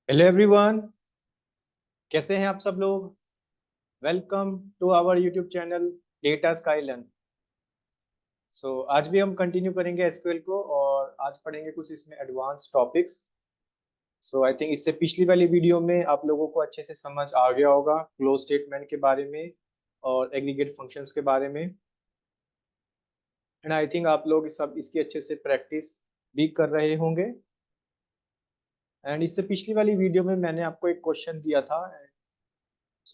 Hello everyone, कैसे हैं आप सब लोग। Welcome to our YouTube channel data Skylearn. आज भी हम कंटिन्यू करेंगे एसक्यूएल को और आज पढ़ेंगे कुछ इसमें एडवांस टॉपिक्स। आई थिंक इससे पिछली वाली वीडियो में आप लोगों को अच्छे से समझ आ गया होगा क्लोज स्टेटमेंट के बारे में और एग्रीगेट फंक्शंस के बारे में। एंड आई थिंक आप लोग सब इसकी अच्छे से प्रैक्टिस भी कर रहे होंगे। एंड इससे पिछली वाली वीडियो में मैंने आपको एक क्वेश्चन दिया था।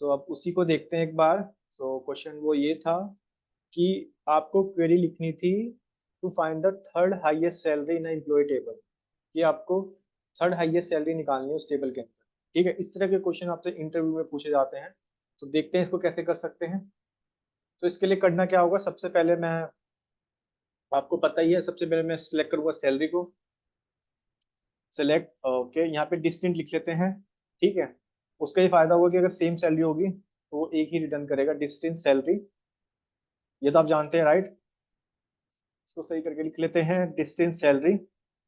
अब उसी को देखते हैं एक बार। क्वेश्चन वो ये था कि आपको क्वेरी लिखनी थी to find the third highest salary in employ table, कि आपको थर्ड हाईएस्ट सैलरी निकालनी है उस टेबल के अंदर। ठीक है, इस तरह के क्वेश्चन आपसे इंटरव्यू में पूछे जाते हैं। तो देखते हैं इसको कैसे कर सकते हैं। तो इसके लिए करना क्या होगा, सबसे पहले मैं, आपको पता ही है, सबसे पहले मैं सिलेक्ट करूंगा सैलरी को। सेलेक्ट, ओके, यहाँ पे डिस्टिंक्ट लिख लेते हैं। ठीक है, उसका ये फायदा होगा कि अगर सेम सैलरी होगी तो वो एक ही रिटर्न करेगा, डिस्टिंक्ट सैलरी। ये तो आप जानते हैं, राइट। इसको सही करके लिख लेते हैं, डिस्टेंस सैलरी।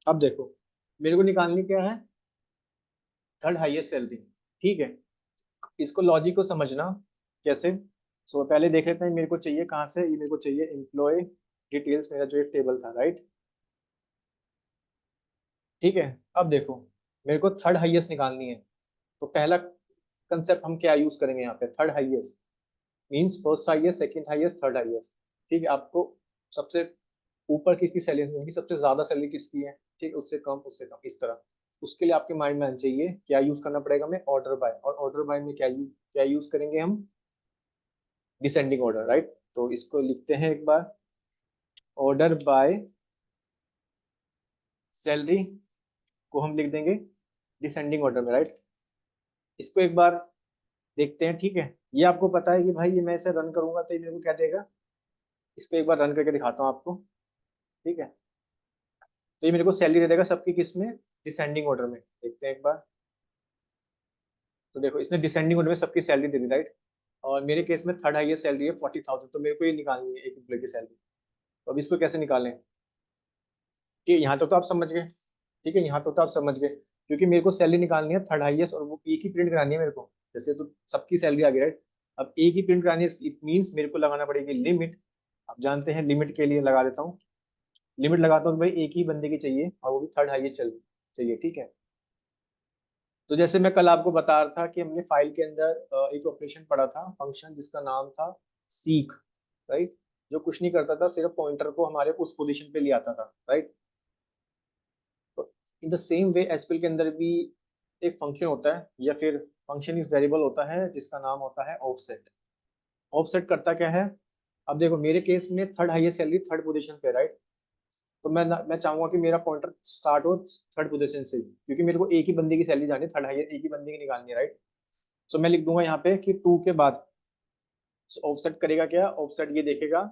अब देखो, मेरे को निकालनी क्या है, थर्ड हाईएस्ट सैलरी। ठीक है, इसको लॉजिक को समझना कैसे। पहले देख लेते हैं मेरे को चाहिए कहाँ से। ये मेरे को चाहिए एम्प्लॉय डिटेल्स, मेरा जो एक टेबल था, राइट। ठीक है, अब देखो, मेरे को थर्ड हाईएस्ट निकालनी है। तो पहला कंसेप्ट हम क्या यूज करेंगे यहाँ पे, third highest means first highest, second highest, third highest. ठीक है, आपको सबसे ऊपर किसकी सैलरी होगी, सबसे ज्यादा सैलरी किसकी है, ठीक है, उससे कम, इस तरह। उसके लिए आपके माइंड में आना चाहिए क्या यूज करना पड़ेगा, हमें ऑर्डर बाय। और ऑर्डर बाय में क्या यूज करेंगे हम, डिसेंडिंग ऑर्डर, राइट। तो इसको लिखते हैं एक बार, ऑर्डर बाय सैलरी को हम लिख देंगे डिसेंडिंग ऑर्डर में, राइट। इसको एक बार देखते हैं। ठीक है, ये आपको पता है कि भाई ये मैं इसे रन करूंगा तो ये मेरे को क्या देगा। इसको एक बार रन करके दिखाता हूँ आपको। ठीक है, तो ये मेरे को सैलरी दे देगा सबकी, किस में, डिसेंडिंग ऑर्डर में। देखते हैं एक बार। तो देखो, इसने डिसेंडिंग ऑर्डर में सबकी सैलरी दे दी, राइट। और मेरे केस में थर्ड हाईएस्ट सैलरी है 40,000, तो मेरे को ये निकालनी है एक एम्प्लॉय की सैलरी। तो अब इसको कैसे निकालें, कि यहाँ तक तो आप समझ गए। ठीक है, यहाँ तक तो आप समझ गए, क्योंकि मेरे को सैलरी निकालनी है थर्ड हाईएस्ट और वो एक ही प्रिंट करानी है मेरे को। जैसे तो सबकी सैलरी आ गई, राइट। अब एक ही प्रिंट करानी है, इट मीन्स मेरे को लगाना पड़ेगी लिमिट। आप जानते हैं, लिमिट के लिए लगा देता हूँ। लिमिट लगाता हूँ तो भाई एक ही बंदे की चाहिए और वो भी थर्ड हाईएस्ट चाहिए। ठीक है, तो जैसे मैं कल आपको बता रहा था कि हमने फाइल के अंदर एक ऑपरेशन पढ़ा था, फंक्शन जिसका नाम था सीक, राइट। जो कुछ नहीं करता था, सिर्फ पॉइंटर को हमारे उस पोजीशन पे ले आता था, राइट। तो in the same way SQL के अंदर भी एक फंक्शन होता है, या फिर फंक्शन इस वेरिएबल होता है जिसका नाम होता है ऑफसेट। ऑफसेट करता क्या है, अब देखो मेरे केस में third highest salary third position पे, राइट। तो मैं चाहूंगा कि मेरा पॉइंटर स्टार्ट हो थर्ड पोजीशन से, क्योंकि मेरे को एक ही बंदे की सैलरी जानी है, थर्ड हाईएस्ट एक ही बंदे की निकालनी है, राइट। मैं लिख दूंगा यहाँ पे कि टू के बाद। ऑफसेट करेगा क्या, ऑफसेट ये देखेगा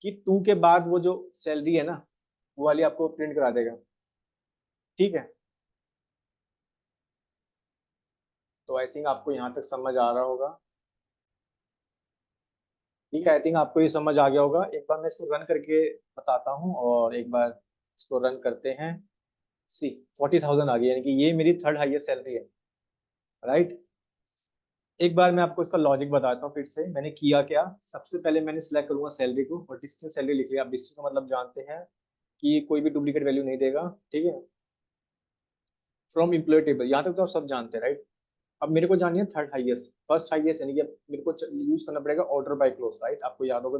कि टू के बाद वो जो सैलरी है ना, वो वाली आपको प्रिंट करा देगा। ठीक है, तो आई थिंक आपको यहाँ तक समझ आ रहा होगा। ठीक है, आई थिंक आपको ये समझ आ गया होगा। एक बार मैं इसको रन करके बताता हूँ, और एक बार इसको रन करते हैं। सी, 40,000 आ गई, यानी कि ये मेरी थर्ड हाईएस्ट सैलरी है, राइट। एक बार मैं आपको इसका लॉजिक बताता हूँ फिर से। मैंने किया क्या, सबसे पहले मैंने सिलेक्ट करूंगा सैलरी को और डिस्टेंस सैलरी लिख लिया। आप डिस्टेंस का मतलब जानते हैं कि कोई भी डुप्लीकेट वैल्यू नहीं देगा। ठीक है, फ्रॉम एम्प्लॉय टेबल, यहाँ तक तो आप सब जानते हैं, राइट। अब मेरे को जानी है थर्ड हाईएस्ट, फर्स्ट हाईएस्ट, यानी कि अब मेरे को यूज करना पड़ेगा ऑर्डर बाय क्लोज, राइट। आपको याद होगा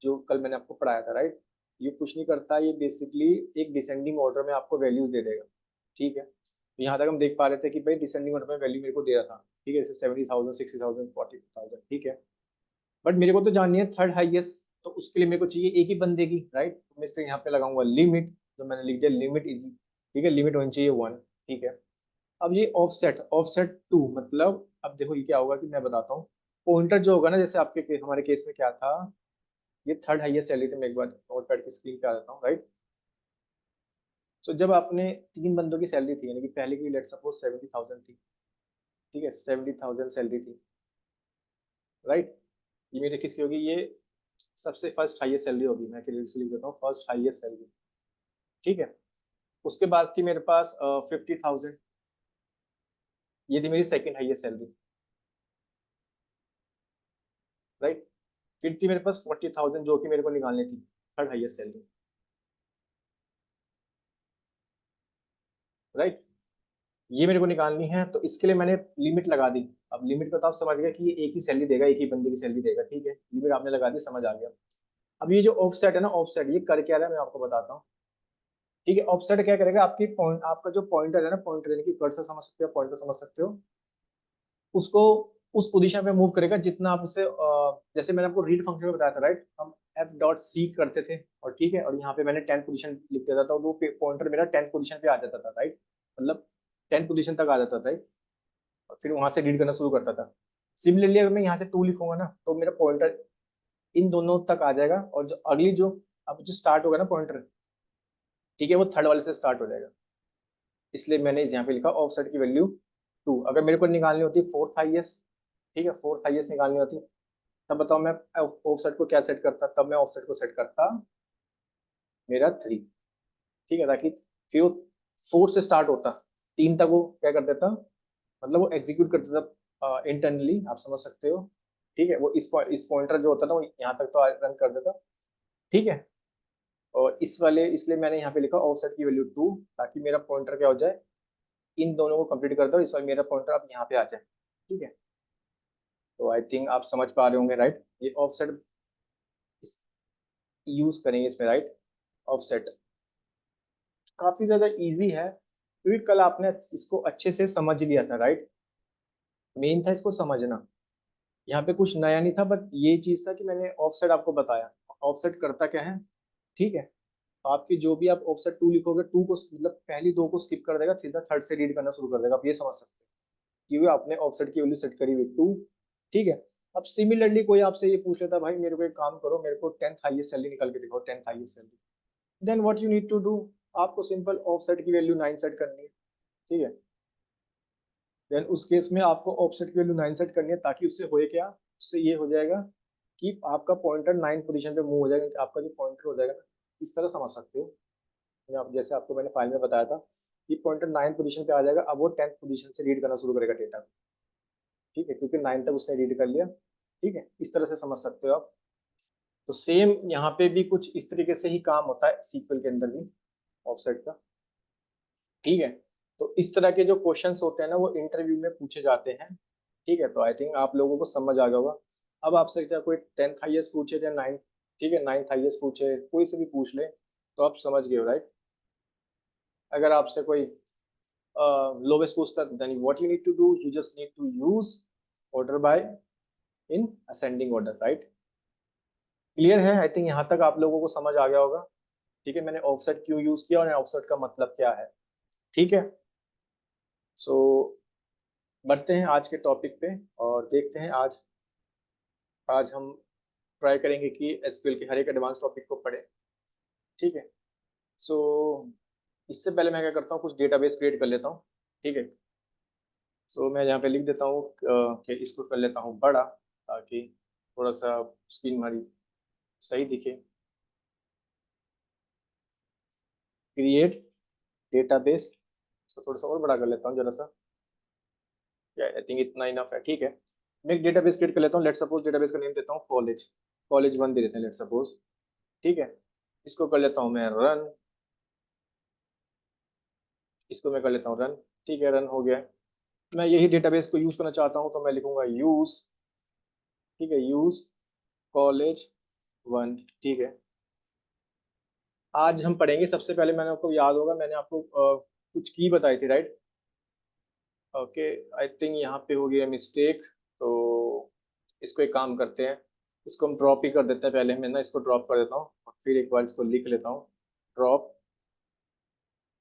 जो कल मैंने आपको पढ़ाया था, राइट। ये कुछ नहीं करता, ये बेसिकली एक डिसेंडिंग ऑर्डर में आपको वैल्यूज दे देगा। ठीक है, तो यहाँ तक हम देख पा रहे थे कि भाई डिसेंडिंग ऑर्डर में वैल्यू मेरे को दे रहा था। ठीक है, जैसे 70,000, 60,000, 40,000। ठीक है, बट मेरे को तो जाननी है थर्ड हाईएस्ट। तो उसके लिए मेरे को चाहिए एक ही बंदे की, राइट। तो मैं इससे यहाँ पे लगाऊंगा लिमिट, जो मैंने लिख दिया लिमिट इज, ठीक है, लिमिट होनी चाहिए 1। ठीक है, अब ये ऑफसेट, ऑफसेट टू मतलब, अब देखो ये क्या होगा कि मैं बताता हूँ। पॉइंटर जो होगा ना, जैसे हमारे केस में क्या था, ये थर्ड हाईएस्ट सैलरी थी। मैं एक बार नोट पैड की स्क्रीन पे आ जाता हूँ, राइट। जब आपने तीन बंदों की सैलरी थी, यानी कि पहले की लेट सपोज 70,000 थी। ठीक है, 70,000 सैलरी थी, राइट। ये मेरी किसकी होगी, ये सबसे फर्स्ट हाईएस्ट सैलरी होगी। मैं लिख देता हूँ फर्स्ट हाईएस्ट सैलरी। ठीक है, उसके बाद थी मेरे पास 50,000। ये थी मेरी सेकंड हाईएस्ट सैलरी, राइट। फिर थी मेरे पास 40,000 जो कि मेरे को निकालनी थी, थर्ड हाईएस्ट सैलरी, राइट। ये मेरे को निकालनी है, तो इसके लिए मैंने लिमिट लगा दी। अब लिमिट का तो आप समझ गए कि ये एक ही सैलरी देगा, एक ही बंदे की सैलरी देगा, ठीक है, लिमिट आपने लगा दी, समझ आ गया। अब ये जो ऑफसेट है ना, ऑफसेट ये कर क्या रहा है मैं आपको बताता हूँ। ठीक है, ऑफसेट क्या करेगा, आपकी पॉइंट, आपका जो पॉइंटर है ना, पॉइंटर यानी कि कर्सर समझ सकते हो, पॉइंटर समझ सकते हो, उसको उस पोजीशन पे मूव करेगा जितना आप उसे जैसे मैंने आपको रीड फंक्शन में बताया था, राइट, हम एफ डॉट सी करते थे, और ठीक है, और यहाँ पे मैंने 10th पोजीशन लिख देता था, वो पॉइंटर मेरा 10th पोजीशन पे आ जाता था, राइट, मतलब 10th पोजीशन तक आ जाता था, और फिर वहां से रीड करना शुरू करता था। सिमिलरली अगर मैं यहाँ से 2 लिखूंगा ना, तो मेरा पॉइंटर इन दोनों तक आ जाएगा, और जो अगली जो अब जो स्टार्ट होगा ना पॉइंटर, ठीक है, वो थर्ड वाले से स्टार्ट हो जाएगा। इसलिए मैंने यहाँ पे लिखा ऑफसेट की वैल्यू 2। अगर मेरे को निकालनी होती फोर्थ हाईएस्ट, ठीक है, फोर्थ हाईएस्ट निकालनी होती, तब बताओ मैं ऑफसेट को क्या सेट करता, तब मैं ऑफसेट को सेट करता मेरा 3, ठीक है, ताकि फिर वो 4 से स्टार्ट होता, 3 तक वो क्या कर देता, मतलब वो एग्जीक्यूट करता था इंटरनली, आप समझ सकते हो, ठीक है, वो इस पॉइंटर जो होता था वो यहाँ तक तो रन कर देता, ठीक है। और इस वाले इसलिए मैंने यहाँ पे लिखा ऑफसेट की वैल्यू 2, ताकि मेरा पॉइंटर क्या हो जाए, इन दोनों को कंप्लीट कर दो, इस वाले मेरा पॉइंटर अब यहाँ पे आ जाए, ठीक है। तो आई थिंक आप समझ पा रहे होंगे, राइट, ये ऑफसेट यूज करेंगे इसमें, राइट। ऑफसेट काफी ज्यादा इजी है, क्योंकि कल आपने इसको अच्छे से समझ लिया था, राइट। मेन था इसको समझना, यहाँ पे कुछ नया नहीं था, बट ये चीज था कि मैंने ऑफसेट आपको बताया। ऑफसेट करता क्या है, ठीक है, आपकी जो भी आप ऑफसेट 2 लिखोगे, 2 को मतलब पहली 2 को स्किप कर देगा, सीधा थर्ड से रीड करना शुरू कर देगा, आप ये समझ सकते हैं, क्योंकि आपने ऑफसेट की वैल्यू सेट करी हुई 2, ठीक है। अब सिमिलरली कोई आपसे ये पूछ लेता, भाई मेरे को एक काम करो, मेरे को 10th हाईएस्ट सैलरी निकाल के दिखाओ, 10th highest salary, then what you need to do, आपको सिंपल ऑफसेट की वैल्यू 9 सेट करनी है, ठीक है। देन उस केस में आपको ऑफसेट की वैल्यू 9 सेट करनी है, ताकि उससे होए क्या, उससे ये हो जाएगा कि आपका पॉइंटर 9 पोजीशन पे मूव हो जाएगा, आपका जो पॉइंटर हो जाएगा ना, इस तरह समझ सकते हो, आप जैसे आपको मैंने फाइल में बताया था कि पॉइंटर 9 पोजीशन पे आ जाएगा, अब वो 10th पोजीशन से रीड करना शुरू करेगा डेटा, ठीक है, क्योंकि 9 तक उसने रीड कर लिया, ठीक है, इस तरह से समझ सकते हो आप। तो सेम यहाँ पे भी कुछ इस तरीके से ही काम होता है सीक्वल के अंदर भी, ऑफसेट का, ठीक है। तो इस तरह के जो क्वेश्चंस होते हैं ना, वो इंटरव्यू में पूछे जाते हैं, ठीक है। तो आई थिंक आप लोगों को समझ आ गया होगा। अब आपसे चाहे कोई 10th हाईएस्ट पूछे या 9th, ठीक है, 9th हाईएस्ट पूछे, कोई से भी पूछ ले, तो आप समझ गए हो, राइट। अगर आपसे कोई लोवेस्ट पूछता, then what you need to do, you just need to use order by in ascending order, right. Clear है, आई थिंक यहाँ तक आप लोगों को समझ आ गया होगा, ठीक है, मैंने ऑफसेट क्यों यूज किया और ऑफसेट का मतलब क्या है, ठीक है। सो बढ़ते हैं आज के टॉपिक पे, और देखते हैं आज आज हम ट्राई करेंगे कि एसक्यूएल के हर एक एडवांस टॉपिक को पढ़ें, ठीक है। सो इससे पहले मैं क्या करता हूँ, कुछ डेटाबेस क्रिएट कर लेता हूँ, ठीक है। सो मैं यहाँ पे लिख देता हूँ कि इसको कर लेता हूँ बड़ा, ताकि थोड़ा सा स्क्रीन हमारी सही दिखे। क्रिएट डेटाबेस, इसको थोड़ा सा और बड़ा कर लेता हूँ जरा सा, आई थिंक इतना इनफ है, ठीक है। मैं एक डेटाबेस क्रिएट कर लेता हूँ, लेट सपोज डेटाबेस का नेम देता हूँ कॉलेज, कॉलेज 1 दे देते हैं लेट सपोज, ठीक है। इसको कर लेता हूँ मैं रन, इसको मैं कर लेता हूँ रन, ठीक है, रन हो गया। मैं यही डेटाबेस को यूज करना चाहता हूँ, तो मैं लिखूंगा यूज, ठीक है, यूज कॉलेज 1, ठीक है। आज हम पढ़ेंगे, सबसे पहले मैंने आपको याद होगा, मैंने आपको कुछ की बताई थी, राइट। ओके, आई थिंक यहाँ पे हो गया मिस्टेक, तो इसको एक काम करते हैं, इसको हम ड्रॉप ही कर देते हैं, पहले मैं ना इसको ड्रॉप कर देता हूँ, और फिर एक बार इसको लिख लेता हूँ, ड्रॉप,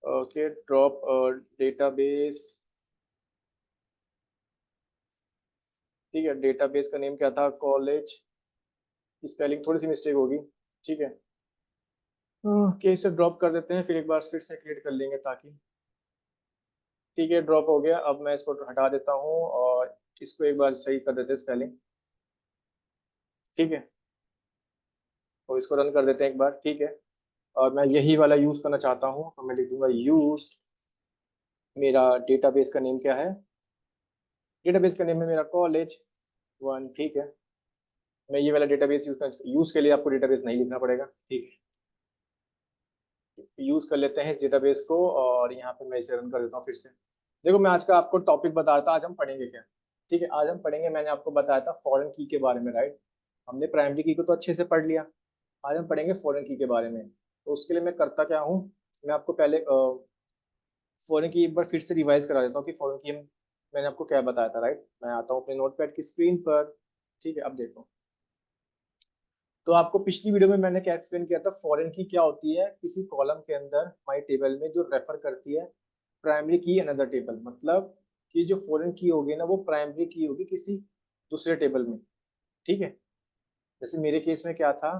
ओके, ड्रॉप डेटाबेस, ठीक है, डेटाबेस का नेम क्या था, कॉलेज, स्पेलिंग थोड़ी सी मिस्टेक होगी, ठीक है। ओके, इसे ड्रॉप कर देते हैं, फिर एक बार फिर से क्रिएट कर लेंगे, ताकि, ठीक है, ड्रॉप हो गया। अब मैं इसको हटा देता हूँ, और इसको एक बार सही कर देते हैं स्पेलिंग, ठीक है, तो इसको रन कर देते हैं एक बार, ठीक है। और मैं यही वाला यूज करना चाहता हूँ, तो मैं लिख दूंगा यूज, मेरा डेटाबेस का नेम क्या है, डेटाबेस का नेम है मेरा कॉलेज 1, ठीक है। मैं ये वाला डेटाबेस यूज के लिए आपको डेटाबेस नहीं लिखना पड़ेगा, ठीक है। यूज कर लेते हैं इस डेटाबेस को और यहाँ पे मैं इसे रन कर देता हूँ फिर से। देखो मैं आज का आपको टॉपिक बता रहा था, आज हम पढ़ेंगे क्या। ठीक है, आज हम पढ़ेंगे, मैंने आपको बताया था फॉरेन की के बारे में, राइट। हमने प्राइमरी की को तो अच्छे से पढ़ लिया। आज हम पढ़ेंगे फॉरेन की के बारे में। तो उसके लिए मैं करता क्या हूँ, मैं आपको पहले फॉरेन की एक बार फिर से रिवाइज करा देता हूँ कि फॉरेन की मैंने आपको क्या बताया था, राइट। मैं आता हूँ अपने नोटपैड की स्क्रीन पर। ठीक है, अब देखो। तो आपको पिछली वीडियो में मैंने क्या एक्सप्लेन किया था, फॉरेन की क्या होती है, किसी कॉलम के अंदर माई टेबल में जो रेफर करती है प्राइमरी की अनदर टेबल, मतलब कि जो फॉरेन की होगी ना वो प्राइमरी की होगी किसी दूसरे टेबल में। ठीक है। जैसे मेरे केस में क्या था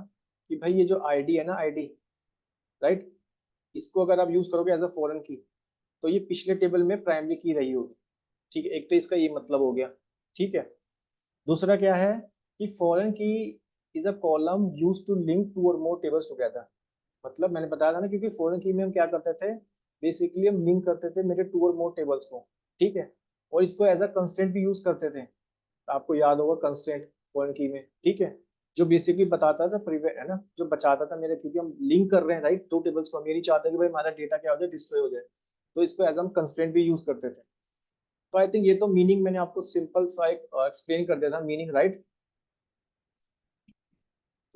कि भाई ये जो आईडी है ना, आईडी, राइट, इसको अगर आप यूज करोगे एज अ फॉरेन की तो ये पिछले टेबल में प्राइमरी की रही होगी। ठीक है, एक तो इसका ये मतलब हो गया। ठीक है। दूसरा क्या है कि foreign key is a column use to link two or more tables together. मतलब मैंने बताया था ना, क्योंकि फॉरेन की में हम क्या करते थे, बेसिकली हम लिंक करते थे मेरे टू और मोर टेबल्स को। ठीक है। और इसको एज अ कंस्टेंट भी यूज करते थे, तो आपको याद होगा कंस्टेंट फॉरेन की में। ठीक है। जो बेसिकली बताता था प्रिवेंट, है ना, जो बचाता था मेरे, क्योंकि हम लिंक कर रहे हैं राइट दो टेबल्स को, हम ये नहीं चाहते कि भाई हमारा डेटा क्या हो जाए, डिस्प्ले हो जाए। तो इसको एज हम कंस्टेंट भी यूज करते थे। तो आई थिंक ये तो मीनिंग मैंने आपको सिंपल सा एक एक्सप्लेन कर दिया था, मीनिंग, राइट।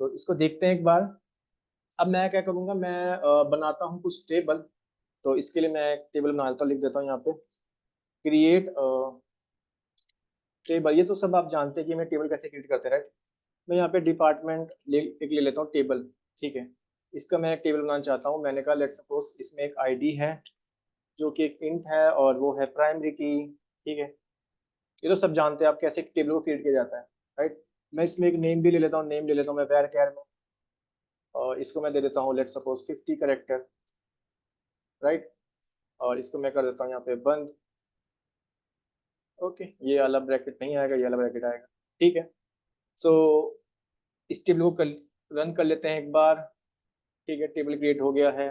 तो इसको देखते हैं एक बार। अब मैं क्या करूंगा, मैं बनाता हूँ कुछ टेबल। तो इसके लिए मैं एक टेबल बना लेता हूँ, लिख देता हूँ यहाँ पे क्रिएट टेबल। ये तो सब आप जानते हैं कि मैं टेबल कैसे क्रिएट करते हैं, राइट। मैं यहाँ पे डिपार्टमेंट एक ले लेता हूँ टेबल। ठीक है। इसका मैं एक टेबल बनाना चाहता हूँ। मैंने कहा लेट सपोज इसमें एक आईडी है जो कि एक इंट है और वो है प्राइमरी की। ठीक है। ये तो सब जानते हैं आप कैसे टेबल को क्रिएट किया जाता है, राइट। मैं इसमें एक नेम भी ले लेता हूँ, नेम ले लेता हूँ मैं वैर कैर में। और इसको मैं दे देता हूँ लेट सपोज 50 कैरेक्टर, राइट। और इसको मैं कर देता हूँ यहाँ पे बंद। ओके, ये वाला ब्रैकेट नहीं आएगा, ये वाला ब्रैकेट आएगा। ठीक है। सो इस टेबल को रन कर लेते हैं एक बार। ठीक है, टेबल क्रिएट हो गया है,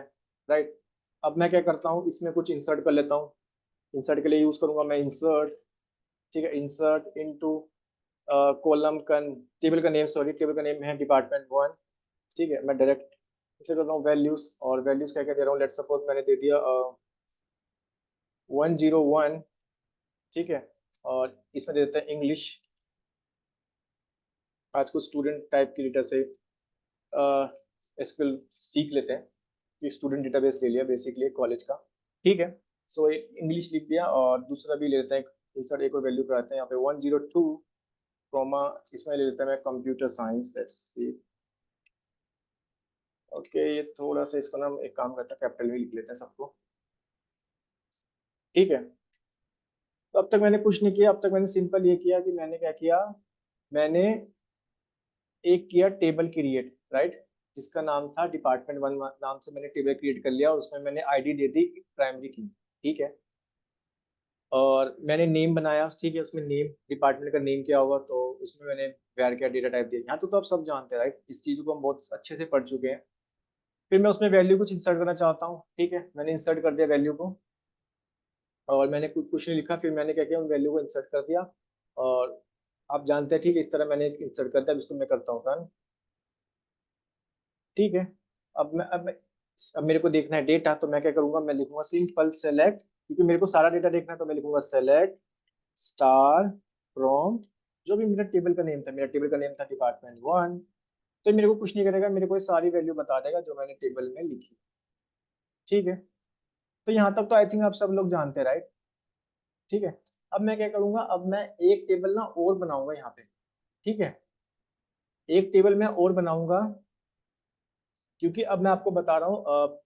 राइट। अब मैं क्या करता हूँ, इसमें कुछ इंसर्ट कर लेता हूँ। इंसर्ट के लिए यूज करूंगा मैं इंसर्ट। ठीक है, इंसर्ट इनटू कॉलम का टेबल का नेम, सॉरी टेबल का नेम है डिपार्टमेंट 1। ठीक है, मैं डायरेक्ट इसे कर रहा हूँ वैल्यूज। और वैल्यूज क्या क्या दे रहा हूँ, लेट सपोज मैंने दे दिया 101। ठीक है। और इसमें दे देते हैं इंग्लिश। आज कुछ स्टूडेंट टाइप की डेटा से एसक्यूएल सीख लेते हैं, कि स्टूडेंट डेटाबेस ले लिया बेसिकली कॉलेज का। ठीक है। सो इंग्लिश लिख दिया और दूसरा भी ले लेते हैं, इंसर्ट एक और वैल्यू कराते हैं यहाँ पे 102 कॉमा, इसमें ले लेते हैं मैं computer science, let's see. Okay, ये थोड़ा सा इसको ना हम एक काम करते हैं, कैपिटल में लिख लेते हैं सबको। ठीक है। तो अब तक मैंने कुछ नहीं किया, अब तक मैंने सिंपल ये किया कि मैंने क्या किया, मैंने एक किया टेबल क्रिएट, राइट, जिसका नाम था डिपार्टमेंट 1 नाम से मैंने टेबल क्रिएट कर लिया और उसमें मैंने आईडी दे दी प्राइमरी की। ठीक है। और मैंने नेम बनाया, ठीक है, उसमें नेम डिपार्टमेंट का नेम क्या होगा, तो उसमें मैंने वैर क्या डेटा टाइप दिया। यहाँ तो आप सब जानते हैं, राइट, इस चीज को हम बहुत अच्छे से पढ़ चुके हैं। फिर मैं उसमें वैल्यू कुछ इंसर्ट करना चाहता हूँ। ठीक है, मैंने इंसर्ट कर दिया वैल्यू को। और मैंने कुछ नहीं लिखा, फिर मैंने क्या किया, उन वैल्यू को इंसर्ट कर दिया। और आप जानते हैं, ठीक है, इस तरह मैंने इंसर्ट कर दिया। अब इसको मैं करता हूँ रन। ठीक है। अब मेरे को देखना है डेटा, तो मैं क्या करूंगा, मैं लिखूंगा सिंपल सेलेक्ट, क्योंकि मेरे को सारा डेटा देखना है, तो मैं लिखूंगा सेलेक्ट स्टार फ्रॉम जो भी मेरा टेबल का नेम था, मेरा टेबल का नेम था डिपार्टमेंट 1। तो मेरे को कुछ नहीं करेगा, मेरे को ये सारी वैल्यू बता देगा जो मैंने टेबल में लिखी। ठीक है। तो यहाँ तक तो आई थिंक आप सब लोग जानते हैं, राइट। ठीक है। अब मैं क्या करूंगा, अब मैं एक टेबल ना और बनाऊंगा यहाँ पे। ठीक है, एक टेबल मैं और बनाऊंगा, क्योंकि अब मैं आपको बता रहा हूँ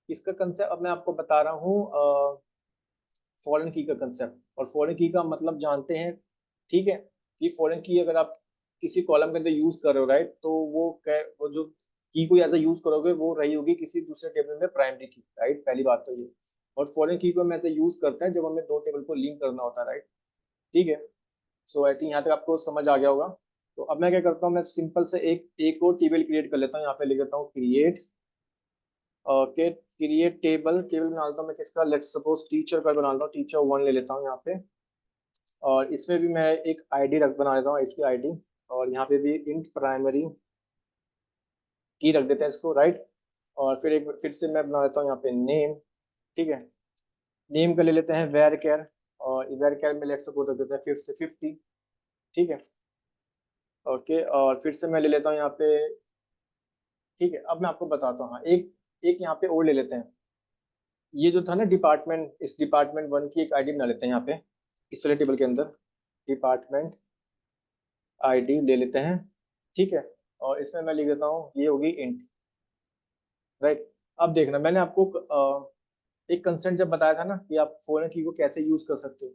इसका कंसेप्ट, अब मैं आपको बता रहा हूँ फॉरेन की का कंसेप्ट। और फॉरेन की का मतलब जानते हैं, ठीक है, कि फॉरेन की अगर आप किसी कॉलम के अंदर यूज कर रहे हो, राइट, तो वो जो की को एज यूज करोगे वो रही होगी किसी दूसरे टेबल में प्राइमरी की, राइट, पहली बात तो ये। और फॉरेन की को हम ऐसे यूज करते हैं जब हमें दो टेबल को लिंक करना होता है, राइट। ठीक है। सो आई थिंक यहाँ तक आपको समझ आ गया होगा। तो अब मैं क्या करता हूँ, मैं सिंपल से एक और टेबल क्रिएट कर लेता हूँ। यहाँ पे लिख देता हूँ create, okay, create table. Table बना लेता हूँ मैं किसका, लेट्स सपोज टीचर का बना लेता हूँ, टीचर 1 ले लेता हूँ यहाँ पे। और इसमें भी मैं एक आईडी रख बना देता हूँ, इसकी आईडी। और यहाँ पे भी इंट प्राइमरी की रख देते हैं इसको, राइट। और फिर से मैं बना देता हूँ यहाँ पे नेम, ठीक है। नेम का ले लेते हैं वेर कैर, और वेर कैर में लेट सपोज रख देते हैं फिर से 50, ठीक है। ओके, और फिर से मैं ले लेता हूँ यहाँ पे, ठीक है। अब मैं आपको बताता हूँ, हाँ, एक एक यहाँ पे और ले लेते हैं। ये जो था ना डिपार्टमेंट, इस डिपार्टमेंट वन की एक आईडी बना लेते हैं यहाँ पे, इस वाले टेबल के अंदर डिपार्टमेंट आईडी ले लेते हैं, ठीक है। और इसमें मैं लिख देता हूँ ये होगी इंट, राइट। अब देखना, मैंने आपको एक कंसेंट जब बताया था ना कि आप फॉरेन की को कैसे यूज कर सकते हो,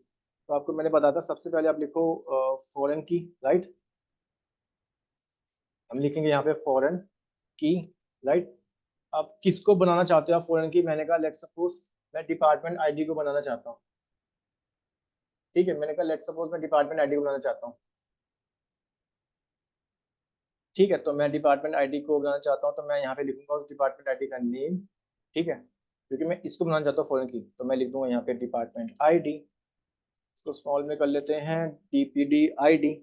तो आपको मैंने बताया था सबसे पहले आप लिखो फॉरेन की, राइट। हम लिखेंगे यहाँ पे फॉरेन की, राइट। आप किसको बनाना चाहते हो आप फॉरेन की, मैंने कहा लेट सपोज मैं डिपार्टमेंट आईडी को बनाना चाहता हूँ, ठीक है। मैंने कहा लेट सपोज मैं डिपार्टमेंट आईडी को बनाना चाहता हूँ, ठीक है। तो मैं डिपार्टमेंट आईडी को बनाना चाहता हूँ, तो मैं यहाँ पे लिखूंगा उस डिपार्टमेंट आईडी का नेम, ठीक है। क्योंकि मैं इसको बनाना चाहता हूँ फॉरेन की, तो मैं लिख दूंगा यहाँ पे डिपार्टमेंट आईडी। इसको स्मॉल में कर लेते हैं, DPD ID,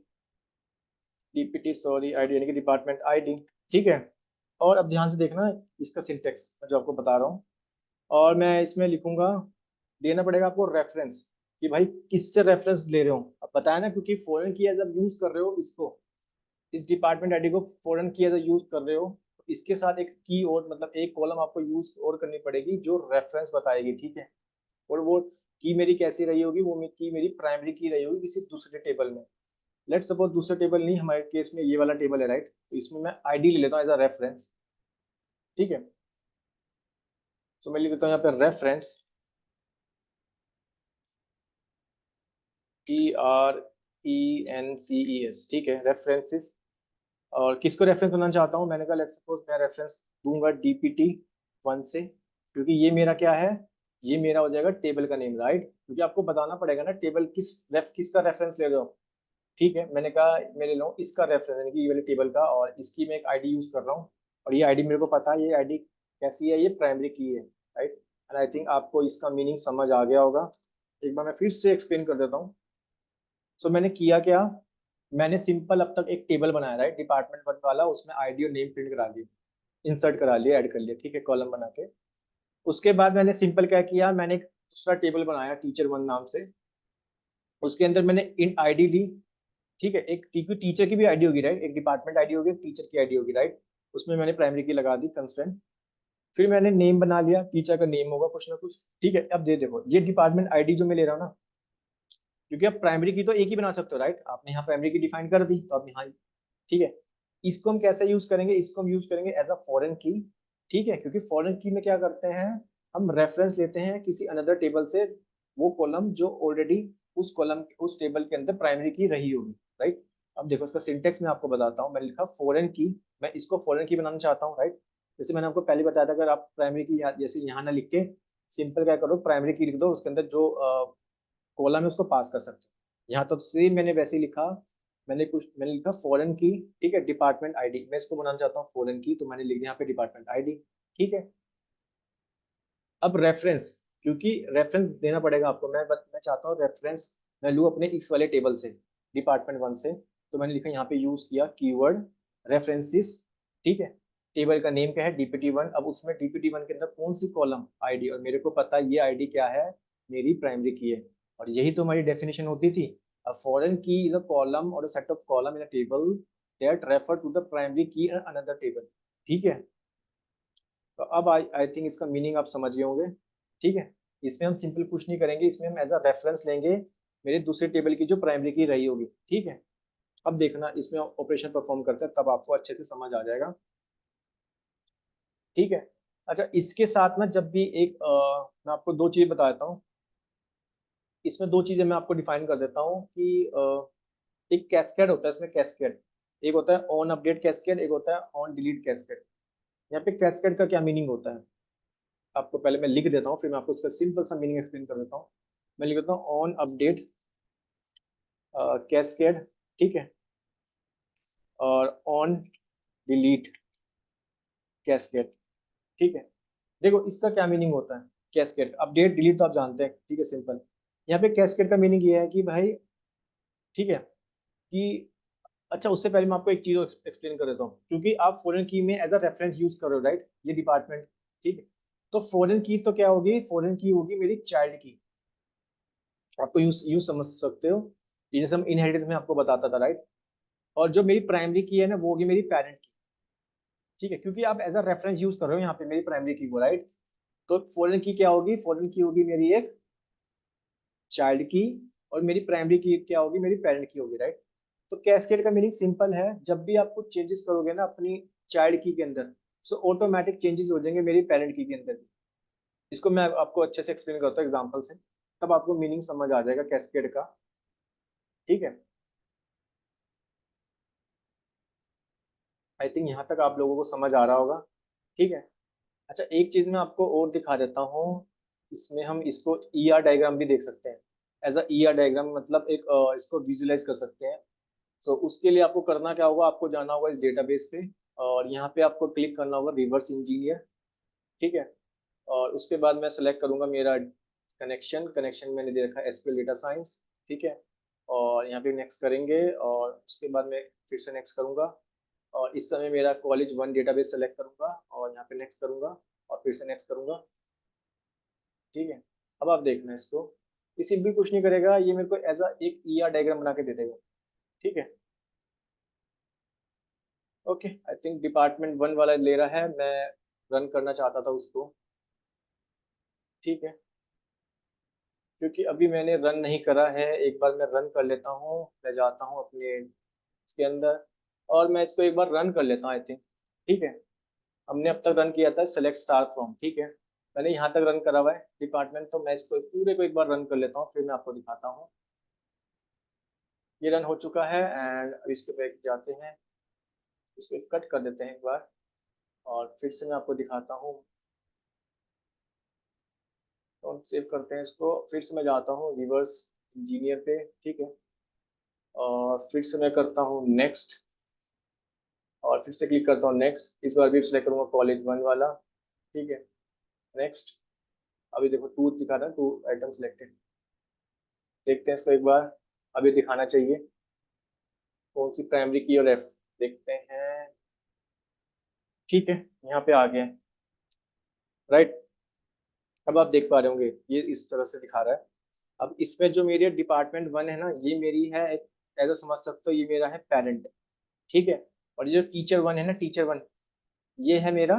DPT sorry ID यानी कि डिपार्टमेंट आईडी, ठीक है। और अब ध्यान से देखना इसका सिंटेक्स जो आपको बता रहा हूँ। और मैं इसमें लिखूंगा, देना पड़ेगा आपको रेफरेंस, कि भाई किससे रेफरेंस ले रहे हो। अब बताया ना, क्योंकि फॉरेन की जब यूज कर रहे हो इसको, इस डिपार्टमेंट आईडी को फॉरेन की एज यूज कर रहे हो, तो इसके साथ एक की और मतलब एक कॉलम आपको यूज और करनी पड़ेगी जो रेफरेंस बताएगी, ठीक है। और वो की मेरी कैसी रही होगी, वो की मेरी प्राइमरी की रही होगी किसी दूसरे टेबल में। लेट सपोज दूसरा टेबल नहीं, हमारे केस में ये वाला टेबल है, राइट। तो इसमें मैं आईडी ले लेता हूँ एज अ रेफरेंस, ठीक है। तो मैं लिख देता हूँ यहाँ पे रेफरेंस, TRENCES, ठीक है, रेफरेंसेस। और किसको रेफरेंस बनाना चाहता हूँ, मैंने कहा लेट सपोज मैं रेफरेंस दूंगा डीपीटी वन से, क्योंकि ये मेरा क्या है, ये मेरा हो जाएगा टेबल का नेम, राइट। क्योंकि आपको बताना पड़ेगा ना टेबल किसका रेफरेंस ले रहे हो, ठीक है। मैंने कहा मैं ले लूँ इसका रेफरेंस यानी कि ये वाले टेबल का, और इसकी मैं एक आईडी यूज कर रहा हूँ। और ये आईडी मेरे को पता है ये आईडी कैसी है, ये प्राइमरी की है, राइट। एंड आई थिंक आपको इसका मीनिंग समझ आ गया होगा। एक बार मैं फिर से एक्सप्लेन कर देता हूँ। सो मैंने किया क्या, मैंने सिंपल अब तक एक टेबल बनाया, राइट, डिपार्टमेंट वन वाला, उसमें आईडी और नेम प्रिंट करा दिया, इंसर्ट करा लिया, ऐड कर लिया, ठीक है, कॉलम बना के। उसके बाद मैंने सिंपल क्या किया, मैंने एक दूसरा टेबल बनाया टीचर वन नाम से, उसके अंदर मैंने इन आईडी ली, ठीक है। एक टीचर की भी आईडी होगी, राइट, एक डिपार्टमेंट आईडी होगी, एक टीचर की आईडी होगी, राइट। उसमें मैंने प्राइमरी की लगा दी कंस्टेंट। फिर मैंने नेम बना लिया, टीचर का नेम होगा कुछ ना कुछ, ठीक है। अब देखो ये डिपार्टमेंट आईडी जो मैं ले रहा हूँ ना, क्योंकि आप प्राइमरी की तो एक ही बना सकते हो, राइट। आपने यहाँ प्राइमरी की डिफाइन कर दी, तो आप यहाँ, ठीक है। इसको हम कैसे यूज करेंगे, इसको हम यूज करेंगे एज अ फॉरेन की, ठीक है। क्योंकि फॉरेन की में क्या करते हैं, हम रेफरेंस लेते हैं किसी अनदर टेबल से, वो कॉलम जो ऑलरेडी उस कॉलम उस टेबल के अंदर प्राइमरी की रही होगी, राइट। अब देखो इसका सिंटेक्स मैं आपको बताता हूँ। मैंने लिखा फॉरेन की, मैं इसको फॉरेन की बनाना चाहता हूँ, राइट। जैसे मैंने आपको पहले बताया था, अगर आप प्राइमरी की जैसे यहाँ ना लिख के सिंपल क्या करो, प्राइमरी की लिख दो, उसके अंदर जो कॉलम है उसको पास कर सकते हो। यहाँ तो सेम मैंने वैसे ही लिखा, मैंने लिखा फॉरेन की, ठीक है, डिपार्टमेंट आईडी, मैं इसको बनाना चाहता हूँ फॉरेन की, तो मैंने लिख दिया यहाँ पे डिपार्टमेंट आईडी, ठीक है। अब रेफरेंस, क्योंकि रेफरेंस देना पड़ेगा आपको, मैं चाहता हूँ रेफरेंस मैं लूँ अपने इस वाले टेबल से, डिपार्टमेंट वन से। तो मैंने लिखा यहाँ पे यूज किया कीवर्ड रेफरेंसेस, ठीक है। टेबल का नेम क्या है, डीपीटी वन। अब उसमें डीपीटी वन के अंदर कौन सी कॉलम आईडी, और मेरे को पता है ये आईडी क्या है, मेरी प्राइमरी की है। और यही तो हमारी डेफिनेशन होती थी, a foreign key is a column or a set of column in a table that refer to the primary key in another table, ठीक है। तो अब आई थिंक इसका मीनिंग आप समझ गए होंगे, ठीक है। इसमें हम सिंपल कुछ नहीं करेंगे, इसमें हम एज अ रेफरेंस लेंगे मेरे दूसरे टेबल की जो प्राइमरी की रही होगी, ठीक है। अब देखना इसमें ऑपरेशन परफॉर्म करते हैं, तब आपको अच्छे से समझ आ जाएगा, ठीक है। अच्छा, इसके साथ ना जब भी एक मैं आपको दो चीज बताता हूँ, इसमें दो चीजें मैं आपको डिफाइन कर देता हूँ कि एक कैस्केड होता है इसमें, कैस्केड एक होता है ऑन अपडेट कैस्केड, एक होता है ऑन डिलीट कैस्केड। यहाँ पे कैस्केड का क्या मीनिंग होता है, आपको पहले मैं लिख देता हूँ, फिर मैं आपको इसका सिंपल सा मीनिंग एक्सप्लेन कर देता हूँ। मैं लिख देता हूँ ऑन अपडेट कैस्केड, ठीक है, और ऑन डिलीट कैस्केड, ठीक है। देखो इसका क्या मीनिंग होता है, कैस्केड अपडेट डिलीट तो आप जानते हैं, ठीक है, सिंपल। यहाँ पे कैस्केड का मीनिंग ये है कि भाई ठीक है कि अच्छा, उससे पहले मैं आपको एक चीज एक्सप्लेन कर देता हूँ, क्योंकि आप फॉरेन की में एज अ रेफरेंस यूज कर रहे हो, राइट, ये डिपार्टमेंट। ठीक है, तो फॉरेन की तो क्या होगी, फॉरेन की होगी मेरी चाइल्ड की। आपको यूज यूज समझ सकते हो, ये जैसे हम इनहेरिटेंस में आपको बताता था, राइट। और जो मेरी प्राइमरी की है ना, वो होगी मेरी पेरेंट की। ठीक है, क्योंकि आप एज अ रेफरेंस यूज कर रहे हो यहाँ पे मेरी प्राइमरी की को, राइट। तो फॉरेन की क्या होगी, फॉरेन की होगी मेरी एक चाइल्ड की, और मेरी प्राइमरी की क्या होगी, मेरी पेरेंट की होगी, राइट। तो कैस्केड का मीनिंग सिंपल है, जब भी आप कुछ चेंजेस करोगे ना अपनी चाइल्ड की के अंदर, सो ऑटोमेटिक चेंजेस हो जाएंगे मेरी पेरेंट की के अंदर भी। इसको मैं आपको अच्छे से एक्सप्लेन करता हूँ एग्जांपल से, तब आपको मीनिंग समझ आ जाएगा कैस्केड का। ठीक है, आई थिंक यहाँ तक आप लोगों को समझ आ रहा होगा। ठीक है, अच्छा एक चीज मैं आपको और दिखा देता हूँ, इसमें हम इसको ईआर डायग्राम भी देख सकते हैं। एज अ ईआर डायग्राम मतलब एक इसको विजुलाइज कर सकते हैं। तो उसके लिए आपको करना क्या होगा, आपको जाना होगा इस डेटाबेस पे, और यहाँ पे आपको क्लिक करना होगा रिवर्स इंजीनियर। ठीक है, और उसके बाद मैं सेलेक्ट करूंगा मेरा कनेक्शन, कनेक्शन मैंने दे रखा है एसक्यूएल डेटा साइंस। ठीक है, और यहाँ पे नेक्स्ट करेंगे, और उसके बाद मैं फिर से नेक्स्ट करूंगा, और इस समय मेरा कॉलेज वन डेटाबेस सेलेक्ट करूंगा, और यहाँ पे नेक्स्ट करूंगा, और फिर से नेक्स्ट करूंगा। ठीक है, अब आप देखना इसको, ये सिंपल कुछ नहीं करेगा, ये मेरे को एज अ एक ईआर डायग्राम बना के दे देगा। ठीक है, okay, I think department one वाला ले रहा है, मैं रन करना चाहता था उसको। ठीक है, क्योंकि अभी मैंने रन नहीं करा है, एक बार मैं रन कर लेता हूँ, मैं जाता हूँ अपने इसके अंदर, और मैं इसको एक बार रन कर लेता हूँ आई थिंक। ठीक है, हमने अब तक रन किया था सेलेक्ट स्टार फ्रॉम, ठीक है, मैंने यहाँ तक रन करा हुआ है डिपार्टमेंट, तो मैं इसको पूरे को एक बार रन कर लेता हूँ, फिर मैं आपको दिखाता हूँ। ये रन हो चुका है, एंड अब इसके बैक जाते हैं, इसको कट कर देते हैं एक बार, और फिर से मैं आपको दिखाता हूँ। तो सेव करते हैं इसको, फिर से मैं जाता हूँ रिवर्स इंजीनियर पे। ठीक है, और फिर से मैं करता हूँ नेक्स्ट, और फिर से क्लिक करता हूँ नेक्स्ट, इस बार भी सिलेक्ट करूंगा कॉलेज वन वाला। ठीक है, नेक्स्ट, अभी देखो टू दिखा रहा है, टू आइटम सिलेक्टेड। देखते हैं इसको एक बार, अभी दिखाना चाहिए कौन सी प्राइमरी की और एफ, देखते हैं। ठीक है, यहाँ पे आ गया है, राइट। अब आप देख पा रहे होंगे ये इस तरह से दिखा रहा है। अब इसमें जो मेरी डिपार्टमेंट वन है ना, ये मेरी है एक, ऐसा समझ सकते हो ये मेरा है पेरेंट। ठीक है, और ये जो टीचर वन है ना, टीचर वन, ये है मेरा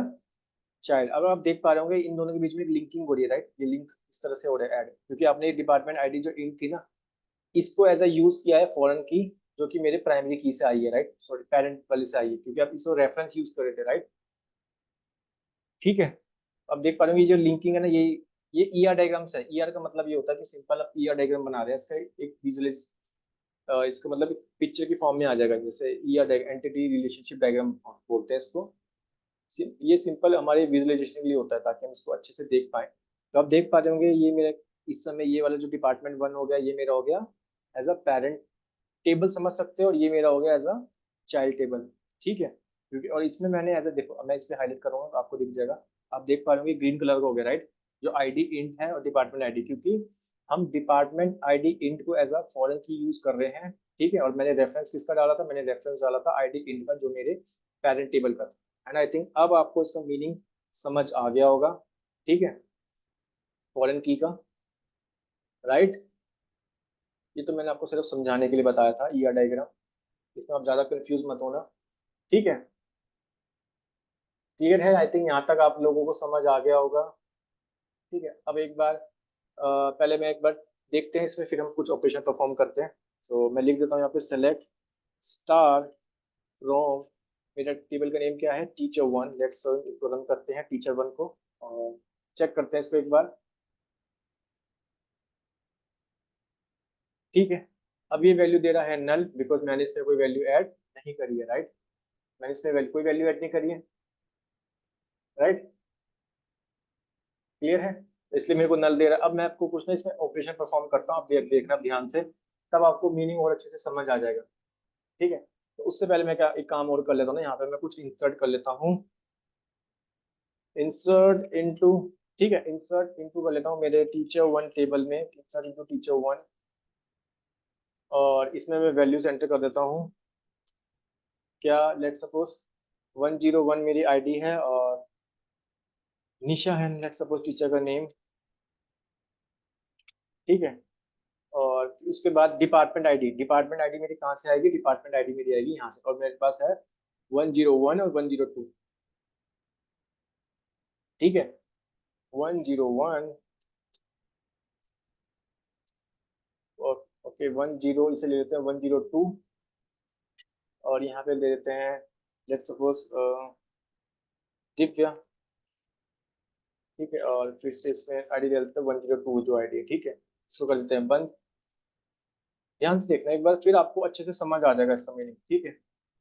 चाइल्ड। अब आप देख पा रहे होंगे इन दोनों के बीच में एक लिंकिंग हो रही है, राइट, ये लिंक इस तरह से हो रहा है ऐड, क्योंकि आपने डिपार्टमेंट आईडी जो इंट थी ना, इसको एज अ यूज किया है फॉरेन की, जो कि मेरे प्राइमरी की से आई है, राइट, सॉरी पेरेंट वाली से आई है, क्योंकि आप इसको रेफरेंस यूज कर रहे थे, राइट। ठीक है, अब देख पा रहे हो ये जो लिंकिंग है ना, ये ईआर डायग्राम से है। ईआर का मतलब ये होता है कि सिंपल आप ईआर डायग्राम बना रहे हैं, इसका एक विजुअलाइज, इसका मतलब पिक्चर की फॉर्म में आ जाएगा, जैसे ईआर एंटिटी रिलेशनशिप डायग्राम बोलते हैं इसको। ये सिंपल हमारे विजुअलाइजेशन के लिए होता है, ताकि हम इसको अच्छे से देख पाए। तो आप देख पा रहे होंगे ये मेरा इस समय ये वाला जो डिपार्टमेंट वन हो गया, ये मेरा हो गया एज अ पेरेंट टेबल समझ सकते हो, और ये मेरा हो गया एज अ चाइल्ड टेबल। ठीक है, क्योंकि और इसमें मैंने एज अ, देखो मैं इस पे हाईलाइट करूंगा तो आपको दिख जाएगा, आप देख पा रहे होंगे ग्रीन कलर का हो गया, राइट, जो आईडी इंट है और डिपार्टमेंट आईडी, क्योंकि हम डिपार्टमेंट आईडी इंट को एज अ फॉरेन की यूज कर रहे हैं। ठीक है, और मैंने रेफरेंस किसका डाला था, मैंने रेफरेंस डाला था आईडी इंट का, जो मेरे पेरेंट टेबल का था। एंड आई थिंक अब आपको इसका मीनिंग समझ आ गया होगा। ठीक है, फॉरेन की का, राइट। ये तो मैंने आपको सिर्फ समझाने के लिए बताया था ईआर डायग्राम, इसमें आप ज्यादा कंफ्यूज मत होना। ठीक है, क्लियर है, आई थिंक यहाँ तक आप लोगों को समझ आ गया होगा। ठीक है, अब एक बार पहले मैं एक बार देखते हैं इसमें, फिर हम कुछ ऑपरेशन परफॉर्म करते हैं। तो मैं लिख देता हूँ यहाँ पे सेलेक्ट स्टार फ्रॉम, मेरा टेबल का नेम क्या है, टीचर वन, लेट्स इसको रन करते हैं टीचर वन को, और चेक करते हैं इसको एक बार। ठीक है, अब ये वैल्यू दे रहा है नल, बिकॉज मैंने इसमें कोई वैल्यू ऐड नहीं करी है, राइट, मैंने इसमें कोई वैल्यू ऐड नहीं करी है, राइट, क्लियर है, इसलिए मेरे को नल दे रहा है। अब मैं आपको कुछ ना इसमें ऑपरेशन परफॉर्म करता हूँ, आप देखना ध्यान से, तब आपको मीनिंग और अच्छे से समझ आ जाएगा। ठीक है, तो उससे पहले मैं क्या एक काम और कर लेता हूँ ना, यहाँ पे मैं कुछ इंसर्ट कर लेता हूँ, इंसर्ट इनटू, ठीक है, इंसर्ट इनटू कर लेता हूँ मेरे टीचर वन टेबल में, इंसर्ट इनटू टीचर वन, और इसमें मैं वैल्यूज एंटर कर देता हूँ। क्या, लेट सपोज 101 मेरी आईडी है और निशा है लेट सपोज टीचर का नेम, ठीक है। और उसके बाद डिपार्टमेंट आईडी मेरी कहाँ से आएगी, डिपार्टमेंट आईडी मेरी आएगी यहाँ से, और मेरे पास है 101 और 102, ठीक है। 101 और ओके 10 इसे ले लेते हैं 102, और यहाँ पे ले लेते हैं लेट सपोज दिव्या, ठीक है। और फिर से इसमें आईडी ले लेते हैं 102 जो आईडी है, ठीक है। इसको कर देते हैं बंद। ध्यान से देखना एक बार, फिर आपको अच्छे से समझ आ जाएगा इसका मीनिंग, ठीक है।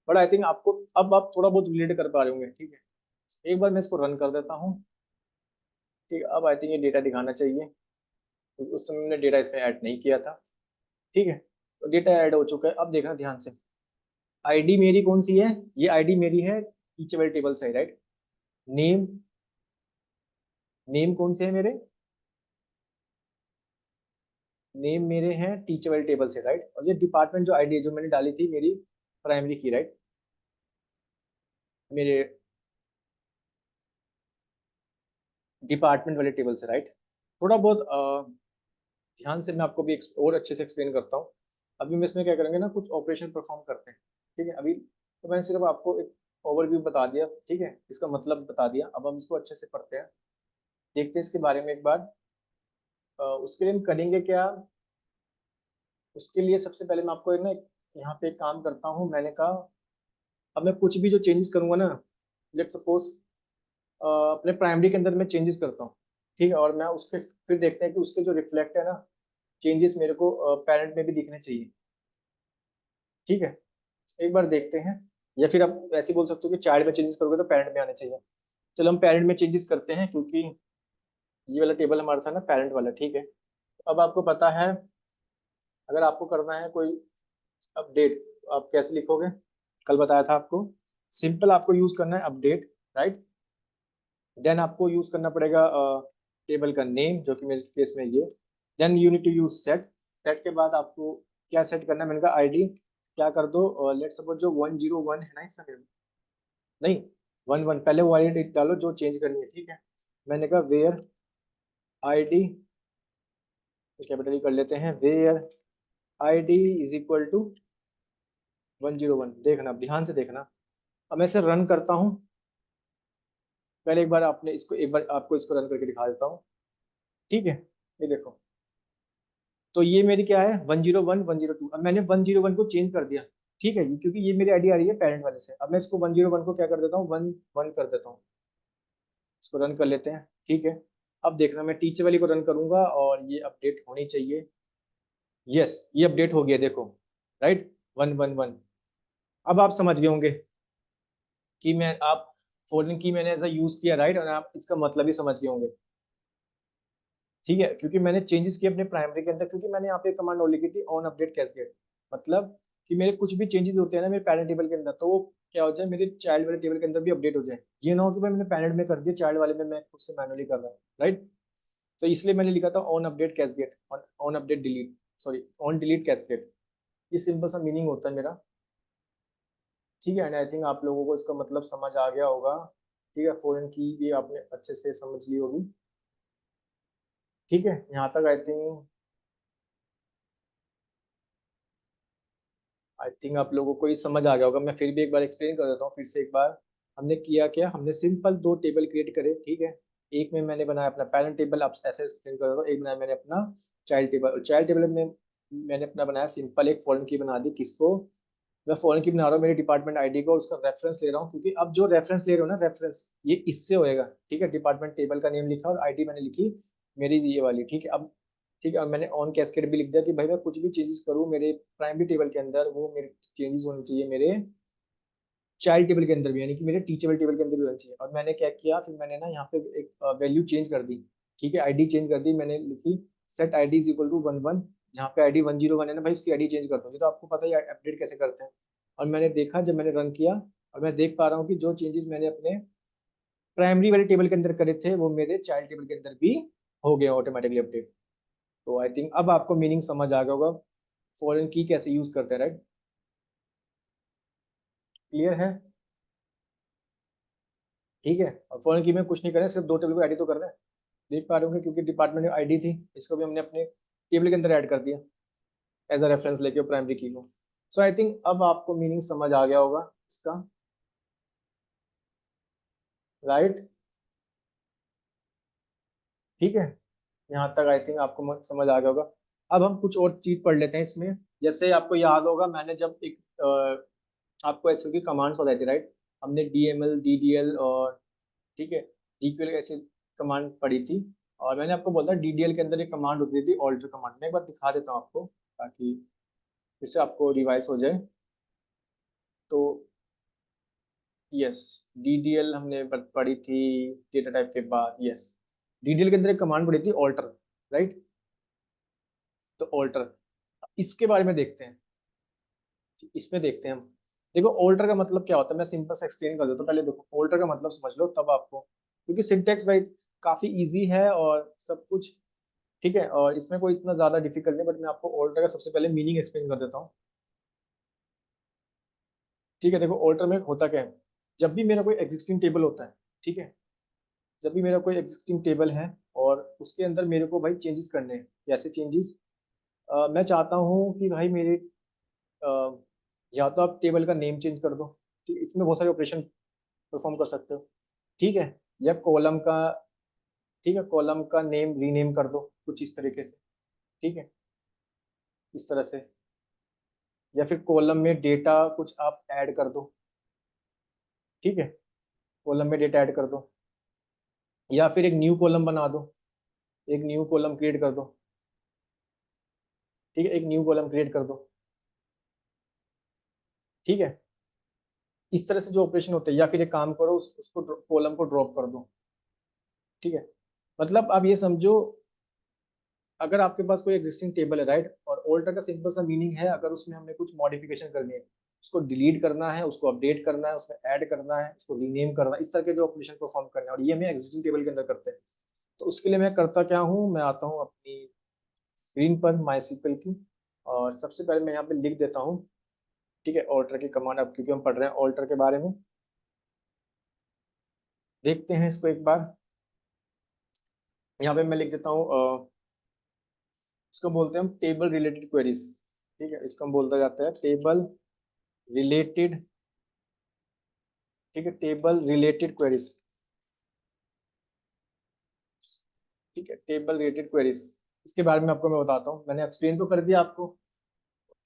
बट आई थिंक आपको अब आप थोड़ा बहुत रिलेट कर पा रहे होंगे, ठीक है। एक बार मैं इसको रन कर देता हूँ, ठीक है। अब आई थिंक ये डेटा दिखाना चाहिए, क्योंकि उस समय मैंने डेटा इसमें ऐड नहीं किया था, ठीक है। तो डेटा ऐड हो चुका है, अब देखना ध्यान से। आईडी मेरी कौन सी है, ये आईडी मेरी है टीचेबल टेबल से, राइट। नेम, नेम कौन से है मेरे, नेम मेरे हैं टीचेबल टेबल से, राइट। और ये डिपार्टमेंट जो आईडी है जो मैंने डाली थी मेरी प्राइमरी की, राइट, मेरे डिपार्टमेंट वाले टेबल से, राइट। थोड़ा बहुत ध्यान से मैं आपको भी और अच्छे से एक्सप्लेन करता हूँ। अभी हम इसमें क्या करेंगे ना, कुछ ऑपरेशन परफॉर्म करते हैं, ठीक है। अभी तो मैंने सिर्फ आपको एक ओवरव्यू बता दिया, ठीक है, इसका मतलब बता दिया। अब हम इसको अच्छे से पढ़ते हैं, देखते हैं इसके बारे में एक बार। उसके लिए हम करेंगे क्या, उसके लिए सबसे पहले मैं आपको ना यहाँ पे एक काम करता हूँ। मैंने कहा अब मैं कुछ भी जो चेंजेस करूंगा ना, लेट सपोज अपने प्राइमरी के अंदर मैं चेंजेस करता हूँ, ठीक है। और मैं उसके फिर देखते हैं कि उसके जो रिफ्लेक्ट है ना चेंजेस मेरे को पेरेंट में भी दिखने चाहिए, ठीक है। एक बार देखते हैं, या फिर आप ऐसे बोल सकते हो कि चाइल्ड में चेंजेस करोगे तो पेरेंट में आने चाहिए। चलो हम पेरेंट में चेंजेस करते हैं, क्योंकि ये वाला टेबल हमारा था ना पेरेंट वाला, ठीक है। अब आपको पता है, अगर आपको करना है कोई अपडेट, आप कैसे लिखोगे, कल बताया था आपको। सिंपल आपको यूज करना है अपडेट, राइट। देन आपको यूज करना पड़ेगा टेबल का नेम, जो कि मेरे केस में ये। Then you need to use set, set के बाद आपको क्या सेट करना है, मैंने कहा आईडी क्या कर दो, लेट सपोज जो 101 है ना इस समय, नहीं 11, पहले वो आईडी डालो जो चेंज करनी है, ठीक है। मैंने कहा वेयर आईडी, कैपिटल कर लेते हैं, where ID is equal to 101। देखना ध्यान से देखना, अब मैं इसे रन करता हूँ। पहले एक बार आपने इसको, एक बार आपको इसको रन करके दिखा देता हूँ, ठीक है। ये देखो, तो ये मेरी क्या है 101 102। अब मैंने 101 को चेंज कर दिया, ठीक है जी, क्योंकि ये मेरी आईडी आ रही है पेरेंट वाले से। अब मैं इसको 101 को क्या कर देता हूँ, 11 कर देता हूँ। इसको रन कर लेते हैं, ठीक है। अब देखना मैं टीचर वाली को रन करूंगा और ये अपडेट होनी चाहिए। यस, ये अपडेट हो गया, देखो, राइट 111। अब आप समझ गए होंगे कि मैं आप फॉरन की मैंने ऐसा यूज किया, राइट, और आप इसका मतलब ही समझ गए होंगे, ठीक है। क्योंकि मैंने चेंजेस किए अपने प्राइमरी के अंदर, क्योंकि मैंने यहाँ पे कमांड और लिखी थी ऑन अपडेट कैस्केड, मतलब कि मेरे कुछ भी चेंजेस होते हैं ना मेरे पेरेंट टेबल के अंदर, तो वो क्या हो जाए मेरे चाइल्ड वाले टेबल के अंदर भी अपडेट हो जाए। ये ना हो कि भाई मैंने पेरेंट में कर दिया, चाइल्ड वाले में मैं खुद से मैनुअली कर रहा हूँ, राइट। तो इसलिए मैंने लिखा था on update cascade, on update delete, sorry on delete cascade. ये सिंपल सा मीनिंग होता है मेरा, ठीक है। एंड आई थिंक आप लोगों को इसका मतलब समझ आ गया होगा, ठीक है। फॉरेन की भी आपने अच्छे से समझ ली होगी, ठीक है। यहाँ तक आई थिंक आप लोगों को ये समझ आ गया होगा। मैं फिर भी एक बार एक्सप्लेन कर देता हूँ फिर से एक बार। हमने किया क्या, हमने सिंपल दो टेबल क्रिएट करे, ठीक है। एक में मैंने बनाया अपना पेरेंट टेबल, आप ऐसे एक्सप्लेन कर देता हूँ। एक बनाया मैंने अपना चाइल्ड टेबल, और चाइल्ड टेबल में मैंने अपना बनाया सिंपल एक फॉरेन की बना दी। किसको, मैं फॉरेन की बना रहा हूँ मेरे डिपार्टमेंट आईडी को, उसका रेफरेंस ले रहा हूँ, क्योंकि अब जो रेफरेंस ले रहे हो ना, रेफरेंस ये इससे होएगा, ठीक है। डिपार्टमेंट टेबल का नेम लिखा और आईडी मैंने लिखी मेरी ये वाली, ठीक है। अब ठीक है, और मैंने ऑन कैस्केड भी लिख दिया कि भाई मैं कुछ भी चेंजेस करूँ मेरे प्राइमरी टेबल के अंदर, वो मेरे चेंजेस होने चाहिए मेरे चाइल्ड टेबल के अंदर भी, यानी कि मेरे टीचेबल टेबल के अंदर भी होना चाहिए। और मैंने क्या किया, फिर मैंने ना यहाँ पे एक वैल्यू चेंज कर दी, ठीक है। आईडी चेंज कर दी, मैंने लिखी set ID is equal to 11। जहाँ पे आईडी 101 है ना भाई, उसकी आईडी चेंज कर दो। ये तो आपको पता ही अपडेट कैसे करते हैं। और मैंने देखा, जब मैंने रन किया, और मैं देख पा रहा हूँ कि जो चेंजेस मैंने अपने प्राइमरी वाले टेबल के अंदर करे थे वो मेरे चाइल्ड टेबल के अंदर भी हो गए ऑटोमेटिकली अपडेट। तो आई थिंक अब आपको मीनिंग समझ आ गया होगा फॉरेन की कैसे यूज करते हैं, राइट। क्लियर है, ठीक है। और फॉरेन की में कुछ नहीं करें, सिर्फ दो टेबल को आईडी तो कर रहे हैं, देख पा रहे होंगे, क्योंकि डिपार्टमेंट आईडी थी, इसको भी हमने अपने टेबल के अंदर ऐड कर दिया एज अ रेफरेंस लेके प्राइमरी की को। सो आई थिंक अब आपको मीनिंग समझ आ गया होगा इसका, राइट। ठीक है, यहाँ तक आई थिंक आपको समझ आ गया होगा। अब हम कुछ और चीज पढ़ लेते हैं इसमें। जैसे आपको याद होगा, मैंने जब एक आपको एचएल की कमांड्स बताई थी, राइट। हमने डीएमएल, डीडीएल और ठीक है डीक्यूएल ऐसी कमांड पढ़ी थी। और मैंने आपको बोला डीडीएल के अंदर एक कमांड होती थी ऑल्टर कमांड। मैं एक बार दिखा देता हूँ आपको, ताकि फिर से आपको रिवाइज हो जाए। तो यस, डीडीएल हमने पढ़ी थी डेटा टाइप के बाद। यस, डीडीएल के अंदर एक कमांड पढ़ी थी ऑल्टर, राइट। तो ऑल्टर, इसके बारे में देखते हैं, इसमें देखते हैं हम। देखो ऑल्टर का मतलब क्या होता है, मैं सिंपल से एक्सप्लेन कर देता हूँ। पहले देखो ऑल्टर का मतलब समझ लो, तब आपको, क्योंकि सिंटेक्स भाई काफी इजी है और सब कुछ ठीक है, और इसमें कोई इतना ज्यादा डिफिकल्ट नहीं। बट मैं आपको ऑल्टर का सबसे पहले मीनिंग एक्सप्लेन कर देता हूँ। ठीक है, देखो ऑल्टर में होता क्या है, जब भी मेरा कोई एग्जिस्टिंग टेबल होता है, ठीक है, जब भी मेरा कोई एग्जिस्टिंग टेबल है और उसके अंदर मेरे को भाई चेंजेस करने हैं। जैसे चेंजेस, मैं चाहता हूँ कि भाई मेरे या तो आप टेबल का नेम चेंज कर दो, ठीक, इसमें बहुत सारे ऑपरेशन परफॉर्म कर सकते हो, ठीक है। या कॉलम का, ठीक है, कॉलम का नेम रीनेम कर दो कुछ इस तरीके से, ठीक है, इस तरह से। या फिर कॉलम में डेटा कुछ आप ऐड कर दो, ठीक है, कॉलम में डेटा ऐड कर दो। या फिर एक न्यू कॉलम बना दो, एक न्यू कॉलम क्रिएट कर दो, ठीक है, एक न्यू कॉलम क्रिएट कर दो, ठीक है। इस तरह से जो ऑपरेशन होते हैं। या फिर एक काम करो, उसको कॉलम को ड्रॉप कर दो, ठीक है। मतलब आप ये समझो, अगर आपके पास कोई एग्जिस्टिंग टेबल है, राइट, और ऑल्टर का सिंपल सा मीनिंग है, अगर उसमें हमने कुछ मॉडिफिकेशन करनी है, उसको डिलीट करना है, उसको अपडेट करना है, उसमें ऐड करना है, उसको रीनेम करना है, इस तरह के जो ऑपरेशन परफॉर्म करना है, और ये हमें एग्जिस्टिंग टेबल के अंदर करते हैं। तो उसके लिए मैं करता क्या हूँ, मैं आता हूँ अपनी स्क्रीन पर माई की, और सबसे पहले मैं यहाँ पे लिख देता हूँ, ठीक है, ऑल्टर की कमांड। अब क्योंकि हम पढ़ रहे हैं ऑल्टर के बारे में, देखते हैं इसको एक बार। यहाँ पे मैं लिख देता हूँ, इसको बोलते हैं हम टेबल रिलेटेड क्वेरीज, ठीक है, इसको हम बोलता जाता है टेबल रिलेटेड, ठीक है, टेबल रिलेटेड क्वेरीज, ठीक है, टेबल रिलेटेड क्वेरीज। इसके बारे में आपको मैं बताता हूँ, मैंने एक्सप्लेन तो कर दिया आपको।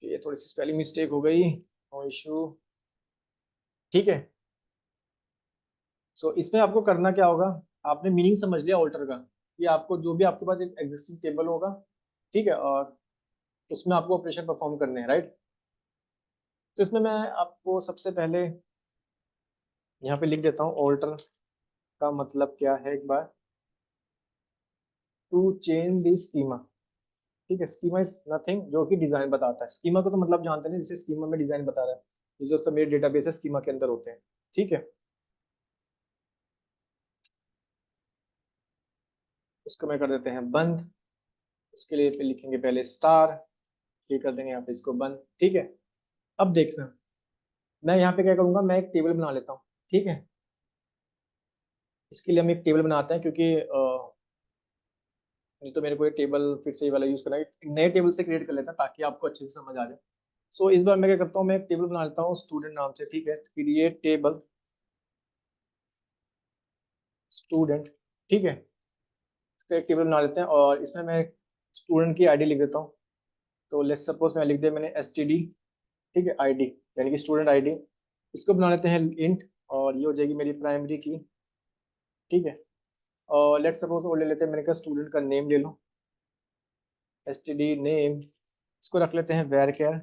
ये थोड़ी सी स्पेलिंग मिस्टेक हो गई, नो इशू, ठीक है। सो इसमें आपको करना क्या होगा, आपने मीनिंग समझ लिया ऑल्टर का, कि आपको जो भी आपके पास एक एग्जिस्टिंग टेबल होगा, ठीक है, और उसमें आपको ऑपरेशन परफॉर्म करने हैं, राइट। तो इसमें मैं आपको सबसे पहले यहाँ पे लिख देता हूँ ऑल्टर का मतलब क्या है एक बार। टू चेंज द स्कीमा, ठीक है, स्कीमा इज नथिंग, जो कि डिजाइन बताता है। स्कीमा को तो मतलब जानते हैं, जैसे स्कीमा में डिजाइन बता रहा है, ये जो सब मेरे डेटाबेस है स्कीमा के अंदर होते हैं, ठीक है। इसको मैं कर देते हैं बंद। उसके लिए पे लिखेंगे पहले स्टार, ये कर देंगे यहाँ पे इसको बंद, ठीक है। अब देखना, मैं यहाँ पे क्या करूंगा, मैं एक टेबल बना लेता हूँ, ठीक है। इसके लिए हम एक टेबल बनाते हैं, क्योंकि नहीं तो मेरे को ये टेबल फिर से ये वाला यूज करना है, एक नए टेबल से क्रिएट कर लेता हूँ ताकि आपको अच्छे से समझ आ जाए। सो इस बार मैं क्या करता हूँ, मैं एक टेबल बना लेता हूँ स्टूडेंट नाम से, ठीक है, क्रिएट टेबल स्टूडेंट, ठीक है। इसका एक टेबल बना लेते हैं, और इसमें मैं स्टूडेंट की आईडी लिख देता हूँ। तो लेट्स सपोज मैं लिख दिया मैंने STD, ठीक है, आईडी, यानी कि स्टूडेंट आईडी। इसको बना लेते हैं इंट, और ये हो जाएगी मेरी प्राइमरी की, ठीक है। और लेट्स सपोज वो ले लेते हैं, मैंने कहा स्टूडेंट का नेम ले लो, STD नेम। इसको रख लेते हैं वेर केयर,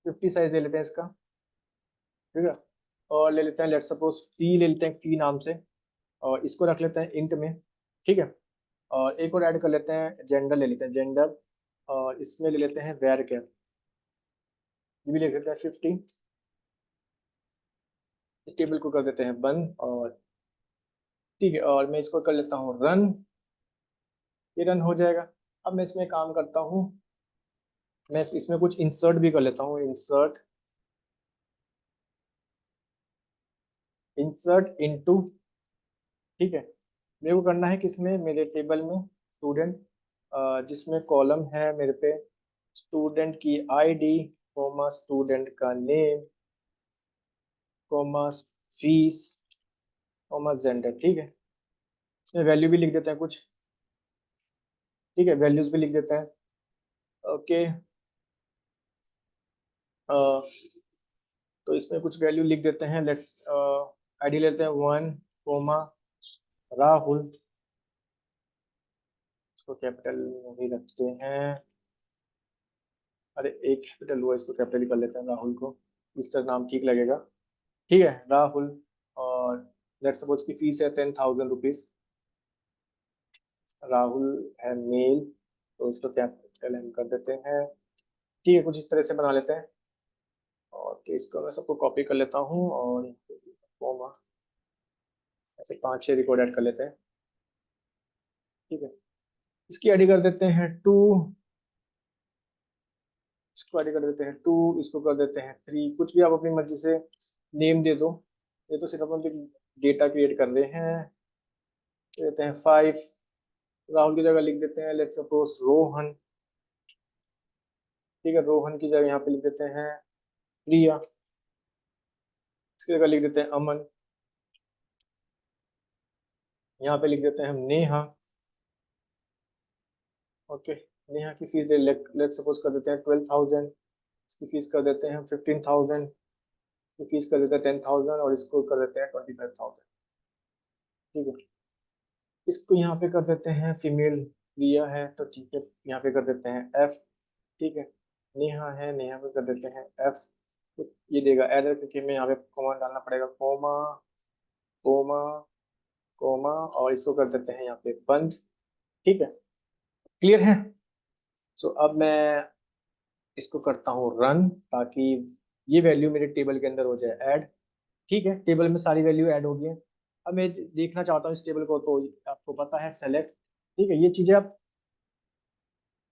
50 साइज ले लेते हैं इसका, ठीक है। और ले लेते हैं लेट्स सपोज फी, ले लेते हैं फी नाम से, और इसको रख लेते हैं इंट में, ठीक है। और एक और ऐड कर लेते हैं, जेंडर ले लेते हैं जेंडर, और इसमें ले लेते हैं वेर केयर, ये भी लिख लेते हैं 50। इस टेबल को कर देते हैं बंद, और ठीक है, और मैं इसको कर लेता हूँ रन, ये रन हो जाएगा। अब मैं इसमें काम करता हूँ, मैं इसमें कुछ इंसर्ट भी कर लेता हूँ, इंसर्ट, इंसर्ट इनटू, ठीक है। मेरे को करना है किसमें, मेरे टेबल में स्टूडेंट, जिसमें कॉलम है मेरे पे स्टूडेंट की आईडी, कॉमा स्टूडेंट का name, comma fees, comma gender, ठीक है। इसमें वैल्यू भी लिख देते हैं कुछ, ठीक है, वैल्यूज भी लिख देते हैं। ओके, तो इसमें कुछ वैल्यू लिख देते हैं। लेट्स आईडी लेते हैं 1, कोमा राहुल, इसको कैपिटल में ही रखते हैं। अरे एक कैपिटल हुआ, इसको कैपिटल ही कर लेते हैं, राहुल को इस तरह नाम ठीक लगेगा, ठीक है, राहुल। और लेट्स सपोज की फीस है 10,000 रुपीज, राहुल है मेल, तो इसको कैपिटल एम कर देते हैं, ठीक है, कुछ इस तरह से बना लेते हैं। और इसको मैं सबको कॉपी कर लेता हूँ, और कोमा ऐसे 5-6 रिकॉर्ड ऐड कर लेते हैं, ठीक है। इसकी आईडी कर देते हैं 2, इसको आईडी कर देते हैं 2, इसको कर देते हैं 3, कुछ भी आप अपनी मर्जी से नेम दे दो। ये तो सिर्फ अपन डेटा क्रिएट कर रहे हैं, देते हैं 5, राहुल की जगह लिख देते हैं लेट्स सपोज रोहन, ठीक है, रोहन की जगह यहाँ पे लिख देते हैं प्रिया, इसकी जगह लिख देते हैं अमन, यहाँ पे लिख देते हैं हम नेहा। ओके, नेहा की फीस लेट सपोज कर देते हैं 12,000, इसकी फीस कर देते हैं 15,000, इसकी फीस कर देते हैं 10,000, और इसको कर देते हैं 25,000, ठीक है। इसको यहाँ पे कर देते हैं फीमेल, प्रिया है तो ठीक है, यहाँ पे कर देते हैं एफ, ठीक है। नेहा है, नेहा पे कर देते हैं एफ, तो ये देगा एरर, क्योंकि हमें यहाँ पे कॉमा डालना पड़ेगा, कोमा, कोमा, कोमा, और इसको कर देते हैं यहाँ पे बंद, ठीक है। क्लियर है। सो अब मैं इसको करता हूँ रन, ताकि ये वैल्यू मेरे टेबल के अंदर हो जाए ऐड, ठीक है। टेबल में सारी वैल्यू ऐड हो गई है। अब मैं देखना चाहता हूँ इस टेबल को, तो आपको पता है सेलेक्ट, ठीक है, ये चीजें आप,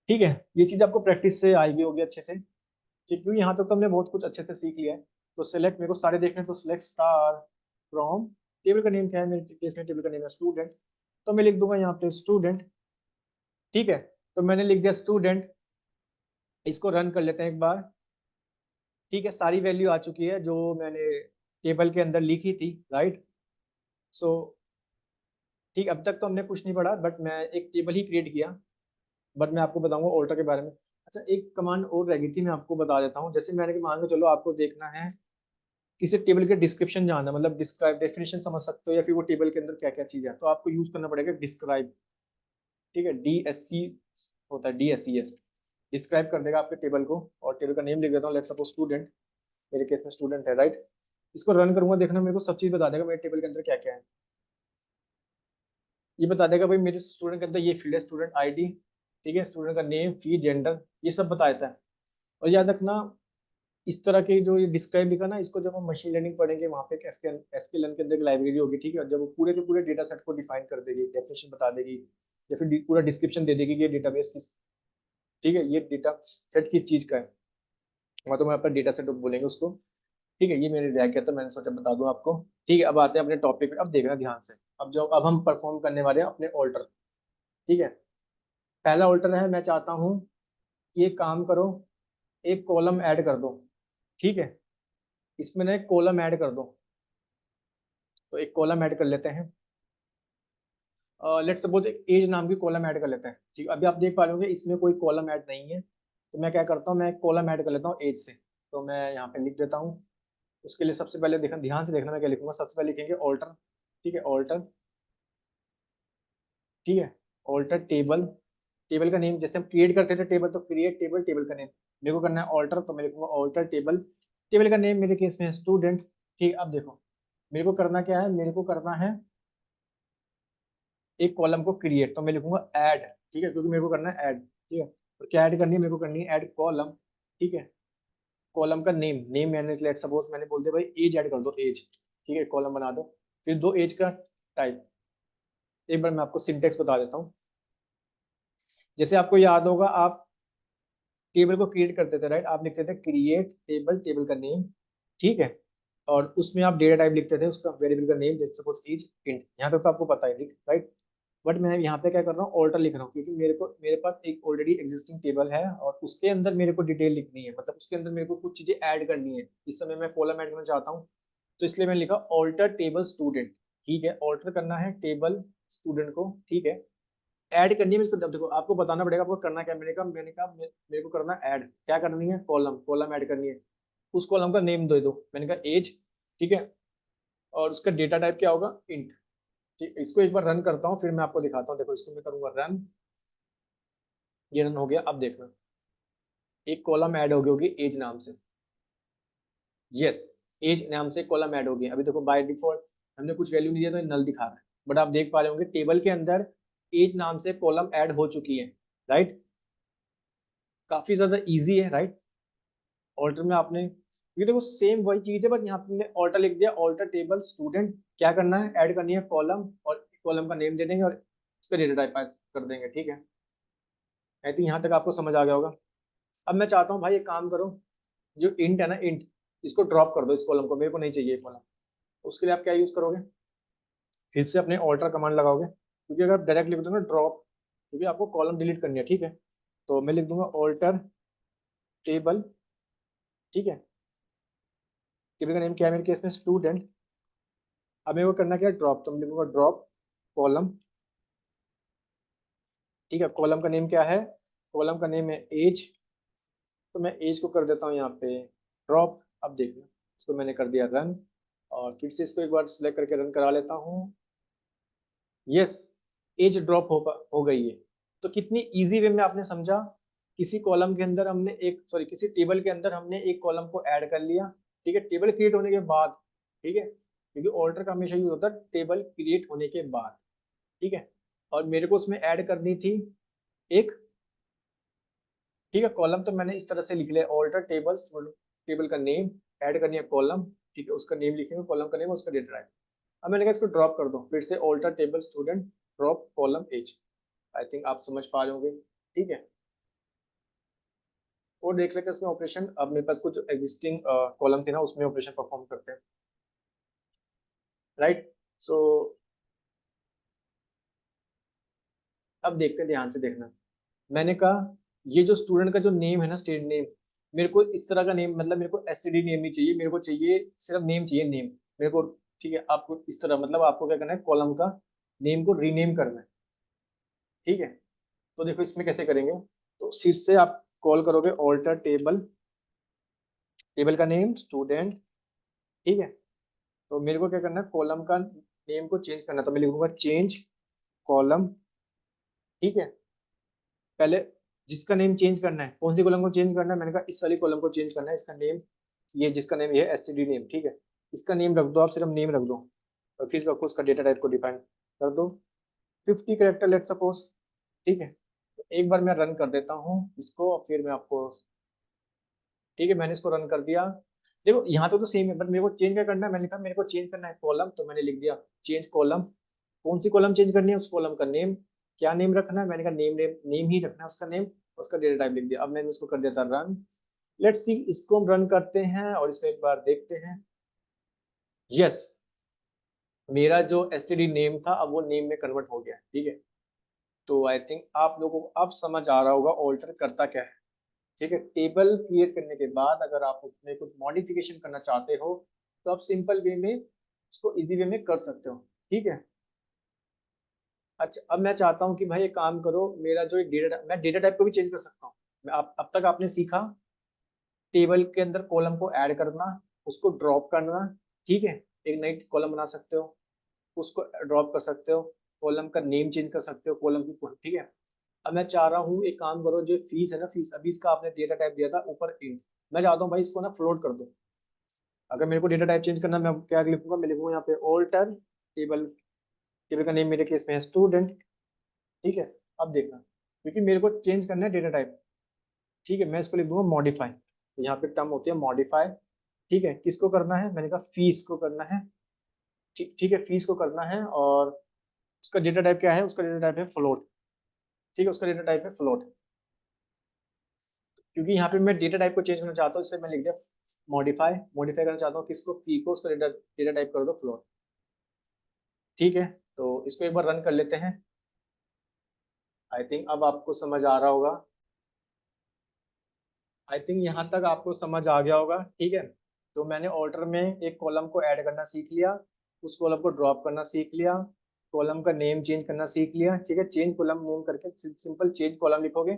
ठीक है, ये चीज आपको प्रैक्टिस से आई भी होगी अच्छे से, ठीक, क्योंकि यहाँ तक तो हमने बहुत कुछ अच्छे से सीख लिया है। तो सेलेक्ट, मेरे को सारे देखने हैं, तो सेलेक्ट स्टार फ्रॉम, टेबल का नेम क्या है, मेरे केस में टेबल का नेम है स्टूडेंट, तो मैं लिख दूंगा यहाँ पे स्टूडेंट, ठीक है। तो मैंने लिख दिया स्टूडेंट, इसको रन कर लेते हैं एक बार, ठीक है। सारी वैल्यू आ चुकी है जो मैंने टेबल के अंदर लिखी थी, राइट। सो ठीक, अब तक तो हमने कुछ नहीं पढ़ा, बट मैं एक टेबल ही क्रिएट किया, बट मैं आपको बताऊंगा ऑल्टर के बारे में। अच्छा, एक कमांड और रह गई थी, मैं आपको बता देता हूँ। जैसे मैंने कि मान लो, चलो आपको देखना है किसी टेबल के डिस्क्रिप्शन जानना, मतलब डिस्क्राइब, डेफिनेशन समझ सकते हो, या फिर वो टेबल के अंदर क्या क्या चीज़ है, तो आपको यूज करना पड़ेगा डिस्क्राइब, ठीक है, DSC होता है, DSCS, डिस्क्राइब कर देगा आपके टेबल को। और टेबल का नेम लिख देता हूँ, लेट्स सपोज स्टूडेंट, मेरे केस में स्टूडेंट है, राइट। इसको रन करूंगा, देखना मेरे को सब चीज़ बता देगा मेरे टेबल के अंदर क्या क्या है। ये बता देगा भाई मेरे स्टूडेंट के अंदर ये फील्ड है, स्टूडेंट आईडी, ठीक है, स्टूडेंट का नेम, फी, जेंडर, ये सब बता देता है। और याद रखना, इस तरह के जो ये डिस्क्राइब लिखा ना, इसको जब हम मशीन लर्निंग पढ़ेंगे, वहाँ पे एसक्यूएल के अंदर एक लाइब्रेरी होगी, ठीक है, जब वो पूरे के पूरे डेटा सेट को डिफाइन कर देगी, डेफिनेशन बता देगी, या फिर पूरा डिस्क्रिप्शन दे देगी कि ये डेटाबेस किस, ठीक है, ये डेटा सेट किस चीज का है, वहाँ तो मैं आपका डेटा सेट बोलेंगे उसको, ठीक है। ये मेरे रह गया था, मैंने सोचा बता दूं आपको, ठीक है। अब आते हैं अपने टॉपिक पे, अब देखना ध्यान से, अब हम परफॉर्म करने वाले हैं अपने ऑल्टर, ठीक है। पहला ऑल्टर है, मैं चाहता हूँ कि एक काम करो, एक कॉलम ऐड कर दो, ठीक है, इसमें ना एक कॉलम ऐड कर दो, तो एक कॉलम ऐड कर लेते हैं। लेट्स सपोज एक एज नाम की कॉलम ऐड कर लेते हैं, ठीक है। अभी आप देख पा रहे होंगे इसमें कोई कॉलम ऐड नहीं है, तो मैं क्या करता हूँ, मैं एक कॉलम ऐड कर लेता हूँ एज से, तो मैं यहाँ पे लिख देता हूँ। उसके लिए सबसे पहले देखना, ध्यान से देखना मैं क्या लिखूंगा, सबसे पहले लिखेंगे ऑल्टर, ठीक है, ऑल्टर, ठीक है, ऑल्टर टेबल, टेबल का नेम जैसे हम क्रिएट करते थे टेबल, तो क्रिएट टेबल, टेबल का नेम मेरे को करना है ऑल्टर, तो मैं लिखूंगा ऑल्टर टेबल, टेबल का नेम मेरे केस में है स्टूडेंट्स, ठीक। अब देखो मेरे को करना क्या है, मेरे को करना है एक कॉलम को क्रिएट, तो मैं लिखूंगा ऐड, ठीक है, क्योंकि मेरे को करना है ऐड, ठीक है। और क्या ऐड करनी है, मेरे को करनी है ऐड कॉलम, ठीक है। कॉलम का नेम, नेम मैंने लेट सपोज मैंने बोल दिया भाई एज ऐड कर दो, एज, ठीक है, कॉलम बना दो। फिर दो एज का टाइप, एक बार मैं आपको सिंटेक्स बता देता हूँ। जैसे आपको याद होगा, आप टेबल को क्रिएट करते थे, राइट। आप लिखते थे क्रिएट टेबल, टेबल का नेम, ठीक है, और उसमें आप डेटा टाइप लिखते थे, उसका वेरिएबल का नेम, जैसे सपोज इज इंट। यहाँ तक तो आपको पता है, राइट। बट मैं यहाँ पे क्या कर रहा हूँ, ऑल्टर लिख रहा हूँ, क्योंकि मेरे पास एक ऑलरेडी एग्जिस्टिंग टेबल है और उसके अंदर मेरे को डिटेल लिखनी है, मतलब उसके अंदर मेरे को कुछ चीजें ऐड करनी है। इस समय मैं कॉलम ऐड करना चाहता हूँ, तो इसलिए मैंने लिखा ऑल्टर टेबल स्टूडेंट, ठीक है। ऑल्टर करना है टेबल स्टूडेंट को, ठीक है। ऐड करनी है इसको, देखो आपको बताना पड़ेगा आपको करना क्या है। मैंने कहा मेरे को करना है ऐड, क्या करनी है, कॉलम, कॉलम ऐड करनी है। उस कॉलम का नेम दे दो, मैंने कहा एज, ठीक है, और उसका डेटा टाइप क्या होगा, इंट। ठीक, इसको एक बार रन करता हूँ, फिर मैं आपको दिखाता हूँ। देखो इसको मैं करूंगा रन, ये रन हो गया। अब देखना, एक कॉलम ऐड हो गई होगी एज नाम से। यस, एज नाम से कॉलम ऐड हो गया। अभी देखो बाय डिफॉल्ट हमने कुछ वैल्यू नहीं दिया तो ये नल दिखा रहा है, बट आप देख पा रहे होंगे टेबल के अंदर एज नाम से कॉलम ऐड हो चुकी है, राइट। काफी ज्यादा इजी है, राइट। ऑल्टर में आपने, ये देखो सेम वही चीज है, बट यहाँ पे ऑल्टर लिख दिया, ऑल्टर टेबल स्टूडेंट। क्या करना है, ऐड करनी है कॉलम, और कॉलम का नेम दे देंगे और उसका डेटा टाइप कर देंगे, ठीक है। आई थिंक यहाँ तक आपको समझ आ गया होगा। अब मैं चाहता हूँ भाई एक काम करो, जो इंट है ना, इंट, इसको ड्रॉप कर दो, इस कॉलम को मेरे को नहीं चाहिए कॉलम। उसके लिए आप क्या यूज करोगे, फिर से अपने ऑल्टर कमांड लगाओगे, क्योंकि अगर डायरेक्ट लिख दूंगा ड्रॉप, क्योंकि आपको कॉलम डिलीट करनी है, ठीक है। तो मैं लिख दूंगा ऑल्टर टेबल, ठीक है। टेबल का नेम क्या है मेरे केस में, स्टूडेंट। अब मेरे को करना क्या है, ड्रॉप, तो मैं लिखूंगा ड्रॉप कॉलम, ठीक है। कॉलम का नेम क्या है, कॉलम का नेम है एज, तो मैं एज को कर देता हूँ यहाँ पे ड्रॉप। अब देखना, इसको मैंने कर दिया रन, और फिर से इसको एक बार सिलेक्ट करके रन करा लेता हूँ। यस, एज ड्रॉप हो गई है। तो कितनी इजी वे में आपने समझा, किसी कॉलम के अंदर हमने एक, सॉरी, किसी टेबल के अंदर हमने एक कॉलम को ऐड कर लिया, ठीक है, टेबल क्रिएट होने के बाद, ठीक है, क्योंकि ऑल्टर का हमेशा यूज होता है टेबल क्रिएट होने के बाद, ठीक है। और मेरे को उसमें ऐड करनी थी एक, ठीक है, कॉलम। तो मैंने इस तरह से लिख लिया ऑल्टर टेबल, टेबल का नेम, ऐड करनी है कॉलम, ठीक है, उसका नेम लिखेंगे, कॉलम का नेम, उसका डेटा टाइप। अब मैंने कहा इसको ड्रॉप कर दो, फिर से alter table student drop column age. I think आप समझ पा रहे होंगे, ठीक है। और देख लेते हैं इसमें ऑपरेशन। अब मेरे पास कुछ एग्जिस्टिंग कॉलम थे ना, उसमें ऑपरेशन परफॉर्म करते हैं, राइट। सो अब देखते हैं, ध्यान से देखना। मैंने कहा ये जो स्टूडेंट का जो नेम है ना, स्टूडेंट नेम, मेरे को इस तरह का नेम, मतलब मेरे को एसटीडी नेम नहीं चाहिए, मेरे को चाहिए सिर्फ नेम चाहिए, नेम मेरे को, ठीक है। आपको इस तरह, मतलब आपको क्या करना है, कॉलम का नेम को रीनेम करना है, ठीक है। तो देखो इसमें कैसे करेंगे, तो फिर से आप कॉल करोगे ऑल्टर टेबल, टेबल का नेम स्टूडेंट, ठीक है। तो मेरे को क्या करना है, कॉलम का नेम को चेंज करना है, तो मैं लिखूंगा चेंज कॉलम, ठीक है। पहले जिसका नेम चेंज करना है, कौन सी कॉलम को चेंज करना है, मैंने कहा इस वाली कॉलम को चेंज करना है, इसका नेम, ये जिसका नेम ये है एसटीडी नेम, ठीक है। इसका नेम रख दो, आप सिर्फ नेम रख दो, और फिर रखो उसका डेटा टाइप को डिफाइन कर दो, 50 कैरेक्टर लेट सपोज, ठीक है। तो एक बार मैं रन कर देता हूँ इसको, और फिर मैं आपको, ठीक है, मैंने इसको रन कर दिया। देखो यहाँ तो सेम है, बट मेरे को चेंज क्या करना है, मैंने कहा मेरे को चेंज करना है कॉलम, तो मैंने लिख दिया चेंज कॉलम। कौन सी कॉलम चेंज करनी है, उस कॉलम का नेम, क्या नेम रखना है, मैंने कहा नेम, नेम नेम ही रखना है उसका नेम, उसका डेटा टाइप लिख दिया। अब मैंने इसको कर देता रन। लेट्स सी, इसको हम रन करते हैं और इसको एक बार देखते हैं। यस, मेरा जो एसटीडी नेम था अब वो नेम में कन्वर्ट हो गया, ठीक है। तो आई थिंक आप लोगों को अब समझ आ रहा होगा ऑल्टर करता क्या है, ठीक है। टेबल क्रिएट करने के बाद अगर आप उसमें कुछ मॉडिफिकेशन करना चाहते हो, तो आप सिंपल वे में इसको इजी वे में कर सकते हो, ठीक है। अच्छा, अब मैं चाहता हूँ कि भाई एक काम करो, मेरा जो डेटा, मैं डेटा टाइप को भी चेंज कर सकता हूँ। मैं आप अब तक आपने सीखा टेबल के अंदर कॉलम को ऐड करना, उसको ड्रॉप करना, ठीक है, एक नई कॉलम बना सकते हो, उसको ड्रॉप कर सकते हो, कॉलम का नेम चेंज कर सकते हो, कॉलम की, ठीक है। अब मैं चाह रहा हूँ एक काम करो, जो फीस है ना, फीस, अभी इसका आपने डेटा टाइप दिया था ऊपर इंट, मैं चाहता हूँ भाई इसको ना फ्लोट कर दो। अगर मेरे को डेटा टाइप चेंज करना, मैं क्या लिखूंगा, मैं लिखूंगा यहाँ पे ऑल्टर टेबल, टेबल का नेम मेरे केस में है स्टूडेंट, ठीक है। अब देखना, क्योंकि मेरे को चेंज करना है डेटा टाइप, ठीक है, मैं इसको लिख दूंगा मॉडिफाई। तो यहाँ पे टर्म होती है मॉडिफाई, ठीक है। किसको करना है, मैंने कहा फीस को करना है, ठीक, ठीक है, फीस को करना है। और उसका डेटा टाइप क्या है, उसका डेटा टाइप है फ्लोट, ठीक है, उसका डेटा टाइप है फ्लोट। क्योंकि यहाँ पे मैं डेटा टाइप को चेंज करना चाहता हूँ, इससे मैं लिख दिया मॉडिफाई। मॉडिफाई करना चाहता हूँ किसको, फी को, उसको डेटा डेटा टाइप कर दो फ्लोट। ठीक है, तो इसको एक बार रन कर लेते हैं। आई थिंक अब आपको समझ आ रहा होगा। आई थिंक यहाँ तक आपको समझ आ गया होगा। ठीक है, तो मैंने ऑर्डर में एक कॉलम को ऐड करना सीख लिया, उस कॉलम को ड्रॉप करना सीख लिया, कॉलम का नेम चेंज करना सीख लिया। ठीक है, चेंज कॉलम नेम करके सिंपल चेंज कॉलम लिखोगे,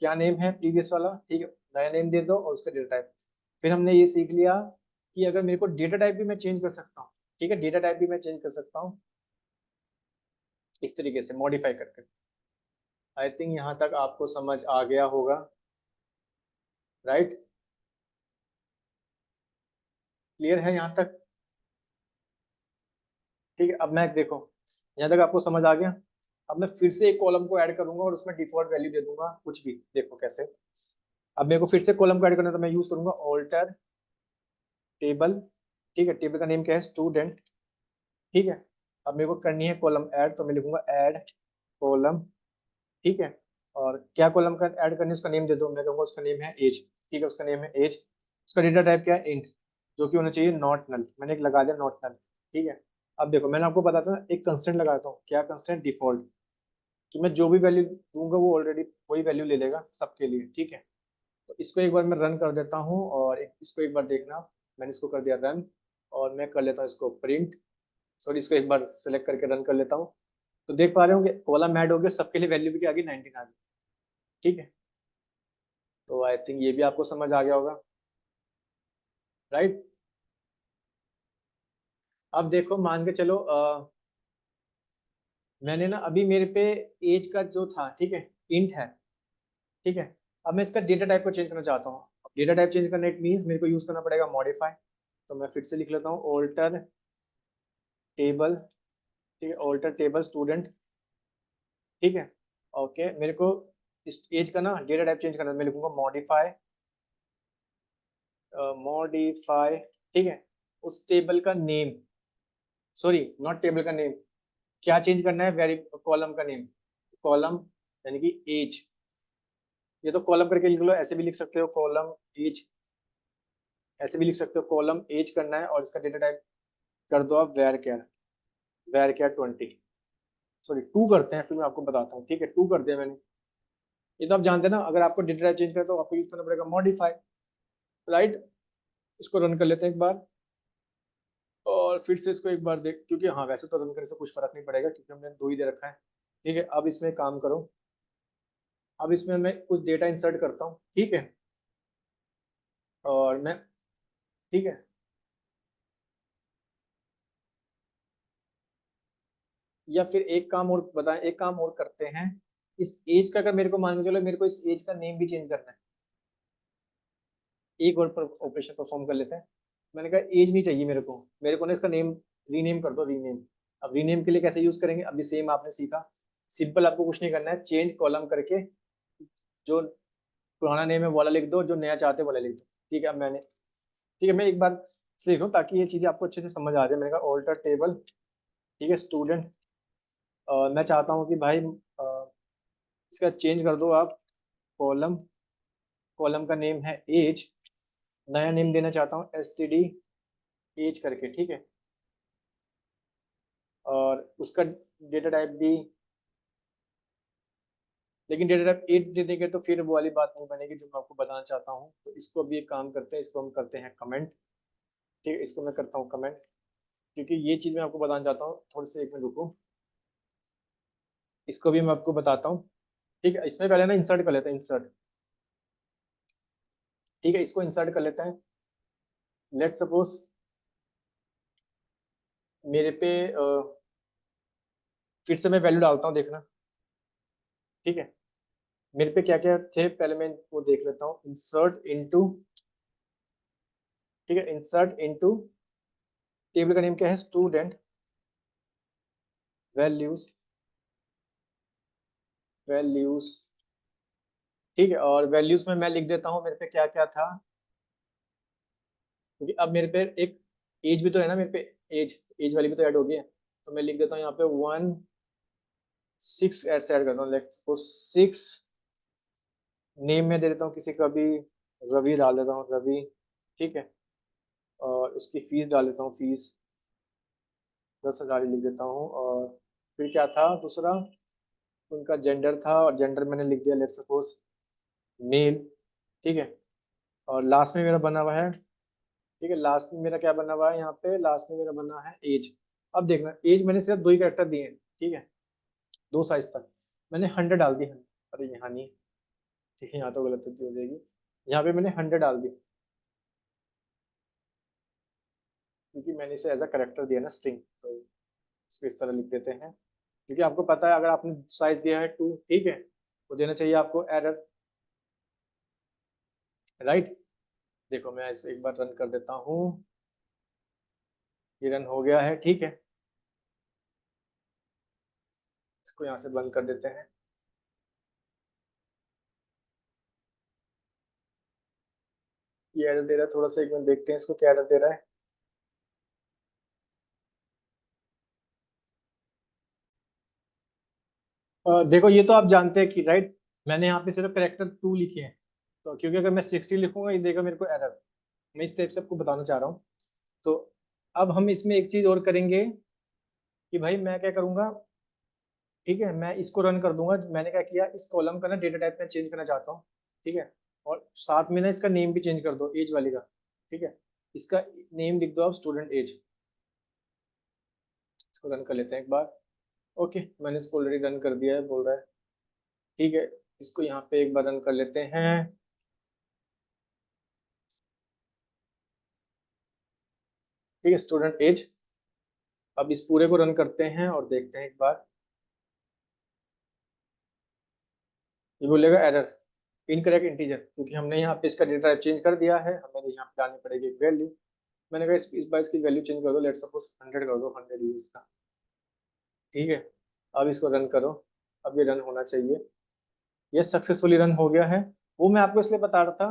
क्या नेम है प्रीवियस वाला, ठीक है, नया नेम दे दो और उसका डेटा टाइप। फिर हमने ये सीख लिया कि अगर मेरे को डेटा टाइप भी मैं चेंज कर सकता हूँ। ठीक है, डेटा टाइप भी मैं चेंज कर सकता हूँ इस तरीके से मॉडिफाई करके। आई थिंक यहाँ तक आपको समझ आ गया होगा, राइट? क्लियर है यहाँ तक? ठीक है, अब मैं देखो, यहाँ तक आपको समझ आ गया। अब मैं फिर से एक कॉलम को ऐड करूंगा और उसमें डिफॉल्ट वैल्यू दे दूंगा कुछ भी, देखो कैसे। अब मेरे को फिर से कॉलम को ऐड करना है, तो मैं यूज करूंगा ऑल्टर टेबल। ठीक है, टेबल का नेम क्या है, स्टूडेंट। ठीक है, अब मेरे को करनी है कॉलम ऐड, तो मैं लिखूंगा ऐड कॉलम। ठीक है, और क्या कॉलम का ऐड करनी है उसका नेम दे दो, मैं कहूंगा उसका नेम है एज। ठीक है, उसका नेम है एज। उसका डेटा टाइप क्या है, इंट, जो कि होना चाहिए नॉट नल, मैंने एक लगा दिया नॉट नल। ठीक है, अब देखो मैंने आपको बताया था एक कंस्टेंट लगाता हूँ, क्या कंस्टेंट, डिफॉल्ट, कि मैं जो भी वैल्यू दूंगा वो ऑलरेडी वही वैल्यू ले लेगा सबके लिए। ठीक है, तो इसको एक बार मैं रन कर देता हूँ, और इसको एक बार देखना, मैंने इसको कर दिया रन, और मैं कर लेता हूँ इसको प्रिंट। सॉरी, इसको एक बार सेलेक्ट करके रन कर लेता हूँ। तो देख पा रहे हो कि कॉलम ऐड हो गया, सबके लिए वैल्यू भी क्या आ गई, 19 आ गई। ठीक है, तो आई थिंक ये भी आपको समझ आ गया होगा, राइट? अब देखो, मान के चलो मैंने ना अभी मेरे पे एज का जो था, ठीक है, इंट है। ठीक है, अब मैं इसका डेटा टाइप को चेंज करना चाहता हूँ। डेटा टाइप चेंज करना इट मीन्स मेरे को यूज करना पड़ेगा मॉडिफाई। तो मैं फिर से लिख लेता हूँ ऑल्टर टेबल। ठीक है, ऑल्टर टेबल स्टूडेंट। ठीक है, ओके, मेरे को इस एज का ना डेटा टाइप चेंज करना है, मैं लिखूंगा मॉडिफाई। मॉडिफाई, ठीक है, उस टेबल का नेम, सॉरी नॉट टेबल का नेम, क्या चेंज करना है, वेरी कॉलम का नेम, कॉलम यानी कि एज। ये तो कॉलम करके लिख लो, ऐसे भी लिख सकते हो कॉलम एज, ऐसे भी लिख सकते हो कॉलम एज करना है, और इसका डेटा टाइप कर दो आप varchar, varchar 20, sorry 2 करते हैं, फिर मैं आपको बताता हूँ। ठीक है, 2 कर दिया मैंने। ये तो आप जानते हैं ना, अगर आपको डेटा टाइप चेंज करें तो आपको यूज करना पड़ेगा मॉडिफाई, राइट? इसको रन कर लेते हैं एक बार, और फिर से इसको एक बार देख, क्योंकि हाँ वैसे तो रन करने से कुछ फर्क नहीं पड़ेगा, क्योंकि हमने 2 ही दे रखा है। ठीक है, अब इसमें काम करो, अब इसमें मैं कुछ डेटा इंसर्ट करता हूँ। ठीक है, और मैं, ठीक है, या फिर एक काम और बताएं, एक काम और करते हैं, इस एज का अगर मेरे को मान के चलो, मेरे को इस एज का नेम भी चेंज करना है, एक और ऑपरेशन परफॉर्म कर लेते हैं। मैंने कहा एज नहीं चाहिए मेरे को, मेरे को ना इसका नेम रीनेम कर दो, रीनेम। अब रीनेम के लिए कैसे यूज करेंगे, अभी सेम आपने सीखा, सिंपल, आपको कुछ नहीं करना है, चेंज कॉलम करके जो पुराना नेम है वो वाला लिख दो, जो नया चाहते हो वाला लिख दो। ठीक है, अब मैंने, ठीक है, मैं एक बार से लिख रहा हूँ ताकि ये चीजें आपको अच्छे से समझ आ जाए। मैंने कहा ऑल्टर टेबल, ठीक है, स्टूडेंट, मैं चाहता हूँ कि भाई इसका चेंज कर दो आप कॉलम, कॉलम का नेम है एज, नया नेम देना चाहता हूँ STD एज करके। ठीक है, और उसका डेटा टाइप भी, लेकिन डेटा टाइप 8 दे देंगे तो फिर वो वाली बात नहीं बनेगी जो मैं आपको बताना चाहता हूँ। तो इसको भी एक काम करते हैं, इसको हम करते हैं कमेंट। ठीक है, इसको मैं करता हूँ कमेंट, क्योंकि ये चीज़ मैं आपको बताना चाहता हूँ, थोड़ी सी एक मिनट रुको, इसको भी मैं आपको बताता हूँ। ठीक है, इसमें पहले ना इंसर्ट कर लेते हैं, इंसर्ट। ठीक है, इसको इंसर्ट कर लेते हैं। लेट सपोज मेरे पे फिर से मैं वैल्यू डालता हूँ, देखना। ठीक है, मेरे पे क्या क्या थे पहले मैं वो देख लेता हूँ, इंसर्ट इनटू। ठीक है, इंसर्ट इनटू, टेबल का नेम क्या है, स्टूडेंट, वैल्यूज, वैल्यूज। ठीक है, और वैल्यूज में मैं लिख देता हूँ मेरे पे क्या क्या था, क्योंकि अब मेरे पे एक एज भी तो है ना मेरे पे, एज, एज वाली भी तो ऐड होगी है। तो मैं लिख देता हूँ यहाँ पे 1 6 ऐड से ऐड करता हूँ, लेट्स सपोज 6 नेम में दे देता हूँ किसी का भी, रवि डाल देता हूँ, रवि। ठीक है। और उसकी फीस डाल देता हूँ, फीस 10,000 ही लिख देता हूँ। और फिर क्या था दूसरा, उनका जेंडर था, और जेंडर मैंने लिख दिया लेट सपोज मेल। ठीक है। और लास्ट में मेरा बना हुआ है, ठीक है, लास्ट में मेरा क्या बना हुआ है यहाँ पे, लास्ट में मेरा बना है एज। अब देखना, एज मैंने सिर्फ दो ही कैरेक्टर दिए हैं, ठीक है, दो साइज तक। मैंने 100 डाल दी है, अरे यहाँ नहीं, ठीक है, यहाँ तो गलत हो जाएगी। यहाँ पे मैंने 100 डाल दी, क्योंकि मैंने इसे एज अ करेक्टर दिया ना, स्ट्रिंग, तो इसको इस तरह लिख देते हैं। क्योंकि आपको पता है अगर आपने साइज दिया है 2, ठीक है, तो देना चाहिए आपको एरर, राइट। देखो मैं इसे एक बार रन कर देता हूँ, ये रन हो गया है, ठीक है। इसको यहाँ से बंद कर देते हैं। ये एरर दे रहा है थोड़ा सा, एक मिनट देखते हैं इसको क्या एरर दे रहा है। देखो ये तो आप जानते हैं कि राइट, मैंने यहाँ पे सिर्फ करेक्टर 2 लिखे हैं, तो क्योंकि अगर मैं 60 लिखूंगा ये देगा मेरे को एरर। मैं इस टाइप से आपको बताना चाह रहा हूँ। तो अब हम इसमें एक चीज और करेंगे कि भाई मैं क्या करूंगा, ठीक है, मैं इसको रन कर दूंगा। मैंने क्या किया, इस कॉलम का ना डेटा टाइप में चेंज करना चाहता हूँ, ठीक है। और साथ में ना इसका नेम भी चेंज कर दो, एज वाली का, ठीक है। इसका नेम लिख दो आप स्टूडेंट एज। इसको रन कर लेते हैं एक बार। ओके, मैंने इसको ऑलरेडी रन कर दिया है, बोल रहा है, ठीक है। इसको यहाँ पे एक बार रन कर लेते हैं, ठीक है, स्टूडेंट एज। अब इस पूरे को रन करते हैं और देखते हैं एक बार। ये बोलेगा एरर, इनकरेक्ट इंटीजर, क्योंकि हमने यहाँ पे इसका डेटा टाइप चेंज कर दिया है, हमें यहाँ पे डालनी पड़ेगी एक वैल्यू। मैंने कहा इस बार इसकी वैल्यू चेंज कर दो, लेट सपोज 100 कर दो, 100 यूज का, ठीक है। अब इसको रन करो, अब ये रन होना चाहिए। ये सक्सेसफुली रन हो गया है। वो मैं आपको इसलिए बता रहा था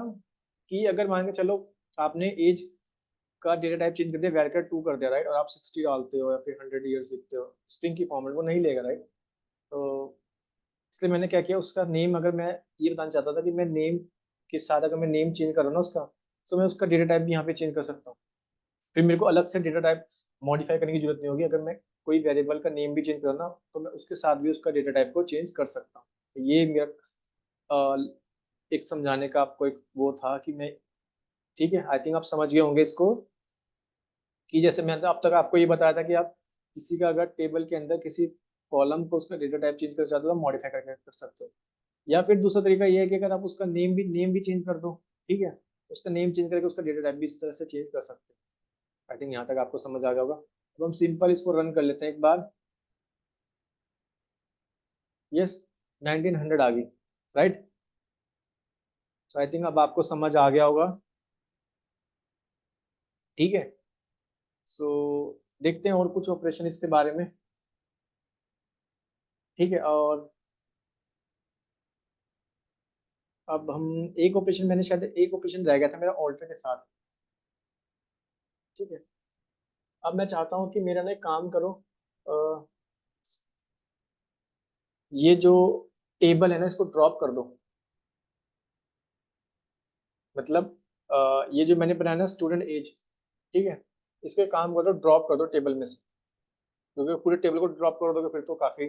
कि अगर मान के चलो आपने एज का डेटा टाइप चेंज कर दिया, वैर 2 कर दिया, राइट, और आप 60 डालते हो या फिर 100 ईयर्स लिखते हो, स्ट्रिंग की फॉर्मेट वो नहीं लेगा, राइट। तो इसलिए मैंने क्या किया, उसका नेम, अगर मैं ये बताना चाहता था कि मैं नेम के साथ अगर मैं नेम चेंज कर रहा हूँ ना उसका, तो मैं उसका डेटा टाइप भी यहाँ पे चेंज कर सकता हूँ। फिर मेरे को अलग से डेटा टाइप मॉडिफाई करने की जरूरत नहीं होगी। अगर मैं कोई वेरिएबल का नेम भी चेंज करना, तो मैं उसके साथ भी उसका डेटा टाइप को चेंज कर सकता हूँ। तो ये मेरा एक समझाने का आपको एक वो था कि मैं, ठीक है, आई थिंक आप समझ गए होंगे इसको। कि जैसे मैं अब तक आपको ये बताया था कि आप किसी का अगर टेबल के अंदर किसी कॉलम को उसका डेटा टाइप चेंज कर चाहते हो तो मॉडिफाई करके कर सकते हो। या फिर दूसरा तरीका ये है कि अगर आप उसका नेम भी चेंज कर दो, ठीक है, उसका नेम चेंज करके उसका डेटा टाइप भी इस तरह से चेंज कर सकते हो। आई थिंक यहाँ तक आपको समझ आ गया होगा। अब हम सिंपल इसको रन कर लेते हैं एक बार। यस, 1900 आ गई, राइट। तो आई थिंक अब आपको समझ आ गया होगा, ठीक है। सो देखते हैं और कुछ ऑपरेशन इसके बारे में, ठीक है। और अब हम एक ऑपरेशन, मैंने शायद एक ऑपरेशन रह गया था मेरा ऑल्टर के साथ, ठीक है। अब मैं चाहता हूँ कि मेरा ना एक काम करो, अ, ये जो टेबल है ना इसको ड्रॉप कर दो। मतलब ये जो मैंने बनाया ना स्टूडेंट एज, ठीक है, इसको एक काम करो, ड्रॉप कर दो टेबल में से। क्योंकि पूरे टेबल को ड्रॉप कर दोगे फिर तो काफी,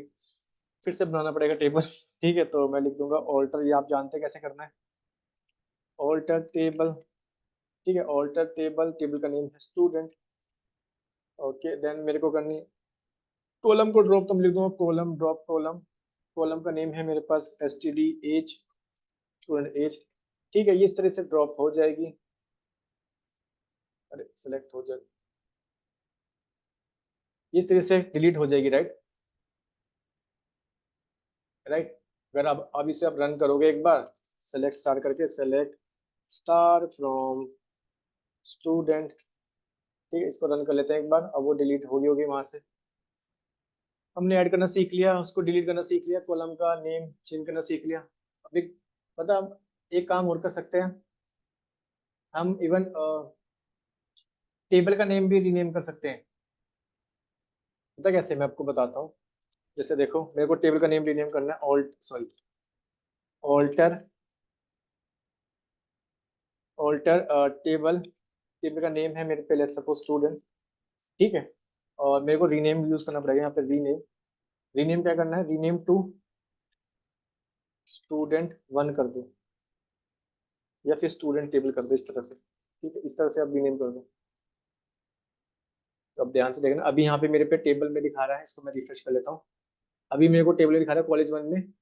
फिर से बनाना पड़ेगा टेबल ठीक है। तो मैं लिख दूंगा ऑल्टर, ये आप जानते हैं कैसे करना है, ऑल्टर टेबल, ठीक है, ऑल्टर टेबल, टेबल का नेम है स्टूडेंट। ओके, देन मेरे को करनी कॉलम को ड्रॉप, तो मैं लिख दूंगा कॉलम ड्रॉप कॉलम। कॉलम का नेम है मेरे पास S T D age, student age, ठीक है। ये इस तरह से ड्रॉप हो जाएगी, अरे सेलेक्ट हो जाएगी, इस तरह से डिलीट हो जाएगी, राइट, राइट। अगर अब इसे आप रन करोगे एक बार, सेलेक्ट स्टार करके, सेलेक्ट स्टार फ्रॉम स्टूडेंट, ठीक है, इसको रन कर लेते हैं एक बार। अब वो डिलीट होगी होगी वहां से। हमने ऐड करना सीख लिया, उसको डिलीट करना सीख लिया, कॉलम का नेम चेंज करना सीख लिया। अब एक पता, हम एक काम और कर सकते हैं, हम इवन टेबल का नेम भी रीनेम कर सकते हैं। पता कैसे, मैं आपको बताता हूँ। जैसे देखो, मेरे को टेबल का नेम रीनेम करना है, alt sorry alter alter table, table का नेम है मेरे पे लेट्स सपोज स्टूडेंट, ठीक है। और मेरे को रीनेम यूज करना पड़ेगा यहाँ पे, रीनेम। रीनेम क्या करना है, रीनेम टू स्टूडेंट वन कर दो, या फिर स्टूडेंट टेबल कर दो, इस तरह से, ठीक है। इस तरह से आप रीनेम कर दो। तो अब ध्यान से देखना, अभी यहाँ पे मेरे पे टेबल में दिखा रहा है, इसको मैं रिफ्रेश कर लेता हूँ। अभी मेरे को टेबल में दिखा रहा है कॉलेज वन में,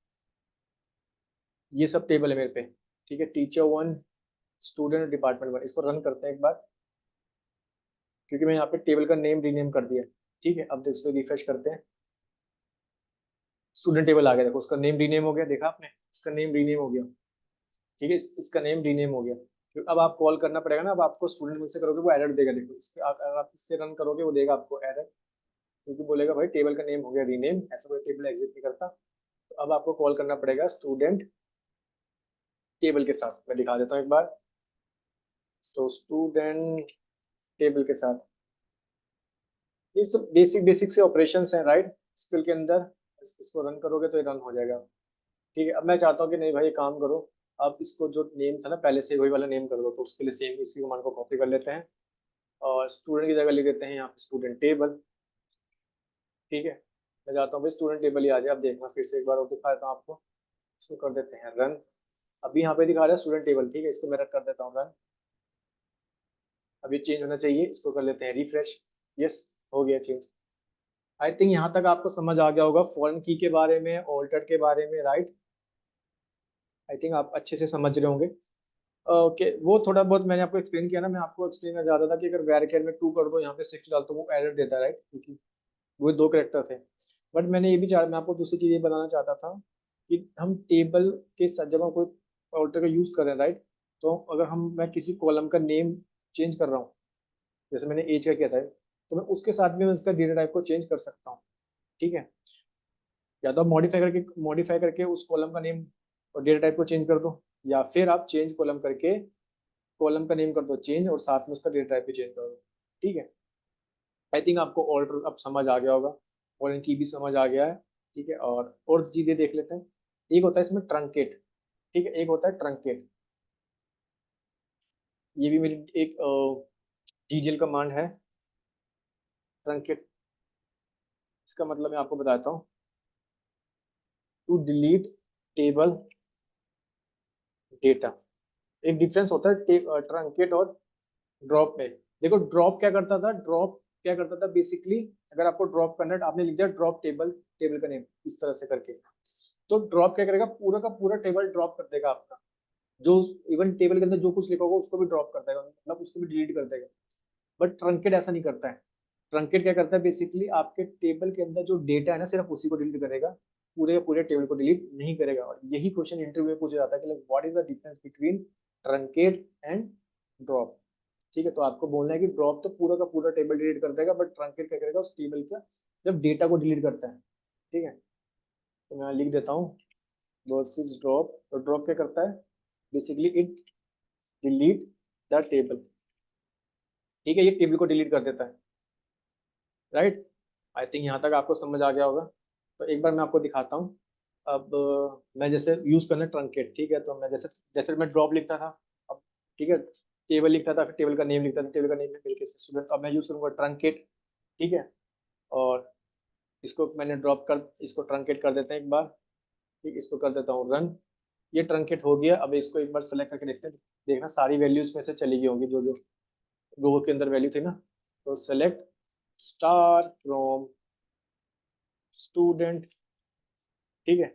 ये सब टेबल है मेरे पे, ठीक है। Teacher one, student, department one, इसको रन करते हैं एक बार, क्योंकि मैं यहाँ पे टेबल का नेम रीनेम कर दिया, ठीक है। अब देखो इसको रिफ्रेश करते हैं, स्टूडेंट टेबल आ गया, देखो उसका नेम रीनेम हो गया, देखा आपने, इसका नेम रीनेम हो गया, ठीक है। इसका नेम रीनेम हो गया। तो अब आप कॉल करना पड़ेगा ना, अब आपको स्टूडेंट वन से करोगे वो एरर देगा, देखो इसके अगर आप इससे रन करोगे वो देगा आपको एरर, क्योंकि बोलेगा भाई टेबल का नेम हो गया रीनेम, ऐसा कोई टेबल एग्जिस्ट नहीं करता। तो अब आपको कॉल करना पड़ेगा स्टूडेंट टेबल के साथ, मैं दिखा देता हूँ एक बार। तो स्टूडेंट टेबल के साथ ये सब बेसिक बेसिक से ऑपरेशंस हैं, राइट, स्किल के अंदर। इसको रन करोगे तो ये रन हो जाएगा, ठीक है। अब मैं चाहता हूँ कि नहीं भाई, एक काम करो, आप इसको जो नेम था ना पहले से वही वाला नेम कर दो, तो उसके लिए सेम इसकी कमांड को कॉपी कर लेते हैं, और स्टूडेंट की जगह लिख देते हैं यहाँ पे स्टूडेंट टेबल, ठीक है। मैं चाहता हूँ भाई स्टूडेंट टेबल ही आ जाए। अब देखना फिर से एक बार और दिखा देता हूँ आपको, इसको कर देते हैं रन। अभी यहाँ पे दिखा रहा है स्टूडेंट टेबल, ठीक है, इसको मैं रन कर देता हूँ रन। अभी चेंज होना चाहिए, इसको कर लेते हैं रिफ्रेश, यस, हो गया चेंज। आई थिंक यहाँ तक आपको समझ आ गया होगा फॉरेन की के बारे में, ऑल्टर के बारे में, राइट। आई थिंक आप अच्छे से समझ रहे होंगे। ओके, वो थोड़ा बहुत मैंने आपको एक्सप्लेन किया ना, मैं आपको एक्सप्लेन करना चाहता था कि अगर वैर में 2 कर दो, यहाँ पे 6 डाल तो वो एरर देता है, राइट, क्योंकि वो 2 कैरेक्टर थे। बट मैंने ये भी चाह मैं आपको दूसरी चीज ये बताना चाहता था कि हम टेबल के साथ जब हम कोई ऑल्टर का यूज कर रहे हैं, राइट, तो अगर मैं किसी कॉलम का नेम चेंज कर रहा हूँ, जैसे मैंने एज का किया था, तो मैं उसके साथ में उसका डेटा टाइप को चेंज कर सकता हूँ, ठीक है। या तो आप मॉडिफाई करके उस कॉलम का नेम और डेटा टाइप को चेंज कर दो, या फिर आप चेंज कॉलम करके कॉलम का नेम कर दो चेंज, और साथ में उसका डेटा टाइप भी चेंज कर दो, ठीक है। आई थिंक आपको ऑर्डर अब समझ आ गया होगा, और इनकी भी समझ आ गया है, ठीक है। और चीजें देख लेते हैं। एक होता है इसमें ट्रंकेट, ठीक है, एक होता है ट्रंकेट। ये भी मेरी एक जीजीएल कमांड है, ट्रंकेट। इसका मतलब मैं आपको बताता हूँ, टू डिलीट टेबल डेटा। एक डिफरेंस होता है ट्रंकेट और ड्रॉप में। देखो ड्रॉप क्या करता था, ड्रॉप क्या करता था बेसिकली, अगर आपको ड्रॉप करना है, आपने लिख दिया ड्रॉप टेबल, टेबल का नेम इस तरह से करके, तो ड्रॉप क्या करेगा, पूरा का पूरा टेबल ड्रॉप कर देगा आपका, जो इवन टेबल के अंदर जो कुछ लिखा होगा उसको भी ड्रॉप कर देगा, मतलब उसको भी डिलीट कर देगा। बट ट्रंकेट ऐसा नहीं करता है। ट्रंकेट क्या करता है बेसिकली, आपके टेबल के अंदर जो डेटा है ना, सिर्फ उसी को डिलीट करेगा, पूरे पूरे टेबल को डिलीट नहीं करेगा। और यही क्वेश्चन इंटरव्यू में पूछा जाता है कि what is the difference between truncate and drop, ठीक है। तो आपको बोलना है कि ड्रॉप तो पूरा का पूरा टेबल डिलीट कर देगा, बट ट्रंकेट क्या करेगा, उस टेबल का जब डेटा को डिलीट करता है, ठीक है। तो मैं लिख देता हूँ वर्सेस ड्रॉप। तो ड्रॉप क्या करता है basically, it delete the table, ठीक है, ये टेबल को डिलीट कर देता है, राइट। आई थिंक यहाँ तक आपको समझ आ गया होगा। तो एक बार मैं आपको दिखाता हूँ। अब मैं जैसे यूज करना ट्रंकेट, ठीक है, तो मैं जैसे जैसे मैं ड्रॉप लिखता था, अब ठीक है, टेबल लिखता था, फिर टेबल का नेम लिखता था, टेबल का नेम लिख स्टूडेंट, अब मैं यूज करूंगा ट्रंकेट, ठीक है। और इसको मैंने ड्रॉप कर, इसको ट्रंकेट कर देते हैं एक बार, ठीक, इसको कर देता हूँ रन। ये ट्रंकेट हो गया। अब इसको एक बार सेलेक्ट करके देखते हैं, देखना सारी वैल्यूज में से चली गई होंगी, जो जो रो के अंदर वैल्यू थी ना। तो सेलेक्ट स्टार फ्रॉम स्टूडेंट, ठीक है।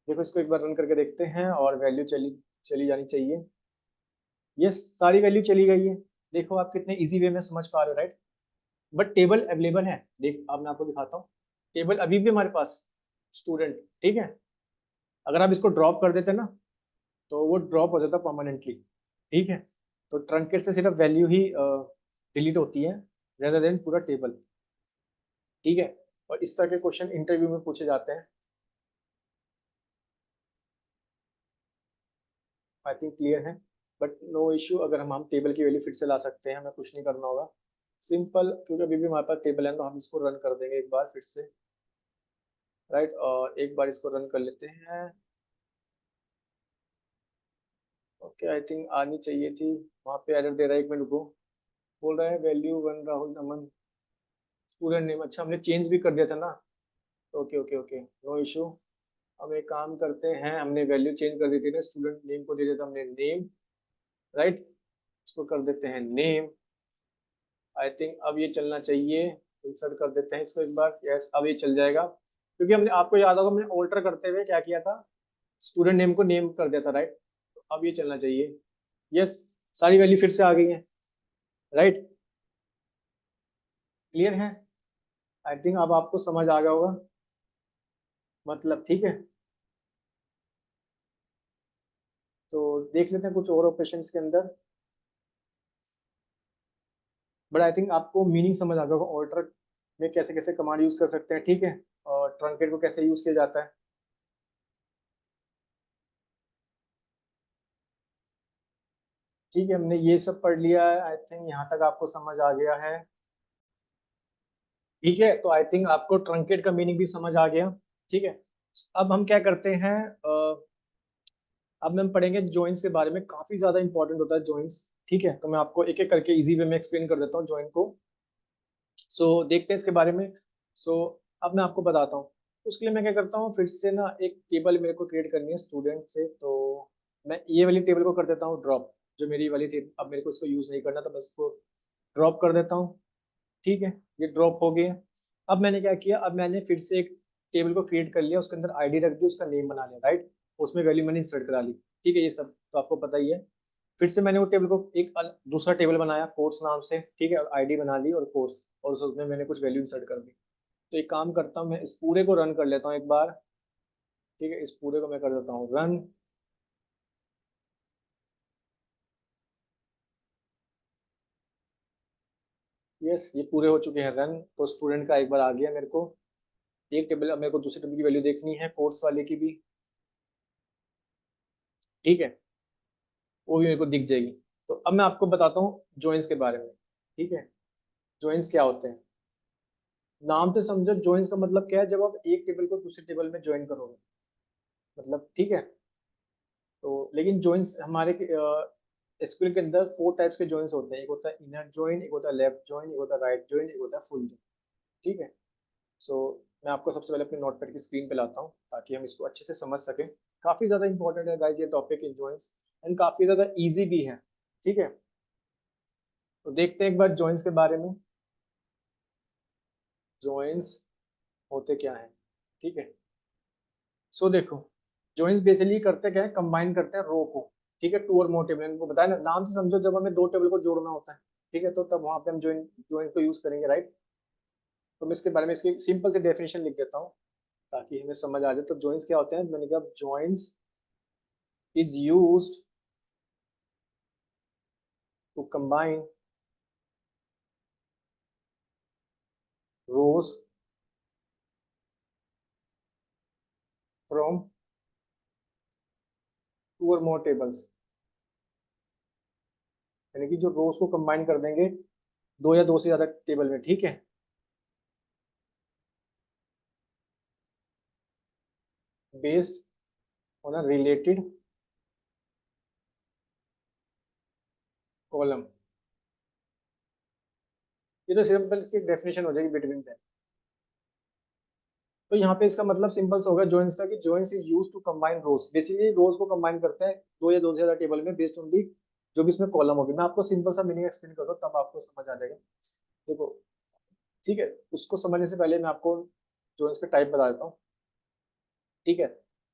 देखो इसको एक बार रन करके देखते हैं, और वैल्यू चली चली जानी चाहिए, ये सारी वैल्यू चली गई है। देखो आप कितने इजी वे में समझ पा रहे हो, राइट। बट टेबल अवेलेबल है, देख अब मैं आपको दिखाता हूँ, टेबल अभी भी हमारे पास स्टूडेंट, ठीक है। अगर आप इसको ड्रॉप कर देते ना, तो वो ड्रॉप हो जाता परमानेंटली, ठीक है। तो ट्रंकेट से सिर्फ वैल्यू ही डिलीट होती है, रेदर देन पूरा टेबल, ठीक है। और इस तरह के क्वेश्चन इंटरव्यू में पूछे जाते हैं। आई थिंक क्लियर है, बट नो इश्यू, अगर हम टेबल की वैल्यू फिर से ला सकते हैं, हमें कुछ नहीं करना होगा, सिंपल, क्योंकि अभी भी हमारे पास टेबल है, तो हम इसको रन कर देंगे एक बार फिर से, राइट। और एक बार इसको रन कर लेते हैं, ओके। ओके, आई थिंक आनी चाहिए थी। वहाँ पे एरर दे रहा है, एक मिनट रुको। बोल रहा है value one Rahul Naman student name. अच्छा, हमने चेंज भी कर दिया था ना। Okay okay okay, no issue. हम एक काम करते हैं, हमने वैल्यू चेंज कर दी थी ना, स्टूडेंट नेम को दे दिया था हमने नेम, राइट। इसको कर देते हैं नेम। आई थिंक अब ये चलना चाहिए। इंसर्ट कर देते हैं इसको एक बार। यस, अब ये चल जाएगा, क्योंकि हमने, आपको याद होगा, हमने ऑल्टर करते हुए क्या किया था, स्टूडेंट नेम को नेम कर दिया था, राइट। तो अब ये चलना चाहिए। यस, सारी वैल्यू फिर से आ गई है, राइट। क्लियर है? आई थिंक अब आपको समझ आ गया होगा, मतलब ठीक है। तो देख लेते हैं कुछ और ऑपरेशंस के अंदर। बट आई थिंक आपको मीनिंग समझ आ गया होगा, ऑल्टर में कैसे कैसे कमांड यूज कर सकते हैं, ठीक है, और ट्रंकेट को कैसे यूज किया जाता है। ठीक है, हमने ये सब पढ़ लिया है। आई थिंक यहाँ तक आपको समझ आ गया है। ठीक है, तो आई थिंक आपको ट्रंकेट का मीनिंग भी समझ आ गया। ठीक है, अब हम क्या करते हैं, अब हम पढ़ेंगे जॉइंस के बारे में। काफी ज्यादा इंपॉर्टेंट होता है जॉइंस। ठीक है, तो मैं आपको एक एक करके इजी वे में एक्सप्लेन कर देता हूँ जॉइन को। देखते हैं इसके बारे में। अब मैं आपको बताता हूँ। उसके लिए मैं क्या करता हूँ, फिर से ना एक टेबल मेरे को क्रिएट करनी है स्टूडेंट से। तो मैं ये वाली टेबल को कर देता हूँ ड्रॉप, जो मेरी वाली थी। अब मेरे को इसको यूज नहीं करना, तो मैं इसको ड्रॉप कर देता हूँ। ठीक है, ये ड्रॉप हो गया। अब मैंने क्या किया, अब मैंने फिर से एक टेबल को क्रिएट कर लिया, उसके अंदर आईडी रख दी, उसका नेम बना लिया, राइट। उसमें वैल्यू मैंने इंसर्ट करा ली। ठीक है, ये सब तो आपको पता ही है। फिर से मैंने वो टेबल को एक दूसरा टेबल बनाया कोर्स नाम से, ठीक है, और आईडी बना ली और कोर्स, और उसमें मैंने कुछ वैल्यू इंसर्ट कर दी। तो एक काम करता हूँ, मैं इस पूरे को रन कर लेता हूँ एक बार। ठीक है, इस पूरे को मैं कर देता हूँ रन। यस, ये पूरे हो चुके हैं रन। तो स्टूडेंट का एक बार आ गया मेरे को एक टेबल। अब मेरे को दूसरी टेबल की वैल्यू देखनी है, कोर्स वाले की भी। ठीक है, वो भी मेरे को दिख जाएगी। तो अब मैं आपको बताता हूँ जॉइंस के बारे में। ठीक है, जॉइंस क्या होते हैं, नाम से समझो। जॉइंस का मतलब क्या है, जब आप एक टेबल को दूसरे टेबल में ज्वाइन करोगे, मतलब ठीक है। तो लेकिन जॉइंस हमारे एसक्यूएल के अंदर फोर टाइप्स के जॉइंस होते हैं। एक होता है इनर जॉइन, एक होता है लेफ्ट जॉइन, एक होता है राइट जॉइन, एक होता है फुल जॉइन। ठीक है। सो मैं आपको सबसे पहले अपने नोटपैड की स्क्रीन पे लाता हूँ, ताकि हम इसको अच्छे से समझ सकें। काफी ज्यादा इंपॉर्टेंट है गाइस ये टॉपिक, इन जॉइंस, एंड काफी ज्यादा इजी भी है। ठीक है, तो देखते हैं एक बार जॉइंस के बारे में। जॉइंस होते क्या हैं, ठीक है। देखो, जॉइंस बेसिकली करते क्या है, कंबाइन करते हैं रो को। ठीक है, टू और मोर टेबल, इनको बताया ना, नाम से समझो, जब हमें दो टेबल को जोड़ना होता है, ठीक है, तो तब वहां पे हम जॉइन जॉइन को यूज करेंगे, राइट। तो मैं इसके बारे में इसकी सिंपल सी डेफिनेशन लिख देता हूँ, ताकि हमें समझ आ जाए। तो जॉइंस क्या होते हैं, मैंने कहा joins is used to combine rows from two or more tables. यानी कि जो रोज को कंबाइन कर देंगे दो या दो से ज्यादा टेबल में, ठीक है, based on a related column. ये तो सिंपल इसकी डेफिनेशन हो जाएगी बिटवीन दैम। तो यहाँ पे इसका मतलब सिंपल सा होगा जॉइंस का, कि joins is used to combine rows. Basically rows को कंबाइन करते हैं दो या दो से ज्यादा टेबल में, बेस्ड ऑन दी जो भी इसमें कॉलम होगी। मैं आपको सिंपल सा मीनिंग एक्सप्लेन कर रहा हूँ, तब आपको समझ आ जाएगा। देखो, ठीक है, उसको समझने से पहले मैं आपको जॉइंस के टाइप बता देता हूँ। ठीक है,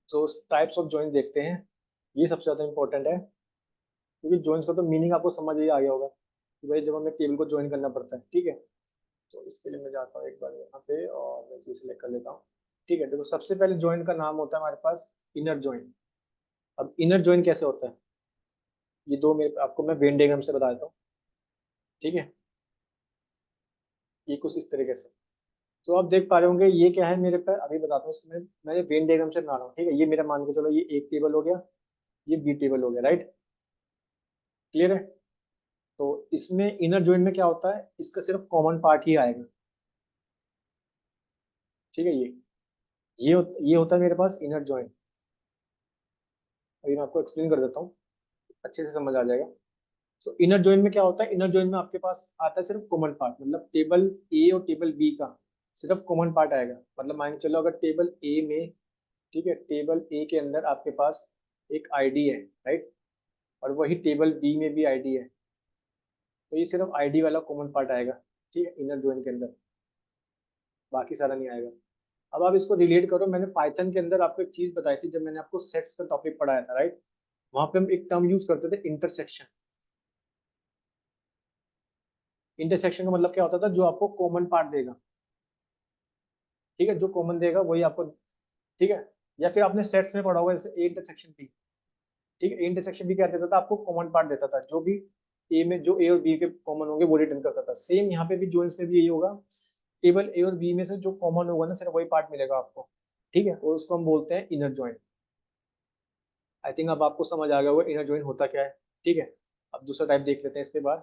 सो टाइप्स ऑफ जॉइन देखते हैं। ये सबसे ज्यादा इंपॉर्टेंट है, क्योंकि जॉइंस का तो मीनिंग आपको समझ ही आ गया होगा कि भाई जब हमें टेबल को ज्वाइन करना पड़ता है। ठीक है, तो इसके लिए मैं जाता हूँ एक बार यहाँ पे, और मैं इसे सिलेक्ट कर लेता हूँ। ठीक है, देखो, सबसे पहले ज्वाइन का नाम होता है हमारे पास इनर ज्वाइन। अब इनर ज्वाइन कैसे होता है, ये दो मेरे आपको मैं वेन डायग्राम से बता देता हूँ। ठीक है, ये कुछ इस तरीके से। तो आप देख पा रहे होंगे ये क्या है मेरे पे, अभी बताता हूँ इसमें। मैं वेन डायग्राम से बना रहा हूँ। ठीक है, ये मेरा मान के चलो, ये एक टेबल हो गया, ये बी टेबल हो गया, राइट। क्लियर है? तो इसमें इनर ज्वाइन में क्या होता है, इसका सिर्फ कॉमन पार्ट ही आएगा। ठीक है, ये होता है मेरे पास इनर ज्वाइन। अभी मैं आपको एक्सप्लेन कर देता हूँ। अच्छे से समझ आ जाएगा। तो इनर जॉइन में क्या होता है, इनर जॉइन में आपके पास आता है सिर्फ कॉमन पार्ट, मतलब टेबल ए और टेबल बी का सिर्फ कॉमन पार्ट आएगा। मतलब मान के चलो अगर टेबल ए में, ठीक है, टेबल ए के अंदर आपके पास एक आईडी है, राइट, और वही टेबल बी में भी आईडी है, तो ये सिर्फ आईडी वाला कॉमन पार्ट आएगा, ठीक है, इनर जॉइन के अंदर, बाकी सारा नहीं आएगा। अब आप इसको रिलेट करो, मैंने पाइथन के अंदर आपको एक चीज बताई थी जब मैंने आपको सेट्स का टॉपिक पढ़ाया था, राइट, वहां पे हम एक टर्म यूज करते थे, इंटरसेक्शन। इंटरसेक्शन का मतलब क्या होता था, जो आपको कॉमन पार्ट देगा, ठीक है, जो कॉमन देगा वही आपको, ठीक है। या फिर आपने सेट्स में पढ़ा होगा जैसे ए इंटरसेक्शन बी, ठीक है, ए इंटरसेक्शन बी क्या देता था आपको, कॉमन पार्ट देता था, जो भी ए में जो ए और बी के कॉमन होंगे वो रिटर्न करता था। सेम यहाँ पे भी जॉइंस में भी यही होगा, टेबल ए और बी में से जो कॉमन होगा ना सिर्फ वही पार्ट मिलेगा आपको, ठीक है, और उसको हम बोलते हैं इनर जॉइन। आई थिंक अब आपको समझ आ गया होगा इनर जॉइन होता क्या है, ठीक है। अब दूसरा टाइप देख लेते हैं इसके बाद,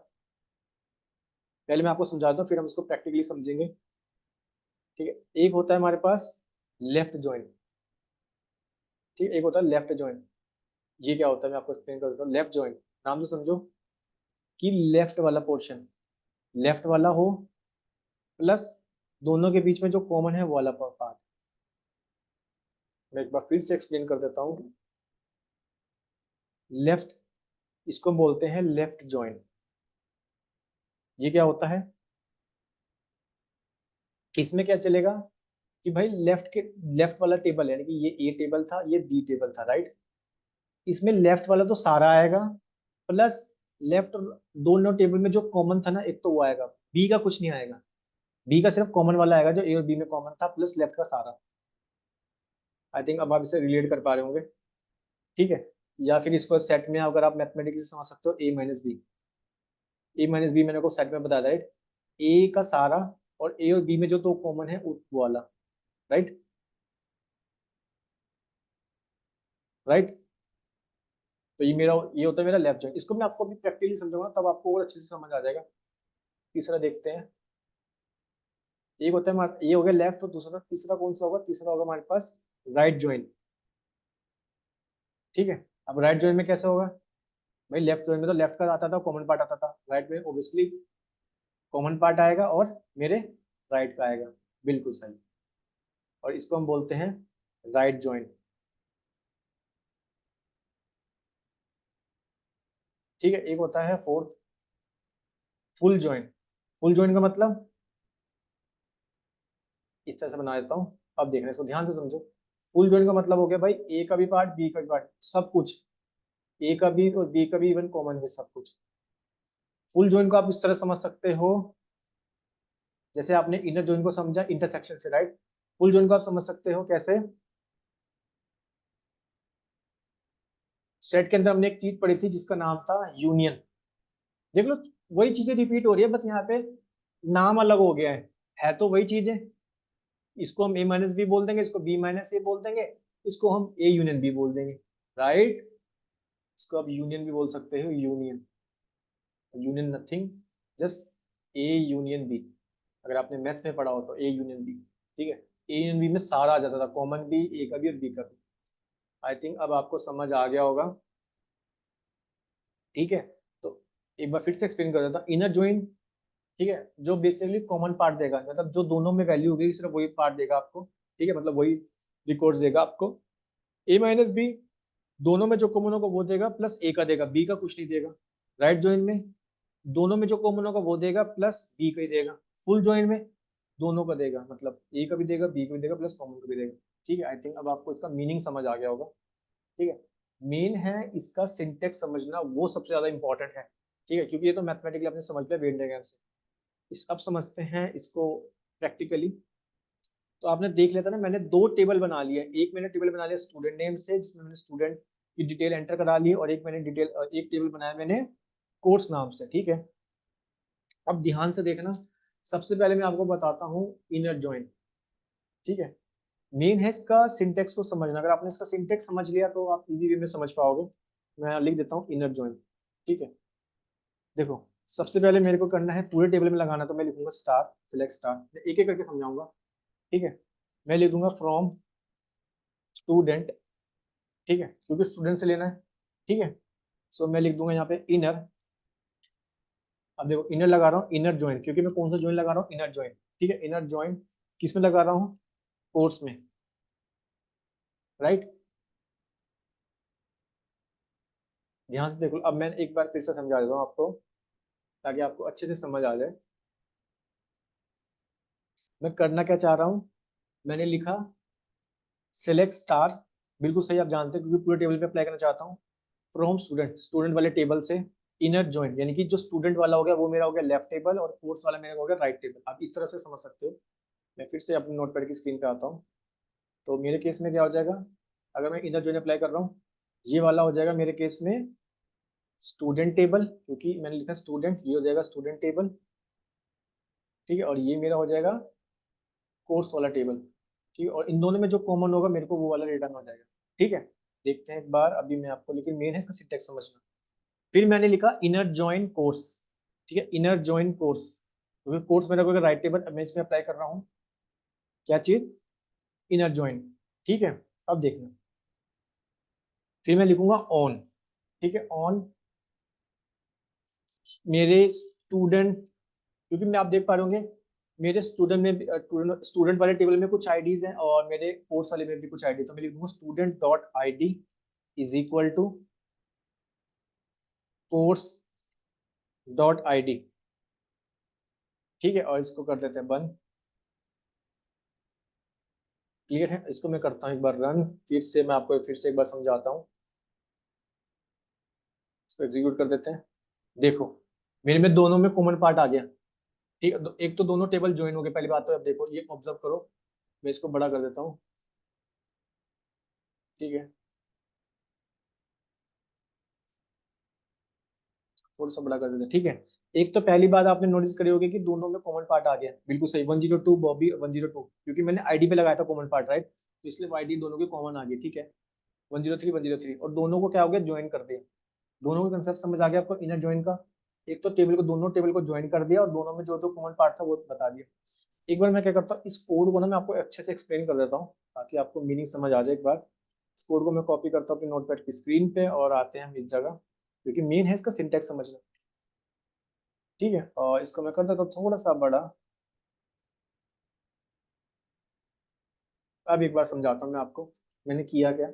पहले मैं आपको समझाता हूँ फिर हम इसको प्रैक्टिकली समझेंगे, ठीक है। एक होता है हमारे पास लेफ्ट जॉइन, ठीक है, एक होता है लेफ्ट जॉइन। ये क्या होता है मैं आपको एक्सप्लेन कर देता हूँ। लेफ्ट जॉइन नाम से समझो कि लेफ्ट वाला पोर्शन लेफ्ट वाला हो, प्लस दोनों के बीच में जो कॉमन है वो वाला पार्ट। मैं एक बार फिर से एक्सप्लेन कर देता हूँ। लेफ्ट, इसको बोलते हैं लेफ्ट जॉइन। ये क्या होता है, इसमें क्या चलेगा कि भाई लेफ्ट वाला टेबल है, यानी कि ये ए टेबल था, ये बी टेबल था, राइट। इसमें लेफ्ट वाला तो सारा आएगा, प्लस लेफ्ट दोनों टेबल में जो कॉमन था ना एक तो वो आएगा, बी का कुछ नहीं आएगा, बी का सिर्फ कॉमन वाला आएगा जो ए और बी में कॉमन था, प्लस लेफ्ट का सारा। आई थिंक अब आप इसे रिलेट कर पा रहे होंगे, ठीक है। या फिर इसको सेट में अगर आप मैथमेटिक्स से समझ सकते हो, ए माइनस बी, ए माइनस बी मैंने को सेट में बताया, राइट, ए का सारा और ए और बी में जो तो कॉमन है वो वाला, राइट, राइट। तो ये होता है मेरा लेफ्ट जॉइंट। इसको मैं आपको अभी प्रैक्टिकली समझाऊंगा तब आपको और अच्छे से समझ आ जाएगा। तीसरा देखते हैं, एक होता है ये हो गया लेफ्ट, तो दूसरा तीसरा कौन सा होगा, तीसरा होगा हमारे पास राइट जॉइंट, ठीक है। अब राइट जॉइंट में कैसे होगा, भाई लेफ्ट जॉइंट में तो लेफ्ट का आता था कॉमन पार्ट आता था, राइट में ओब्वियसली कॉमन पार्ट आएगा और मेरे राइट का आएगा, बिल्कुल सही। और इसको हम बोलते हैं राइट जॉइंट, ठीक है। एक होता है fourth, full joint. Full joint का मतलब इस तरह से बना देता हूँ, अब देखना इसको ध्यान से समझो। फुल जॉइंट का मतलब हो गया भाई ए का भी पार्ट बी का भी पार्ट सब कुछ, ए का भी और बी का भी इवन कॉमन है सब कुछ। फुल जॉइंट को आप इस तरह समझ सकते हो, जैसे आपने इनर जॉइंट को समझा इंटरसेक्शन से, राइट। फुल जॉइंट को आप समझ सकते हो कैसे, सेट के अंदर हमने एक चीज पढ़ी थी जिसका नाम था यूनियन, देख लो वही चीजें रिपीट हो रही है, बस यहाँ पे नाम अलग हो गया है तो वही चीज है। इसको हम ए माइनस बी बोल देंगे, इसको बी माइनस ए बोल देंगे, इसको हम ए यूनियन बी बोल देंगे, राइट। इसको आप यूनियन भी बोल सकते हो, union, union nothing, just A union B. अगर आपने मैथ्स में पढ़ा हो तो ए यूनियन बी, ठीक है। ए यूनियन बी में सारा आ जाता था, कॉमन भी ए का भी और बी का भी। आई थिंक अब आपको समझ आ गया होगा, ठीक है। तो एक बार फिर से एक्सप्लेन कर देता हूँ, इनर जॉइन, ठीक है, जो बेसिकली कॉमन पार्ट देगा, मतलब जो दोनों में वैल्यू होगी सिर्फ वही पार्ट देगा आपको, ठीक है, मतलब वही रिकॉर्ड देगा आपको। ए माइनस बी, दोनों में जो कॉमन होगा वो देगा, प्लस ए का देगा, बी का कुछ नहीं देगा। राइट जॉइन में दोनों में जो कॉमन होगा वो देगा, प्लस बी का ही देगा। फुल जॉइन में दोनों का देगा, मतलब ए का भी देगा बी का भी देगा प्लस कॉमन का भी देगा, ठीक है। आई थिंक अब आपको इसका मीनिंग समझ आ गया होगा, ठीक है। मेन है इसका सिंटेक्स समझना, वो सबसे ज्यादा इंपॉर्टेंट है, ठीक है, क्योंकि ये तो मैथमेटिकली आपने समझ लिया वेन डायग्राम से। इस अब समझते हैं इसको प्रैक्टिकली। तो आपने देख लिया था ना, मैंने दो टेबल बना लिए, एक मैंने टेबल बना लिया स्टूडेंट नेम से जिसमें मैंने स्टूडेंट की डिटेल एंटर करा ली, और एक टेबल बनाया मैंने कोर्स नाम से, ठीक है। अब ध्यान से देखना, सबसे पहले मैं आपको बताता हूँ इनर जॉइन, ठीक है। मेन है इसका सिंटेक्स को समझना, अगर आपने इसका सिंटेक्स समझ लिया तो आप इजी वे में समझ पाओगे। मैं लिख देता हूँ इनर जॉइन, ठीक है। देखो, सबसे पहले मेरे को करना है पूरे टेबल में लगाना, तो मैं लिखूंगा स्टार, सिलेक्ट स्टार, मैं एक एक करके समझाऊंगा, ठीक है। मैं लिख दूंगा फ्रॉम स्टूडेंट, ठीक है, क्योंकि स्टूडेंट से लेना है, ठीक है। सो मैं लिख दूंगा यहाँ पे इनर। अब देखो इनर लगा रहा हूँ, इनर जॉइन, क्योंकि मैं कौन सा जॉइन लगा रहा हूँ, इनर जॉइन। ठीक है, इनर जॉइन किस में लगा रहा हूँ, कोर्स में, राइट। ध्यान से देखो, अब मैं एक बार फिर से समझा देता हूँ आपको, ताकि आपको अच्छे से समझ आ जाए मैं करना क्या चाह रहा हूँ। मैंने लिखा सेलेक्ट स्टार, बिल्कुल सही, आप जानते हैं क्योंकि पूरे टेबल पे अप्लाई करना चाहता हूँ। फ्रॉम स्टूडेंट, स्टूडेंट वाले टेबल से इनर जॉइन, यानी कि जो स्टूडेंट वाला हो गया वो मेरा हो गया लेफ्ट टेबल, और कोर्स वाला मेरा हो गया राइट टेबल। आप इस तरह से समझ सकते हो। मैं फिर से अपने नोटपैड की स्क्रीन पे आता हूँ। तो मेरे केस में क्या हो जाएगा, अगर मैं इनर जॉइन अप्लाई कर रहा हूँ, ये वाला हो जाएगा मेरे केस में स्टूडेंट टेबल, क्योंकि मैंने लिखा स्टूडेंट, ये हो जाएगा स्टूडेंट टेबल। ठीक है, और ये मेरा हो जाएगा कोर्स वाला टेबल। ठीक है, और इन दोनों में जो कॉमन होगा मेरे को वो वाला रिटर्न हो जाएगा। ठीक है, देखते हैं एक बार अभी मैं आपको, लेकिन मेन है इसका सिंटैक्स समझना। फिर मैंने लिखा इनर जॉइन कोर्स। ठीक है, इनर जॉइन कोर्स, क्योंकि कोर्स मेरा कोई राइट टेबल, मैं इसमें अप्लाई कर रहा हूँ क्या चीज, इनर जॉइन। ठीक है, अब देखना, फिर मैं लिखूंगा ऑन। ठीक है, ऑन मेरे स्टूडेंट, क्योंकि मैं आप देख पा रहे होंगे मेरे स्टूडेंट में, स्टूडेंट वाले टेबल में कुछ आईडीज हैं और मेरे कोर्स वाले में भी कुछ आईडी, तो मैं लिख दूंगा student dot I D is equal to course dot I D. ठीक है, और इसको कर देते हैं बंद। क्लियर है, इसको मैं करता हूँ एक बार रन, फिर से मैं आपको फिर से एक बार समझाता हूँ। इसको एग्जीक्यूट कर देते हैं। देखो मेरे में दोनों में कॉमन पार्ट आ गया। ठीक है, एक तो दोनों टेबल ज्वाइन हो गए, पहली बात तो अब देखो ये ऑब्जर्व करो। मैं इसको बड़ा कर देता हूँ। ठीक है, थोड़ा सा बड़ा कर देते हैं। ठीक है, एक तो पहली बात आपने नोटिस करी होगी कि दोनों में कॉमन पार्ट आ गया, बिल्कुल सही, 102 बॉबी 102, क्योंकि मैंने आईडी पे लगाया था कॉमन पार्ट, राइट, तो इसलिए आईडी दोनों की कॉमन आ गई। ठीक है, 103 103, और दोनों को क्या हो गया, ज्वाइन कर दिया। दोनों का कंसेप्ट समझ आ गया आपको इनर ज्वाइन का। एक तो टेबल को, दोनों टेबल को ज्वाइन कर दिया और दोनों में जो जो कॉमन पार्ट था वो बता दिया। एक बार मैं क्या करता हूँ, इस कोड को ना मैं आपको अच्छे से एक्सप्लेन कर देता हूँ, ताकि आपको मीनिंग समझ आ जाए एक बार। इस कोड को मैं कॉपी करता हूँ अपने नोटपैड की स्क्रीन पे, और आते हैं हम इस जगह, क्योंकि मेन है इसका सिंटैक्स समझना। ठीक है, और इसको मैं कर देता हूँ थोड़ा सा बड़ा। अब एक बार समझाता हूँ मैं आपको मैंने किया क्या।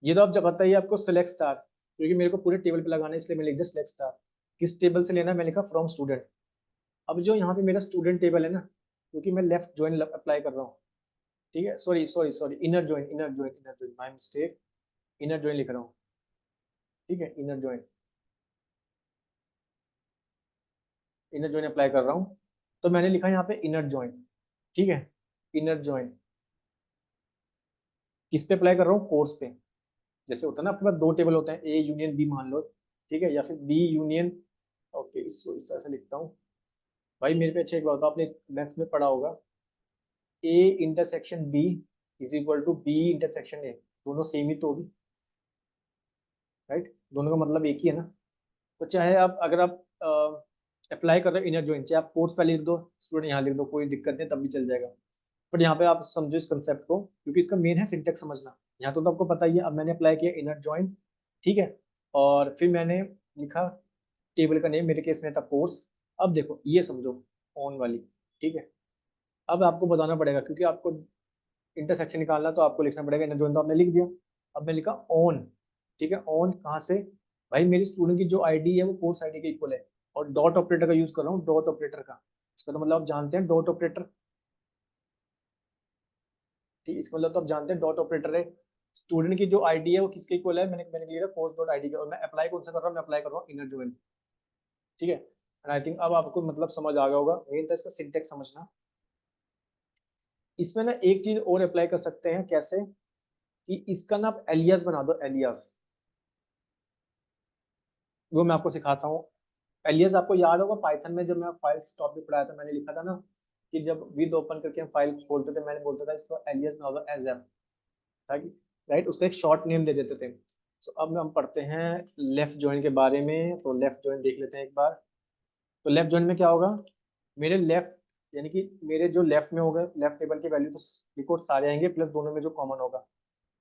ये तो आप जब बताइए आपको सिलेक्ट स्टार, क्योंकि मेरे को पूरे टेबल पे लगाना है इसलिए मैं लिख दिया सिलेक्ट स्टार। किस टेबल से लेना है, मैं लिखा फ्रॉम स्टूडेंट। अब जो यहाँ पे मेरा स्टूडेंट टेबल है ना, क्योंकि मैं लेफ्ट ज्वाइन अप्लाई कर रहा हूँ। ठीक है, sorry sorry sorry, inner join, inner join, inner join, my mistake, inner join लिख रहा हूँ। ठीक है, inner join, inner join apply कर रहा हूँ। तो मैंने लिखा यहाँ पे इनर ज्वाइन। ठीक है, इनर ज्वाइन किस पे अप्लाई कर रहा हूँ, कोर्स पे। जैसे होता है ना आपके पास दो टेबल होते हैं, ए यूनियन बी मान लो। ठीक है, या फिर बी यूनियन, ओके इसको इस तरह से लिखता हूँ। भाई मेरे पे अच्छा एक बात, आपने मैथ्स में पढ़ा होगा, A intersection B is equal to B intersection A, दोनों सेम ही तो होगी, राइट, दोनों का मतलब एक ही है ना। तो चाहे आप, अगर आप अप्लाई कर रहे हो इनर ज्वाइन, चाहे आप कोर्स पहले लिख दो, स्टूडेंट यहाँ लिख दो, कोई दिक्कत नहीं, तब भी चल जाएगा। बट यहाँ पे आप समझो इस कंसेप्ट को, क्योंकि इसका मेन है सिंटेक्स समझना। यहाँ तो आपको पता ही है। अब मैंने अप्लाई किया इनर ज्वाइन। ठीक है, और फिर मैंने लिखा टेबल का नेम, मेरे केस में था कोर्स। अब देखो ये समझो ऑन वाली। ठीक है, अब आपको बताना पड़ेगा, क्योंकि आपको इंटरसेक्शन निकालना तो आपको लिखना पड़ेगा, इनर ज्वाइन तो आपने लिख दिया। अब मैं लिखा ऑन। ठीक है, ऑन कहाँ से, भाई मेरी स्टूडेंट की जो आईडी है वो कोर्स आईडी के इक्वल है, और डॉट ऑपरेटर का यूज कर रहा हूँ, डॉट ऑपरेटर का। इसका तो मतलब आप जानते हैं डॉट ऑपरेटर। ठीक, इसका मतलब तो आप जानते हैं डॉट ऑपरेटर है। स्टूडेंट की जो आईडी है वो किसके इक्वल है, मैंने मैंने लिखा कोर्स डॉट आईडी का, और मैं अप्लाई कौन सा कर रहा हूँ, मैं अप्लाई कर रहा हूँ इनर ज्वाइन। ठीक है, एंड आई थिंक अब आपको मतलब समझ आ गया होगा, मेन था इसका सिंटेक्स समझना। इसमें ना एक चीज और अप्लाई कर सकते हैं, कैसे, कि इसका ना आप एलियास बना दो, एलियास। वो मैं आपको सिखाता हूँ। एलियास आपको याद होगा पाइथन में, जब मैं फाइल्स टॉपिक पढ़ाया था, मैंने लिखा था ना कि जब विद ओपन करके हम फाइल खोलते थे, मैंने बोलता था इसको एलियास बना दो एज एफ, ताकि, राइट, उसको एक शॉर्ट नेम दे देते थे। तो अब हम पढ़ते हैं लेफ्ट जॉइन के बारे में, तो लेफ्ट जॉइन देख लेते हैं एक बार। तो लेफ्ट जॉइन में क्या होगा, मेरे लेफ्ट, यानी कि मेरे जो लेफ्ट में होगा, लेफ्ट टेबल की वैल्यू तो रिकॉर्ड सारे आएंगे, प्लस दोनों में जो कॉमन होगा।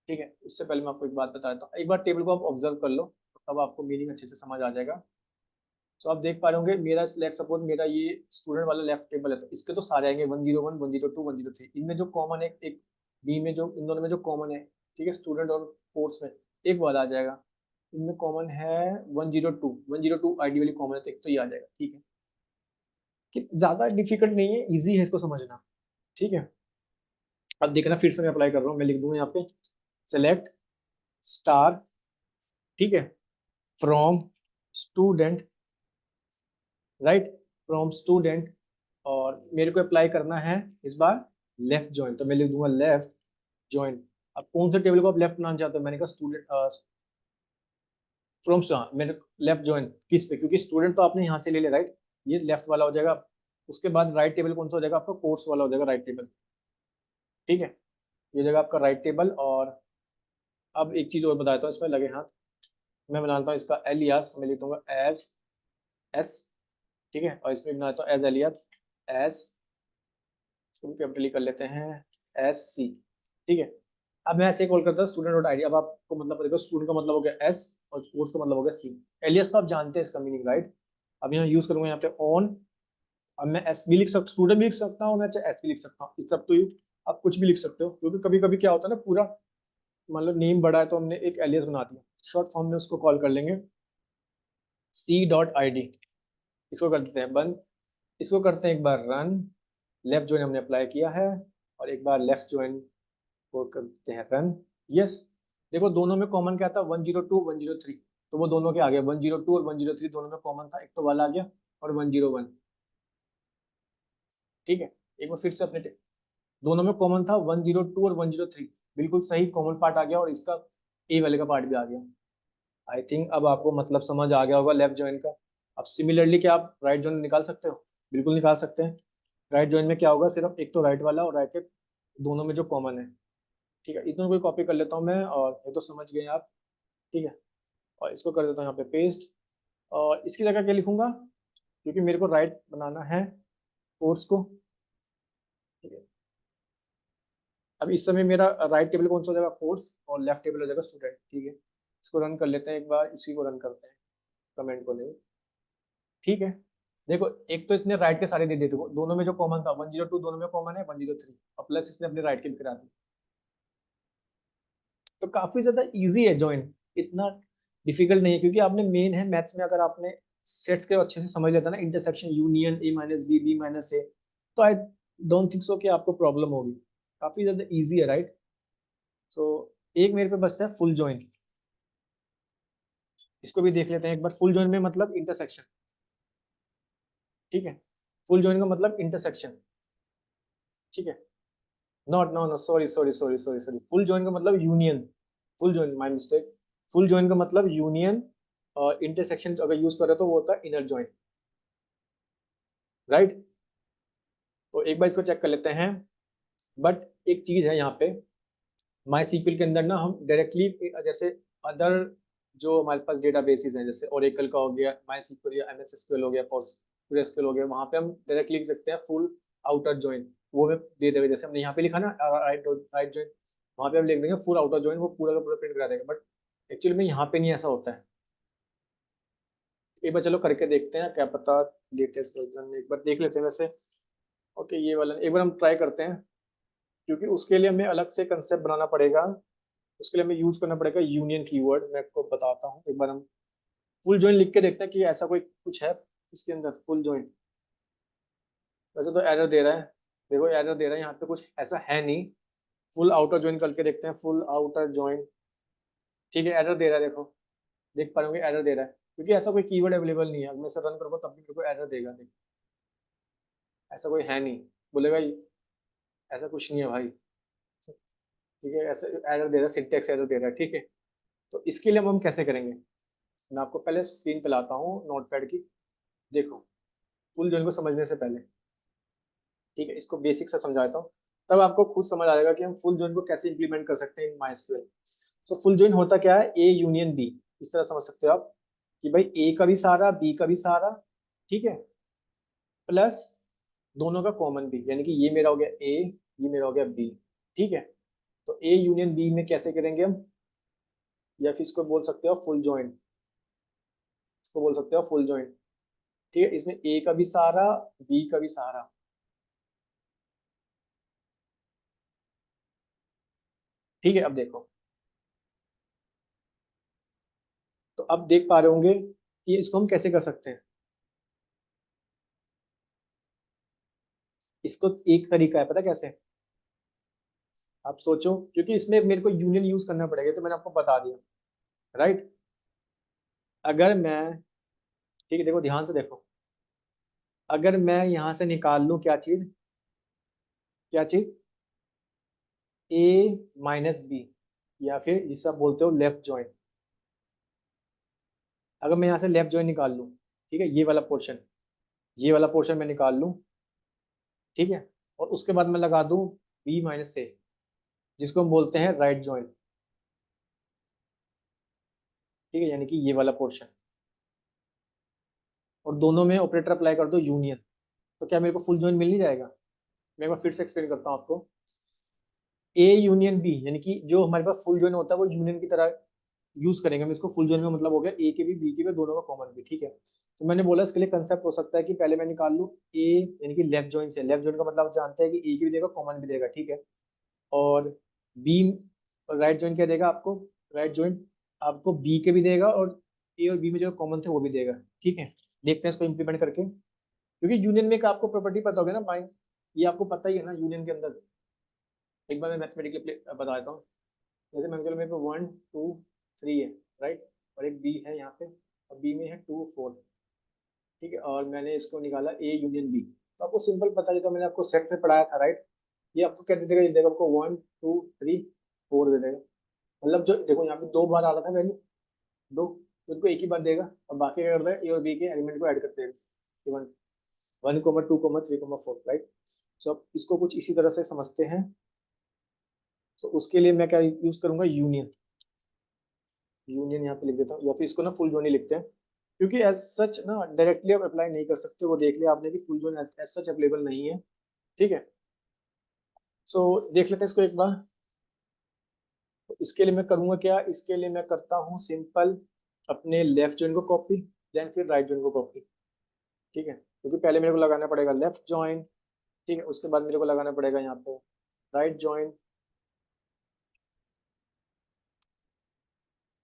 ठीक है, उससे पहले मैं आपको एक बात बता देता हूँ, एक बार टेबल को आप ऑब्जर्व कर लो। तब आपको मीनिंग अच्छे से समझ आ जाएगा। तो आप देख पा रहे होंगे मेरा लेट सपोज मेरा ये स्टूडेंट वाला लेफ्ट टेबल है, तो इसके तो सारे आएंगे 101, 102, 103। इनमें जो कॉमन है एक बी में, जो इन दोनों में जो कॉमन है, ठीक है, स्टूडेंट और कोर्स में एक वाला आ जाएगा। इनमें कॉमन है 102, 102 आईडी वाली कॉमन है, तो एक तो ये आ जाएगा। ठीक है, कि ज्यादा डिफिकल्ट नहीं है, इजी है इसको समझना। ठीक है, अब देखना फिर से मैं अप्लाई कर रहा हूँ, मैं लिख दूंगा यहाँ पे सेलेक्ट स्टार, ठीक है, from student, right, from student, और मेरे को अप्लाई करना है इस बार लेफ्ट ज्वाइन, तो मैं लिख दूंगा लेफ्ट ज्वाइन। अब कौन से टेबल को आप लेफ्ट बनाना चाहते हो, मैंने कहा स्टूडेंट फ्रॉम, मैंने लेफ्ट ज्वाइन किस पे, क्योंकि स्टूडेंट तो आपने यहाँ से ले लिया, राइट, ये लेफ्ट वाला हो जाएगा। उसके बाद राइट टेबल कौन सा हो जाएगा आपका, कोर्स वाला हो जाएगा राइट टेबल। ठीक है, ये जगह आपका राइट टेबल। और अब एक चीज और बताता हूँ, इसमें लगे हाथ मैं बनाता हूँ इसका एलियास, मैं लिख दूंगा एज एस, ठीक है, और इसमें बनाता हूँ एज एलियास एस, इसको भी कैपिटली कर लेते हैं एस सी। ठीक है, अब मैं ऐसे कॉल करता हूँ स्टूडेंट डॉट आईडी। अब आपको मतलब देखो, स्टूडेंट का मतलब हो गया एस और कोर्स का मतलब हो गया सी। एलियास तो आप जानते हैं इसका मीनिंग, राइट। अब यहाँ यूज करूंगा यहाँ पे ऑन। अब मैं एस भी लिख सकता, स्टूडेंट भी लिख सकता हूँ, मैं चाहे एस भी लिख सकता हूँ, इस सब तो आप कुछ भी लिख सकते हो, क्योंकि कभी कभी क्या होता है ना, पूरा मतलब नेम बड़ा है तो हमने एक एलियास बना दिया, शॉर्ट फॉर्म में उसको कॉल कर लेंगे सी डॉट आई डी। इसको कर देते हैं बंद, इसको करते हैं एक बार रन। लेफ्ट ज्वाइन हमने अप्लाई किया है, और एक बार लेफ्ट ज्वाइन को करते हैं रन। यस, देखो दोनों में कॉमन क्या था, 102, 103, तो वो दोनों के आ गए, 102 और 103 दोनों में कॉमन था, एक तो वाला आ गया, और 101। ठीक है, एक बार फिर से अपने दोनों में कॉमन था 102 और 103, बिल्कुल सही कॉमन पार्ट आ गया, और इसका ए वाले का पार्ट भी आ गया। आई थिंक अब आपको मतलब समझ आ गया होगा लेफ्ट जॉइन का। अब सिमिलरली क्या आप राइट जॉइन निकाल सकते हो, बिल्कुल निकाल सकते हैं। राइट जॉइन में क्या होगा, सिर्फ एक तो राइट वाला और राइट के दोनों में जो कॉमन है। ठीक है, इतना कोई कॉपी कर लेता हूँ मैं, और ये तो समझ गए आप। ठीक है, और इसको कर देता हूँ यहाँ पे पेस्ट, और इसकी जगह क्या लिखूंगा, क्योंकि मेरे को राइट बनाना है कोर्स को। ठीक है, अब इस समय मेरा राइट टेबल कौन सा हो जाएगा, कोर्स, और लेफ्ट टेबल हो जाएगा स्टूडेंट। ठीक है, इसको रन कर लेते हैं एक बार, इसी को रन करते हैं, कमेंट को नहीं। ठीक है, देखो एक तो इसने राइट के सारे दे दिए, देखो दोनों में जो कॉमन था 102 दोनों में कॉमन है, 103, और प्लस इसने अपने राइट के भी करा दिए। तो काफी ज्यादा इजी है ज्वाइन, इतना डिफिकल्ट नहीं है, क्योंकि आपने मेन है मैथ्स में, अगर आपने सेट्स के अच्छे से समझ लेता ना, इंटरसेक्शन, यूनियन, ए माइनस बी, बी माइनस ए, तो आई डोंट थिंक सो कि आपको प्रॉब्लम होगी। काफी ज्यादा इजी है, राइट। सो एक मेरे पे बचता है फुल ज्वाइन, इसको भी देख लेते हैं एक बार। फुल ज्वाइन में मतलब इंटरसेक्शन, ठीक है, फुल ज्वाइन का मतलब इंटरसेक्शन। ठीक है, not, no no, sorry sorry sorry sorry sorry, full join का मतलब union, full join, my mistake. Full join का मतलब यूनियन, और इंटरसेक्शन अगर यूज करे तो वो होता है इनर जॉइन, राइट। तो एक बार इसको चेक कर लेते हैं। बट एक चीज है यहाँ पे, माई सीक्वल के अंदर ना हम डायरेक्टली, जैसे अदर जो हमारे पास डेटा बेसिस हैं, जैसे ओरेकल का हो गया, माई सीक्वल या एम एस एसक्यूएल हो गया, पोस्टग्रेसक्यूएल हो गया, वहाँ पे हम डायरेक्ट लिख सकते हैं फुल आउटर जॉइन, वो हमें दे देगा, जैसे हमने यहाँ पे लिखा ना राइट राइट जॉइन, वहाँ पे हम लिख देंगे फुल आउटर जॉइन, वो पूरा का पूरा प्रिंट करा देगा। बट एक्चुअली में यहाँ पे नहीं ऐसा होता है। एक बार चलो करके देखते हैं, क्या पता लेटेस्ट वर्जन एक बार देख लेते हैं वैसे। ओके, ये वाला एक बार हम ट्राई करते हैं, क्योंकि उसके लिए हमें अलग से कंसेप्ट बनाना पड़ेगा। उसके लिए हमें यूज करना पड़ेगा यूनियन कीवर्ड, मैं आपको बताता हूँ। एक बार हम फुल जॉइन लिख के देखते हैं कि ऐसा कोई कुछ है इसके अंदर फुल जॉइन। वैसे तो एरर दे रहा है, देखो एरर दे रहा है, यहाँ पे कुछ ऐसा है नहीं। फुल आउटर जॉइन करके देखते हैं, फुल आउटर जॉइन। ठीक है, एरर दे रहा है, देखो देख पा रहे होंगे एरर दे रहा है, क्योंकि ऐसा कोई कीवर्ड अवेलेबल नहीं है। अगर मैं इसे रन करूँगा तब भी मेरे को एरर देगा, देख ऐसा कोई है नहीं, बोलेगा ऐसा कुछ नहीं है भाई। ठीक है, ऐसा एरर दे रहा है, सिंटेक्स एरर दे रहा है। ठीक है, तो इसके लिए हम कैसे करेंगे, मैं आपको पहले स्क्रीन पे लाता हूँ नोटपैड की। देखो, फुल जॉइन को समझने से पहले, ठीक है, इसको बेसिक से समझाता हूँ, तब आपको खुद समझ आ जाएगा कि हम फुल जॉइन को कैसे इंप्लीमेंट कर सकते हैं इन माइस्क्यूएल। तो फुल जॉइन होता क्या है, ए यूनियन बी, इस तरह समझ सकते हो आप, कि भाई ए का भी सहारा, बी का भी सहारा, ठीक है, प्लस दोनों का कॉमन बी, यानी कि ये मेरा हो गया ए, ये मेरा हो गया बी। ठीक है, तो ए यूनियन बी में कैसे करेंगे हम, या फिर इसको बोल सकते हो फुल जॉइन। इसको बोल सकते हो फुल जॉइंट। ठीक है, इसमें ए का भी सहारा, बी का भी सहारा। ठीक है, अब देखो, तो अब देख पा रहे होंगे कि इसको हम कैसे कर सकते हैं। इसको एक तरीका है, पता कैसे? आप सोचो, क्योंकि इसमें मेरे को यूनियन यूज करना पड़ेगा, तो मैंने आपको बता दिया, राइट। अगर मैं, ठीक है, देखो ध्यान से देखो, अगर मैं यहां से निकाल लूं क्या चीज, क्या चीज, ए माइनस बी, या फिर जिसे आप बोलते हो लेफ्ट जॉइन। अगर मैं यहाँ से लेफ्ट जॉइन निकाल लूं, ठीक है, ये वाला पोर्शन, ये वाला पोर्शन मैं निकाल लूं, ठीक है, और उसके बाद मैं लगा दूं बी माइनस ए, जिसको हम बोलते हैं राइट जॉइन। ठीक है, यानी कि ये वाला पोर्शन, और दोनों में ऑपरेटर अप्लाई कर दो यूनियन, तो क्या मेरे को फुल जॉइन मिल नहीं जाएगा? मैं एक बार फिर से एक्सप्लेन करता हूँ आपको। ए यूनियन बी, यानी कि जो हमारे पास फुल जॉइन होता है वो यूनियन की तरह यूज करेंगे हम इसको। फुल जॉइन का मतलब हो गया ए के भी बी के भी दोनों का कॉमन भी। ठीक है, तो मैंने बोला इसके लिए कंसेप्ट हो सकता है कि पहले मैं निकाल लूँ ए, यानी कि लेफ्ट जॉइन से। लेफ्ट जॉइन का मतलब आप जानते हैं कि ए की भी देगा कॉमन भी देगा, ठीक है, और बी, राइट जॉइन क्या देगा आपको? राइट जॉइन आपको बी के भी देगा, और ए और बी में जो कॉमन थे वो भी देगा। ठीक है, देखते हैं इसको इम्प्लीमेंट करके, क्योंकि यूनियन में एक आपको प्रॉपर्टी पता होगा ना माइंड, ये आपको पता ही है ना यूनियन के अंदर। एक बार मैं मैथमेटिकली बता देता हूँ। जैसे मान के चलो मेरे पे 1 2 3 है, राइट, और एक बी है यहाँ पे, और बी में है 2 4। ठीक है, और मैंने इसको निकाला ए यूनियन बी, तो आपको सिंपल पता है, तो मैंने आपको सेट में पढ़ाया था, राइट। ये आपको क्या दे देगा? ये देगा आपको 1 2 3 4 दे देगा। मतलब जो देखो यहाँ पे दो बार आ रहा था वैल्यू, दो, तो इनको एक ही बार देगा, और बाकी क्या करता है, ए और बी के एलिमेंट को ऐड करते हैं, 1 1 2 3 4, राइट। सो अब इसको कुछ इसी तरह से समझते हैं। तो उसके लिए मैं क्या यूज करूंगा? यूनियन। यूनियन यहाँ पे लिख देता हूँ, या फिर इसको ना फुल जोन ही लिखते हैं, क्योंकि एज सच ना डायरेक्टली आप अप्लाई नहीं कर सकते। वो देख लिया आपने कि full join as such available नहीं है। ठीक है, सो देख लेते हैं इसको एक बार। तो इसके लिए मैं करूंगा क्या? इसके लिए मैं करता हूँ सिंपल, अपने लेफ्ट जॉइन को कॉपी, देन फिर राइट जॉइन को कॉपी। ठीक है, क्योंकि पहले मेरे को लगाना पड़ेगा लेफ्ट जॉइन, ठीक है, उसके बाद मेरे को लगाना पड़ेगा यहाँ पे राइट जॉइन,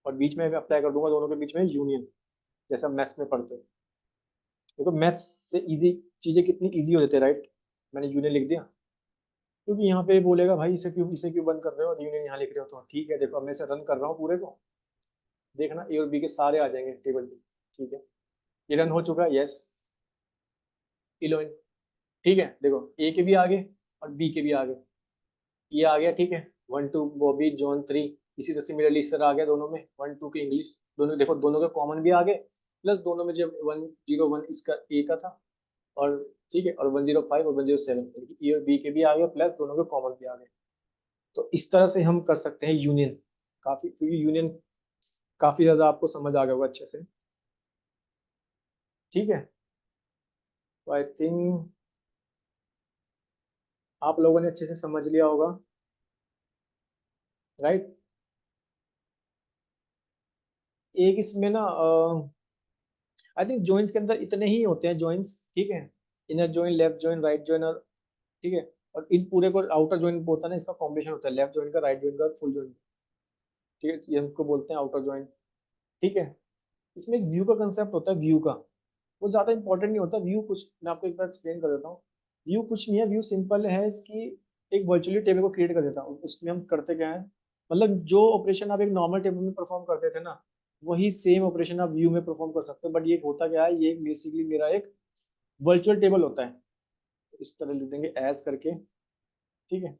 और बीच में मैं अप्लाई कर दूंगा दोनों के बीच में यूनियन, जैसा मैथ्स में पढ़ते हैं। देखो मैथ्स से इजी चीजें कितनी इजी हो जाती है, राइट। मैंने यूनियन लिख दिया, क्योंकि यहाँ पे बोलेगा भाई इसे क्यों बंद कर रहे हो, और यूनियन यहाँ लिख रहे हो, तो ठीक है, देखो अब मैं इसे रन कर रहा हूँ पूरे को, देखना ए और बी के सारे आ जाएंगे टेबल में। ठीक है, ये रन हो चुका है, यस, 11। ठीक है, देखो ए के भी आगे और बी के भी आगे, ये आ गया, ठीक है, 1 2 बॉबी जॉन 3। इसी तरह सिमिलरली इस तरह आ गया दोनों में, 1 2 के इंग्लिश दोनों, देखो दोनों के कॉमन भी आ गए, प्लस दोनों में जब 101 इसका ए का था, और ठीक है, और 105 और 107 ए और बी के भी आ गए, प्लस दोनों के कॉमन भी आ गए। तो इस तरह से हम कर सकते हैं यूनियन, काफी, क्योंकि यूनियन काफी ज्यादा आपको समझ आ गया होगा अच्छे से। ठीक है, तो आई थिंक आप लोगों ने अच्छे से समझ लिया होगा, राइट। एक इसमें ना आई थिंक जॉइंस के अंदर इतने ही होते हैं जॉइंस, ठीक है, inner join, left join, right join, और ठीक है, और इन पूरे को आउटर जॉइन होता है ना, इसका कॉम्बिनेशन होता है लेफ्ट जॉइन का, राइट जॉइन का, फुल जॉइन। ठीक है, ये हमको बोलते हैं आउटर जॉइन। ठीक है, इसमें एक व्यू का कंसेप्ट होता है, व्यू का, वो ज्यादा इंपॉर्टेंट नहीं होता। व्यू कुछ, मैं आपको एक बार एक्सप्लेन कर देता हूँ। व्यू कुछ नहीं है, व्यू सिंपल है इसकी, एक वर्चुअली टेबल को क्रिएट कर देता हूँ। उसमें हम करते क्या है, मतलब जो ऑपरेशन आप एक नॉर्मल टेबल में परफॉर्म करते थे ना, वही सेम ऑपरेशन आप व्यू में परफॉर्म कर सकते हो। बट ये होता क्या है, ये बेसिकली मेरा एक वर्चुअल टेबल होता है। इस तरह लिख देंगे एज करके, ठीक है।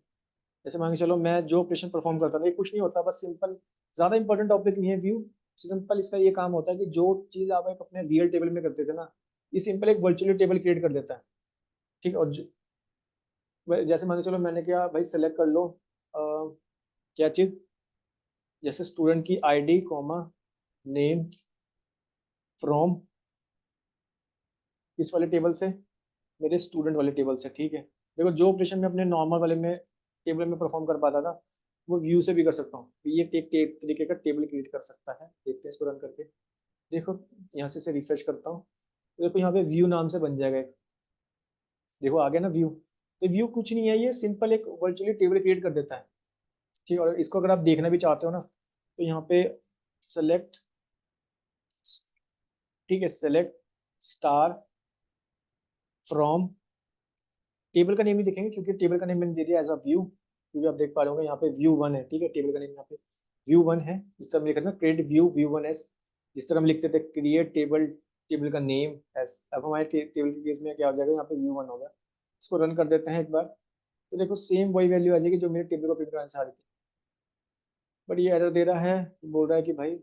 जैसे मान के चलो मैं जो ऑपरेशन परफॉर्म करता था, ये कुछ नहीं होता, बस सिंपल, ज्यादा इंपॉर्टेंट टॉपिक नहीं है व्यू। सिंपल इसका ये काम होता है कि जो चीज आप एक अपने रियल टेबल में करते थे ना, ये सिंपल एक वर्चुअली टेबल क्रिएट कर देता है। ठीक है, और जैसे मान के चलो मैंने क्या भाई, सेलेक्ट कर लो क्या चीज, जैसे स्टूडेंट की आईडी कॉमा नेम फ्रॉम, इस वाले टेबल से, मेरे स्टूडेंट वाले टेबल से। ठीक है, देखो जो ऑपरेशन में अपने नॉर्मल वाले में टेबल में परफॉर्म कर पाता था, वो व्यू से भी कर सकता हूँ। ये एक तरीके का टेबल क्रिएट कर सकता है। देखते हैं इसको रन करके। देखो यहाँ से इसे रिफ्रेश करता हूँ, तो देखो यहाँ पे व्यू नाम से बन जाएगा एक। देखो आ गया ना व्यू। तो व्यू कुछ नहीं है, ये सिंपल एक वर्चुअली टेबल क्रिएट कर देता है। ठीक है, और इसको अगर आप देखना भी चाहते हो ना, तो यहाँ पे सेलेक्ट, ठीक है, सेलेक्ट स्टार फ्रॉम, टेबल का नेम ही देखेंगे क्योंकि टेबल का नेम मैंने दे दिया एज अ व्यू, क्योंकि आप देख पा रहे होंगे यहाँ पे व्यू वन है। ठीक है, टेबल का नेम यहाँ पे व्यू वन है। इस तरह हम लिखते हैं create view view one as, जिस तरह हम लिखते थे क्रिएट टेबल, टेबल का नेम एज। अब हमारे टेबल के केस में क्या हो जाएगा, यहाँ पे व्यू वन होगा। इसको रन कर देते हैं एक बार, तो देखो सेम वही वैल्यू आ जाएगी जो मेरे टेबल को प्रिंट कराने से आ रही थी। बट ये एरर दे रहा है, बोल रहा है कि भाई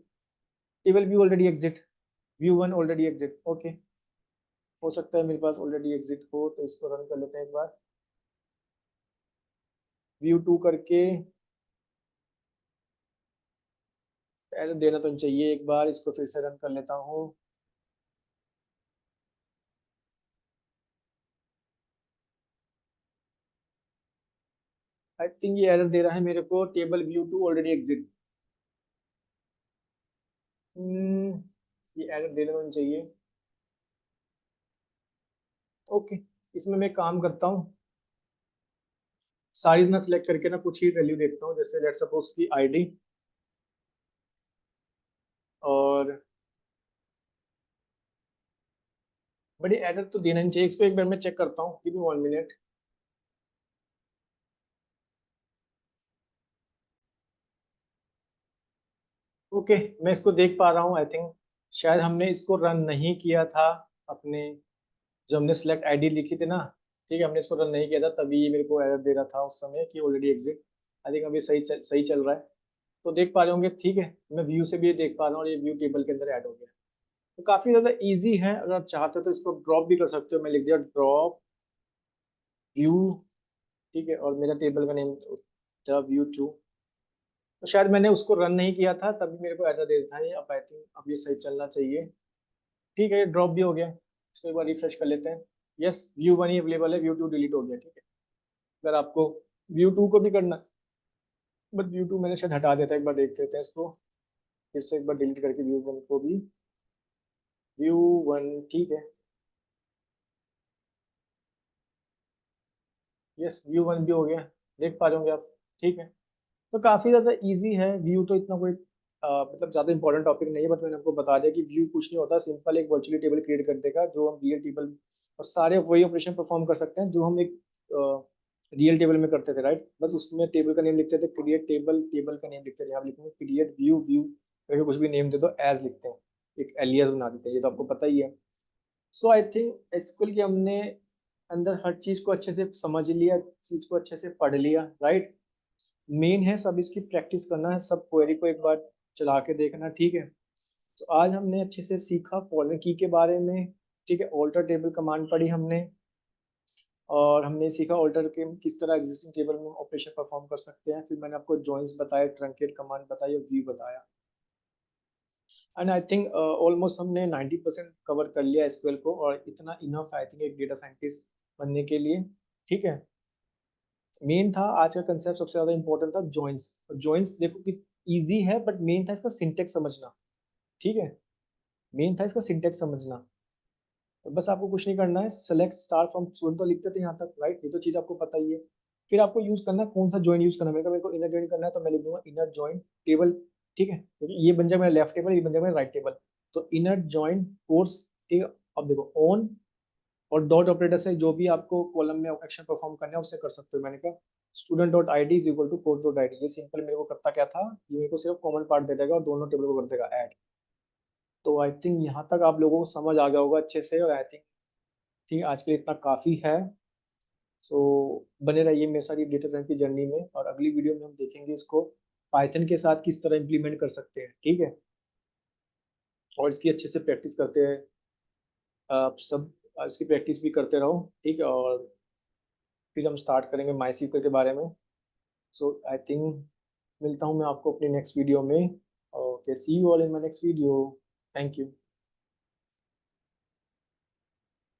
table view already exit, view one already exit. Okay, हो सकता है मेरे पास ऑलरेडी एग्जिट हो, तो इसको रन कर लेते हैं एक बार, व्यू टू करके। एरर देना तो नहीं चाहिए, एक बार इसको फिर से रन कर लेता हूँ। आई थिंक ये एरर दे रहा है मेरे को, table view two already exist. ये एरर देना तो नहीं चाहिए। ओके, इसमें मैं काम करता हूँ, साइज ना सिलेक्ट करके ना कुछ ही वैल्यू देखता हूँ, जैसे लेट सपोज की आईडी, और बड़ी एरर तो देना नहीं चाहिए। इसको एक बार मैं चेक करता हूँ, गिव मी 1 मिनट। ओके, मैं इसको देख पा रहा हूँ। आई थिंक शायद हमने इसको रन नहीं किया था अपने, जो हमने सेलेक्ट आईडी लिखी थी ना, ठीक है, हमने इसको रन नहीं किया था, तभी ये मेरे को एरर दे रहा था उस समय कि ऑलरेडी एग्जिट। आई थिंक अभी सही चल रहा है, तो देख पा रहे होंगे। ठीक है, मैं व्यू से भी ये देख पा रहा हूँ, और ये व्यू टेबल के अंदर ऐड हो गया। तो काफी ज्यादा इजी है, अगर आप चाहते हो तो इसको ड्रॉप भी कर सकते हो। मैं लिख दिया ड्रॉप व्यू, ठीक है, और मेरा टेबल का नेम था व्यू टू। तो शायद मैंने उसको रन नहीं किया था, तभी मेरे को एरर दे रहा था ये। अब आई थिंक अब ये सही चलना चाहिए। ठीक है, ये ड्रॉप भी हो गया। इसको एक बार रिफ्रेश कर लेते हैं। यस, व्यू वन ही अवेलेबल है, व्यू टू डिलीट हो गया। ठीक है, अगर आपको व्यू टू को भी करना, बट व्यू टू मैंने शायद हटा देता है, एक बार देख लेते हैं इसको फिर से, एक बार डिलीट करके व्यू वन को भी। व्यू वन, ठीक है, यस व्यू वन भी हो गया, देख पा रहे होंगे आप। ठीक है, तो काफी ज्यादा इजी है। व्यू तो इतना कोई मतलब ज्यादा इंपॉर्टेंट टॉपिक नहीं है, बट मैंने आपको बता दिया कि व्यू कुछ नहीं होता, सिंपल एक वर्चुअली टेबल क्रिएट कर देगा, जो हम रियल टेबल, और सारे वही ऑपरेशन परफॉर्म कर सकते हैं जो हम एक रियल टेबल में करते थे, राइट। बस उसमें टेबल का नेम लिखते थे क्रिएट टेबल, टेबल का नेम लिखते थे। यहाँ लिखेंगे क्रिएट व्यू व्यू करके कुछ भी नेम दे दो, एज लिखते हैं, एक एलियास बना देते हैं, ये तो आपको पता ही है। सो आई थिंक एसक्यूएल की हमने अंदर हर चीज को अच्छे से समझ लिया, चीज को अच्छे से पढ़ लिया, राइट। मेन है सब इसकी प्रैक्टिस करना है, सब क्वेरी को एक बार चला के देखना। ठीक है, तो आज हमने अच्छे से सीखा फॉरन की के बारे में। ठीक है, ऑल्टर टेबल कमांड पढ़ी हमने, और हमने सीखा ऑल्टर के किस तरह एग्जिस्टिंग टेबल में ऑपरेशन परफॉर्म कर सकते हैं। फिर मैंने आपको जॉइंस बताया, ट्रंकेट कमांड बताई, और व्यू बताया। एंड आई थिंक ऑलमोस्ट हमने 90% कवर कर लिया एसक्यूएल को, और इतना इनफ आई थिंक एक डेटा साइंटिस्ट बनने के लिए। ठीक है, मेन था आज का कंसेप्ट, सबसे ज्यादा इंपॉर्टेंट था जॉइंस। जॉइंस देखो कि इजी है, बट मेन था इसका सिंटेक्स समझना। ठीक है, मेन था इसका सिंटेक्स समझना। तो बस आपको कुछ नहीं करना है, सेलेक्ट स्टार फ्रॉम स्टूडेंट तो लिखते थे यहाँ तक, राइट, ये तो चीज आपको पता ही है। फिर आपको यूज करना है कौन सा जॉइन यूज करना है। मेरे को इनर जॉइन करना है, तो मैं लिख दूंगा इनर जॉइन टेबल। ठीक है, क्योंकि ये बन जाएगा मेरा लेफ्ट टेबल, ये बन जाएगा मेरा राइट टेबल। तो इनर जॉइन कोर्स, ठीक है। अब देखो ऑन और डॉट ऑपरेटर से जो भी आपको कॉलम में एक्शन परफॉर्म करना है उससे कर सकते हो। मैंने कहा student dot I D is equal to course dot I D, ये सिंपल मेरे को करता क्या था, ये मेरे को सिर्फ कॉमन पार्ट दे देगा और दोनों टेबल को कर देगा ऐड। तो आई थिंक यहाँ तक आप लोगों को समझ आ गया होगा अच्छे से, और आई थिंक ठीक है, आज के लिए इतना काफ़ी है। सो बने रहिए मेरे साथ डेटा साइंस की जर्नी में, और अगली वीडियो में हम देखेंगे इसको पाइथन के साथ किस तरह इम्प्लीमेंट कर सकते हैं। ठीक है, और इसकी अच्छे से प्रैक्टिस करते हैं आप सब, इसकी प्रैक्टिस भी करते रहो। ठीक है, और फिर हम स्टार्ट करेंगे माई सीक्वल के बारे में। सो आई थिंक मिलता हूँ मैं आपको अपनी नेक्स्ट वीडियो में। Okay, see you all in my next video. Thank you.